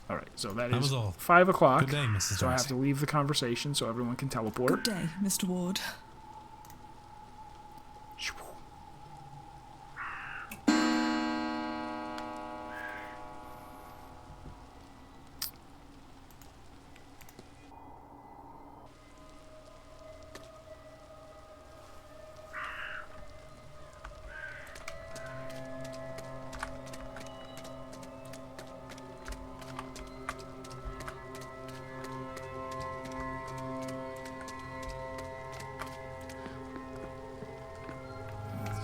All right, so that is 5 o'clock. Good day, Mrs. So I have to leave the conversation so everyone can teleport. Good day, Mr. Ward.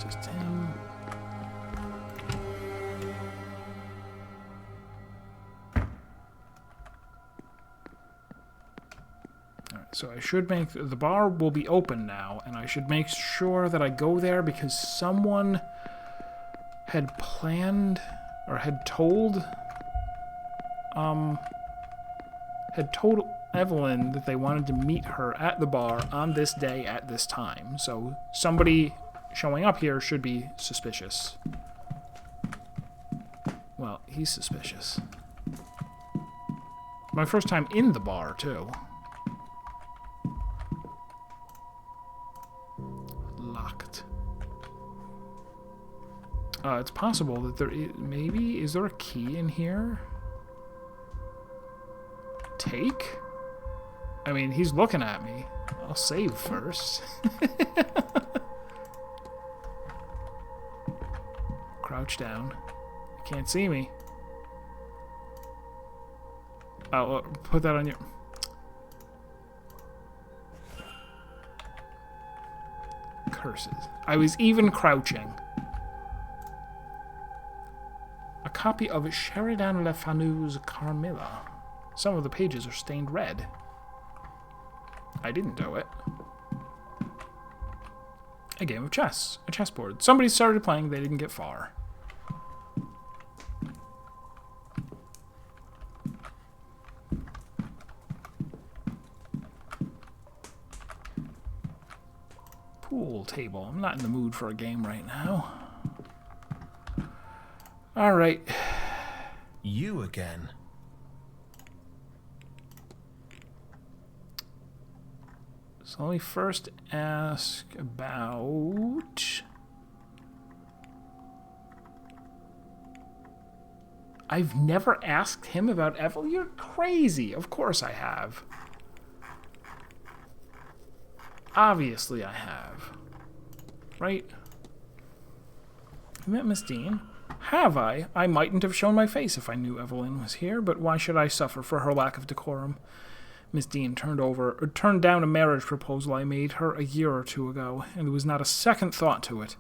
Just him. Alright, so I should make... The bar will be open now, and I should make sure that I go there because someone had planned, or had told Evelyn that they wanted to meet her at the bar on this day at this time. So somebody showing up here should be suspicious. Well, he's suspicious. My first time in the bar, too. Locked. It's possible that there is... Maybe... Is there a key in here? Take? I mean, he's looking at me. I'll save first. Crouch down. You can't see me. Oh, put that on your... Curses. I was even crouching. A copy of Sheridan Le Fanu's Carmilla. Some of the pages are stained red. I didn't do it. A game of chess. A chessboard. Somebody started playing, they didn't get far. Pool table. I'm not in the mood for a game right now. Alright. You again? So let me first ask about... I've never asked him about Evelyn. You're crazy. Of course I have. Obviously I have. Right? I met Miss Dean. Have I? I mightn't have shown my face if I knew Evelyn was here, but why should I suffer for her lack of decorum? Miss Dean turned down a marriage proposal I made her a year or two ago, and there was not a second thought to it.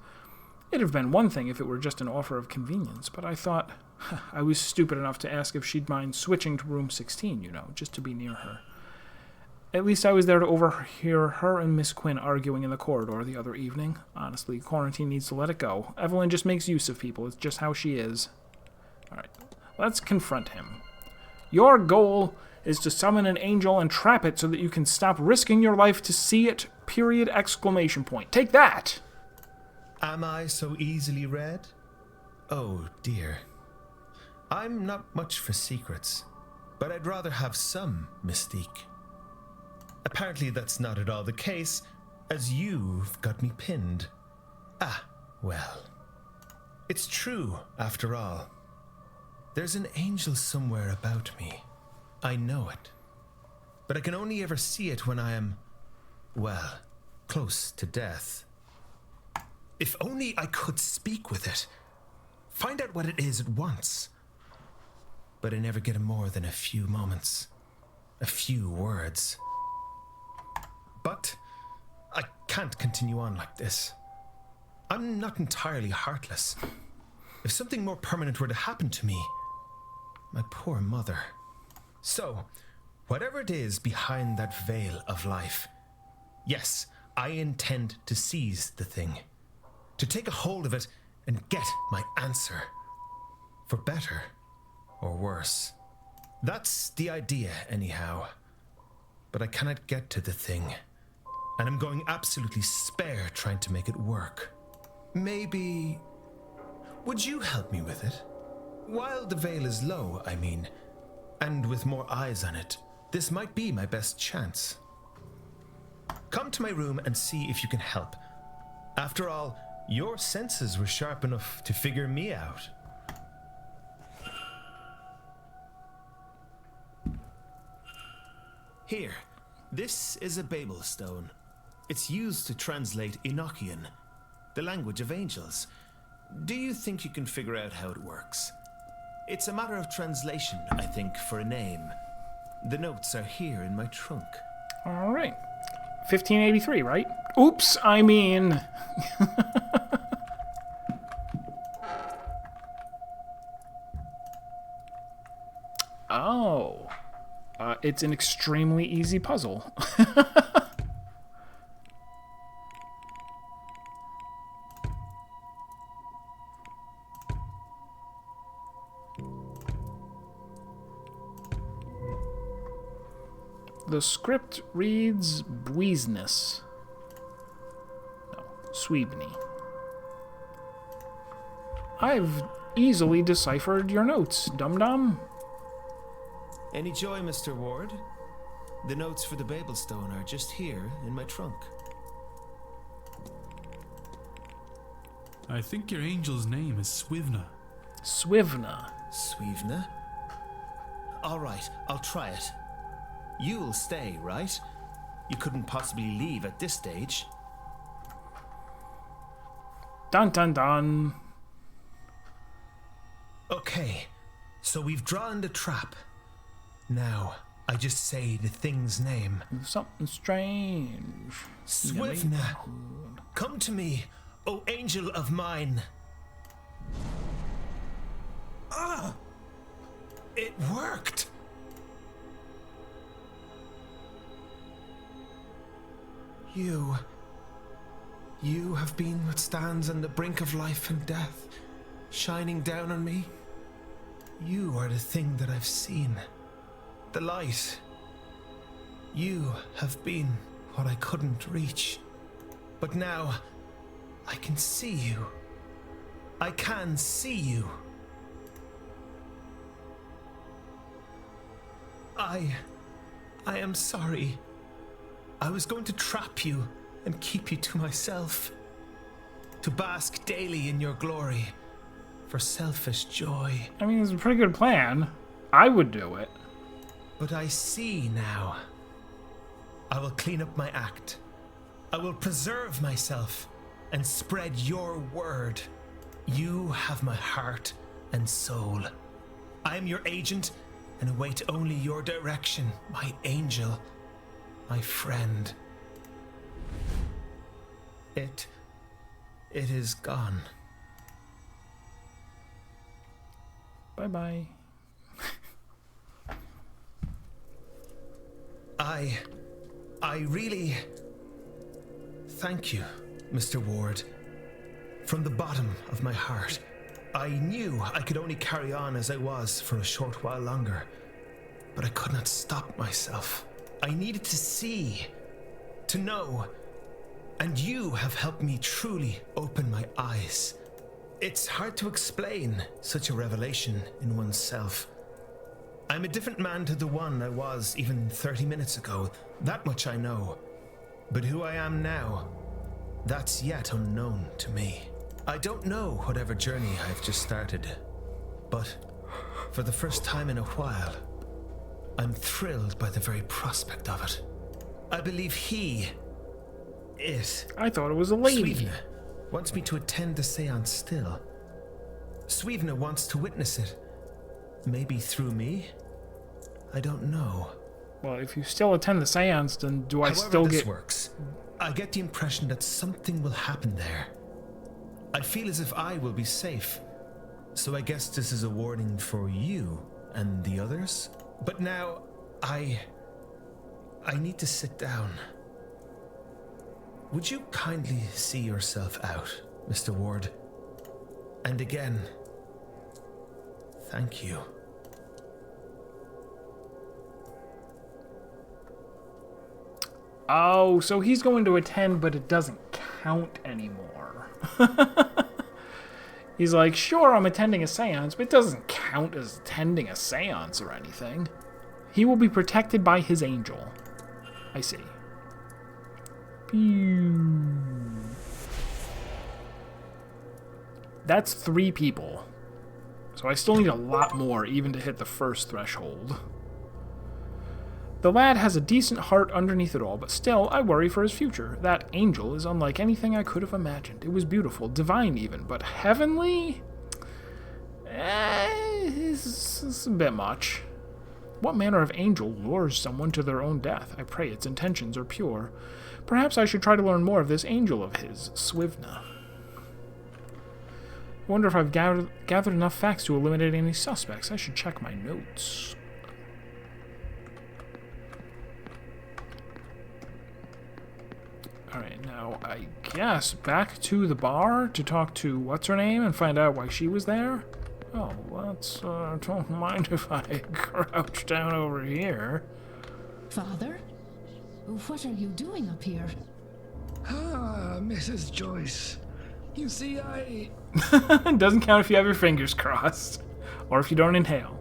It'd have been one thing if it were just an offer of convenience, but I thought I was stupid enough to ask if she'd mind switching to room 16, just to be near her. At least I was there to overhear her and Miss Quinn arguing in the corridor the other evening. Honestly, quarantine needs to let it go. Evelyn just makes use of people. It's just how she is. Alright, let's confront him. Your goal is to summon an angel and trap it so that you can stop risking your life to see it, period, exclamation point. Take that! Am I so easily read? Oh, dear. I'm not much for secrets, but I'd rather have some mystique. Apparently that's not at all the case, as you've got me pinned. Ah, well. It's true, after all. There's an angel somewhere about me. I know it. But I can only ever see it when I am, well, close to death. If only I could speak with it. Find out what it is at once. But I never get more than a few moments. A few words. But I can't continue on like this. I'm not entirely heartless. If something more permanent were to happen to me, my poor mother. So, whatever it is behind that veil of life, yes, I intend to seize the thing. To take a hold of it and get my answer. For better or worse. That's the idea, anyhow. But I cannot get to the thing. And I'm going absolutely spare trying to make it work. Maybe... would you help me with it? While the veil is low, I mean. And with more eyes on it, this might be my best chance. Come to my room and see if you can help. After all, your senses were sharp enough to figure me out. Here, this is a Babel stone. It's used to translate Enochian, the language of angels. Do you think you can figure out how it works? It's a matter of translation, I think, for a name. The notes are here in my trunk. All right. 1583, right? Oops, I mean... Oh. It's an extremely easy puzzle. The script reads Buisness. No, Sweebney. I've easily deciphered your notes, dum-dum. Any joy, Mr. Ward? The notes for the Babel stone are just here in my trunk. I think your angel's name is Swivna. Swivna. Swivna? All right, I'll try it. You'll stay, right? You couldn't possibly leave at this stage. Dun dun dun. Okay, so we've drawn the trap. Now, I just say the thing's name. Something strange. Swivna, come to me, O angel of mine. Ah! It worked! You have been what stands on the brink of life and death, shining down on me. You are the thing that I've seen. The light. You have been what I couldn't reach. But now, I can see you. I can see you. I am sorry. I was going to trap you and keep you to myself. To bask daily in your glory. For selfish joy. I mean, it's a pretty good plan. I would do it. But I see now. I will clean up my act. I will preserve myself and spread your word. You have my heart and soul. I am your agent and await only your direction, my angel, my friend. It is gone. Bye-bye. I really thank you, Mr. Ward. From the bottom of my heart, I knew I could only carry on as I was for a short while longer, but I could not stop myself. I needed to see, to know, and you have helped me truly open my eyes. It's hard to explain such a revelation in oneself. I'm a different man to the one I was even 30 minutes ago, that much I know. But who I am now, that's yet unknown to me. I don't know whatever journey I've just started, but for the first time in a while, I'm thrilled by the very prospect of it. I believe I thought it was a lady. Swevna wants me to attend the séance still. Swevna wants to witness it. Maybe through me? I don't know. Well, if you still attend the séance, then do I However still this get... works, I get the impression that something will happen there. I feel as if I will be safe. So I guess this is a warning for you and the others. But now, I need to sit down. Would you kindly see yourself out, Mr. Ward? And again, thank you. Oh, so he's going to attend, but it doesn't count anymore. He's like, sure, I'm attending a séance, but it doesn't count as attending a séance or anything. He will be protected by his angel. I see. That's 3 people. So I still need a lot more even to hit the first threshold. The lad has a decent heart underneath it all, but still, I worry for his future. That angel is unlike anything I could have imagined. It was beautiful, divine even, but heavenly? It's a bit much. What manner of angel lures someone to their own death? I pray its intentions are pure. Perhaps I should try to learn more of this angel of his, Swevna. I wonder if I've gathered enough facts to eliminate any suspects. I should check my notes. Alright, now I guess back to the bar to talk to what's-her-name and find out why she was there? Oh, let's, don't mind if I crouch down over here. Father? What are you doing up here? Ah, Mrs. Joyce. You see, Doesn't count if you have your fingers crossed. Or if you don't inhale.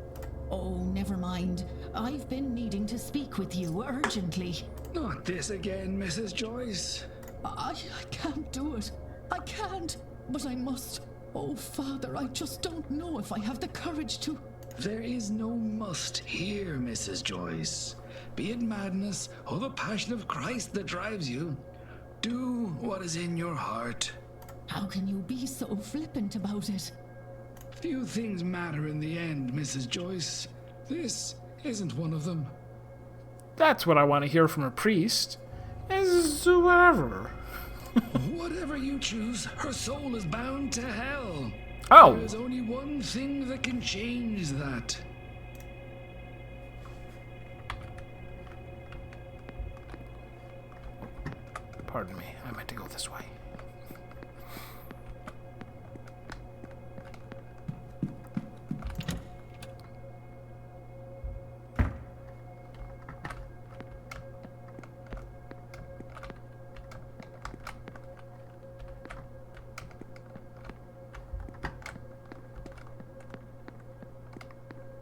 Oh, never mind. I've been needing to speak with you urgently. Not this again, Mrs. Joyce. I can't do it. I can't. But I must. Oh, Father, I just don't know if I have the courage to... There is no must here, Mrs. Joyce. Be it madness or the passion of Christ that drives you, do what is in your heart. How can you be so flippant about it? Few things matter in the end, Mrs. Joyce. This isn't one of them. That's what I want to hear from a priest. Is whatever. Whatever you choose, her soul is bound to hell. Oh. There's only one thing that can change that. Pardon me, I meant to go this way.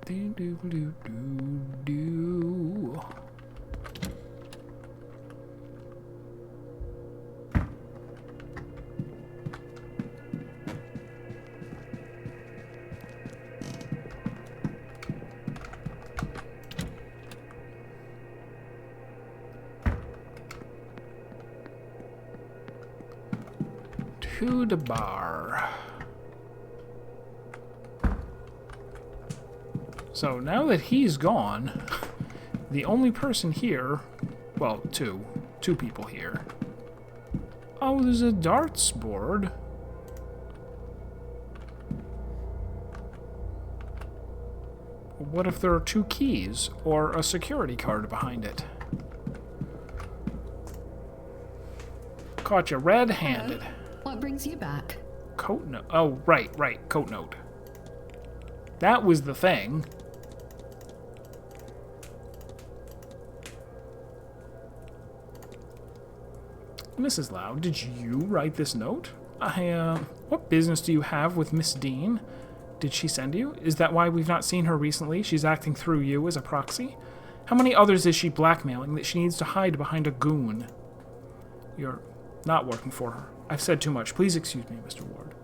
Do. To the bar. So now that he's gone, the only person here, well, two people here. Oh, there's a darts board. What if there are 2 keys or a security card behind it? Caught you red-handed. What brings you back? Coat note. Oh, right, coat note. That was the thing. Mrs. Loud, did you write this note? What business do you have with Miss Dean? Did she send you? Is that why we've not seen her recently? She's acting through you as a proxy? How many others is she blackmailing that she needs to hide behind a goon? You're not working for her. I've said too much. Please excuse me, Mr. Ward.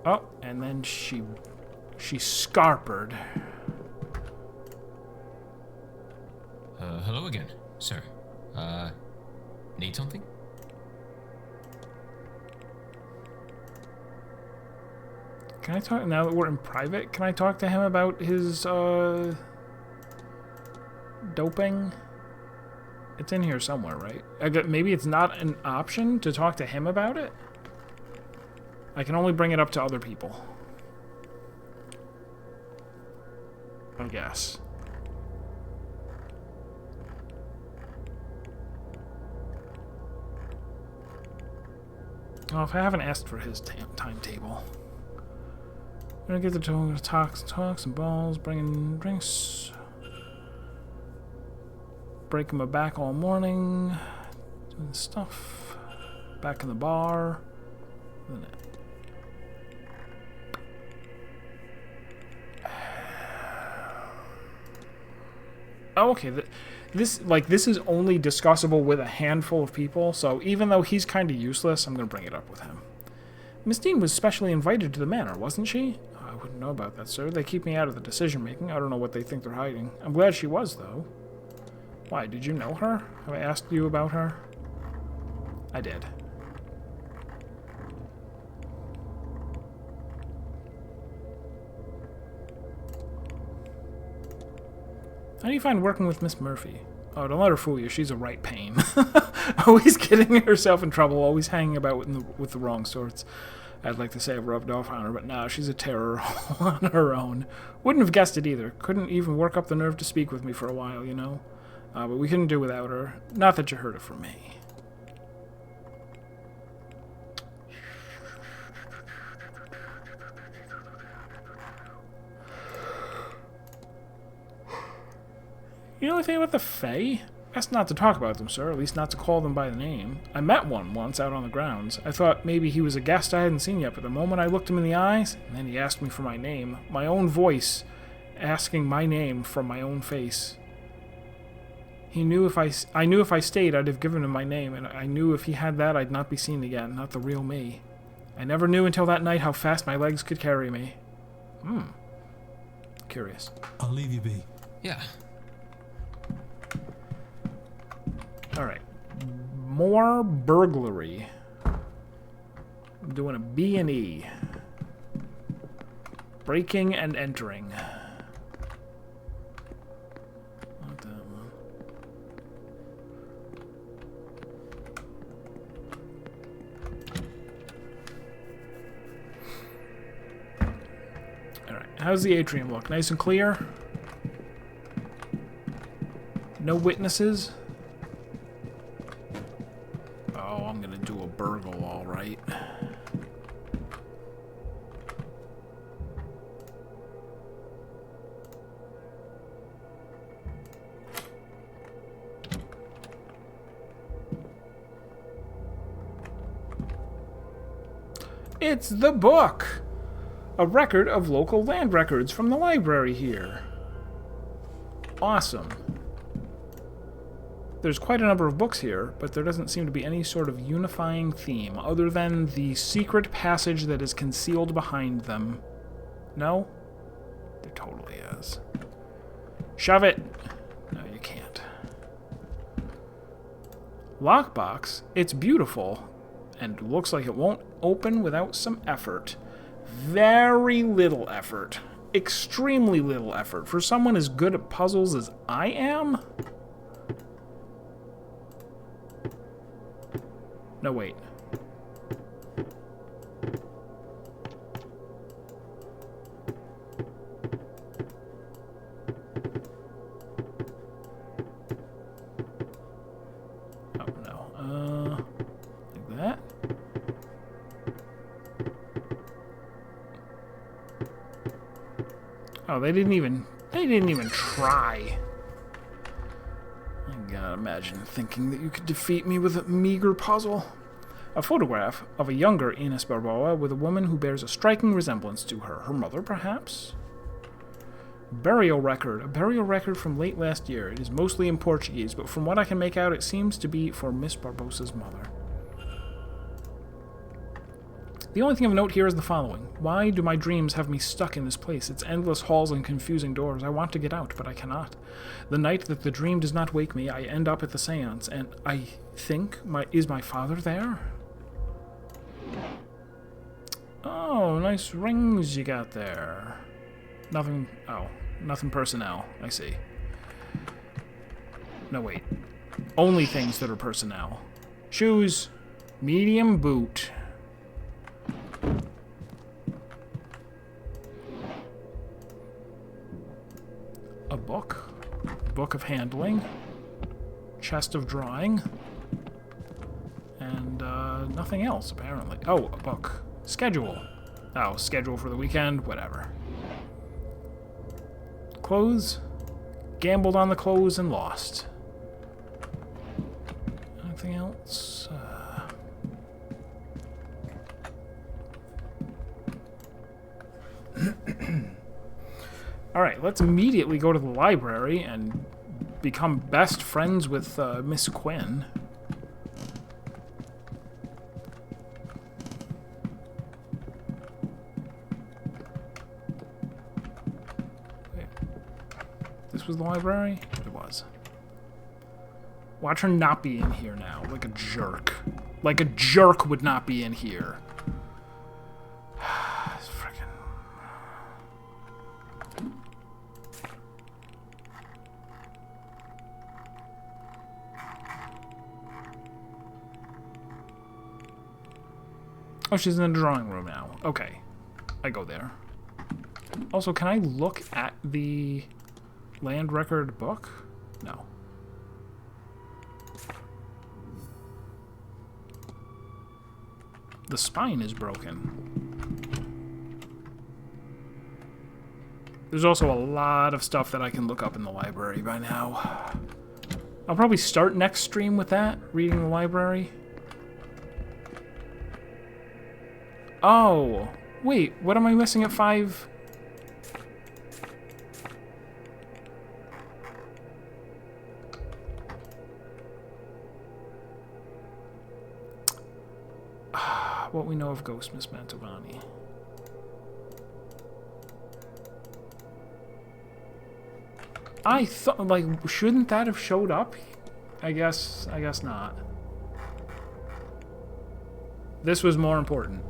Oh, and then she scarpered. Hello again, sir. Need something? Can I talk, now that we're in private, can I talk to him about his, doping? It's in here somewhere, right? Maybe it's not an option to talk to him about it? I can only bring it up to other people. I guess. Oh, if I haven't asked for his timetable. I'm gonna get the talks and balls, bringing drinks. Breaking my back all morning. Doing stuff. Back in the bar. Oh, okay. This is only discussable with a handful of people, so even though he's kind of useless, I'm going to bring it up with him. Miss Dean was specially invited to the manor, wasn't she? I wouldn't know about that, sir. They keep me out of the decision-making. I don't know what they think they're hiding. I'm glad she was, though. Why, did you know her? Have I asked you about her? I did. How do you find working with Miss Murphy? Oh, don't let her fool you. She's a right pain. Always getting herself in trouble, always hanging about with the wrong sorts. I'd like to say I've rubbed off on her, but no, she's a terror on her own. Wouldn't have guessed it either. Couldn't even work up the nerve to speak with me for a while, you know? But we couldn't do without her. Not that you heard it from me. You know anything about the Fae? Best not to talk about them, sir. At least not to call them by the name. I met one once out on the grounds. I thought maybe he was a guest I hadn't seen yet, but the moment I looked him in the eyes, and then he asked me for my name. My own voice asking my name from my own face. I knew if I stayed, I'd have given him my name, and I knew if he had that, I'd not be seen again, not the real me. I never knew until that night how fast my legs could carry me. Curious. I'll leave you be. Yeah. Alright. More burglary. I'm doing a B&E. Breaking and entering. Not that one. Alright. How's the atrium look? Nice and clear? No witnesses? I'm gonna do a burgle, all right. It's the book! A record of local land records from the library here. Awesome. There's quite a number of books here, but there doesn't seem to be any sort of unifying theme other than the secret passage that is concealed behind them. No? There totally is. Shove it! No, you can't. Lockbox? It's beautiful, and looks like it won't open without some effort. very little effort. Extremely little effort. For someone as good at puzzles as I am? No, wait. Oh, no. Like that. Oh, they didn't even try. I gotta imagine thinking that you could defeat me with a meager puzzle. A photograph of a younger Ines Barboa with a woman who bears a striking resemblance to her. Her mother, perhaps? Burial record. A burial record from late last year. It is mostly in Portuguese, but from what I can make out, it seems to be for Miss Barbosa's mother. The only thing of note here is the following. Why do my dreams have me stuck in this place? Its endless halls and confusing doors. I want to get out, but I cannot. The night that the dream does not wake me, I end up at the séance, and I think, is my father there? Oh, nice rings you got there. Nothing, oh, nothing personnel, I see. No, wait. Only things that are personnel. Shoes, medium boot. A book. Book of handling. Chest of drawing. And nothing else, apparently. Oh, a book. Schedule. Oh, schedule for the weekend, whatever. Clothes. Gambled on the clothes and lost. Anything else? Alright, let's immediately go to the library and become best friends with Miss Quinn. Wait. This was the library? It was. Watch her not be in here now, like a jerk. Like a jerk would not be in here. Oh, she's in the drawing room now. Okay. I go there. Also, can I look at the land record book? No. The spine is broken. There's also a lot of stuff that I can look up in the library by now. I'll probably start next stream with that, reading the library. Oh, wait, what am I missing at 5? What we know of Ghost, Miss Mantovani. I thought, like, shouldn't that have showed up? I guess not. This was more important.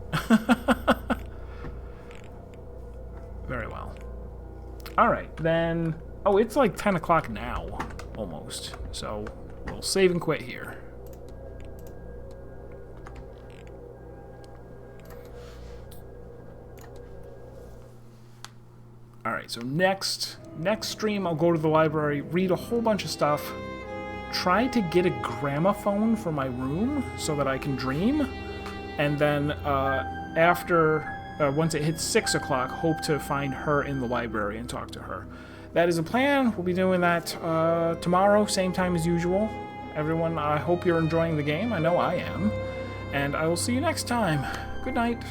Very well. Alright, then... Oh, it's like 10 o'clock now, almost. So, we'll save and quit here. Alright, so next stream I'll go to the library, read a whole bunch of stuff, try to get a gramophone for my room so that I can dream, and then once it hits 6 o'clock, hope to find her in the library and talk to her. That is a plan. We'll be doing that tomorrow, same time as usual. Everyone, I hope you're enjoying the game. I know I am. And I will see you next time. Good night.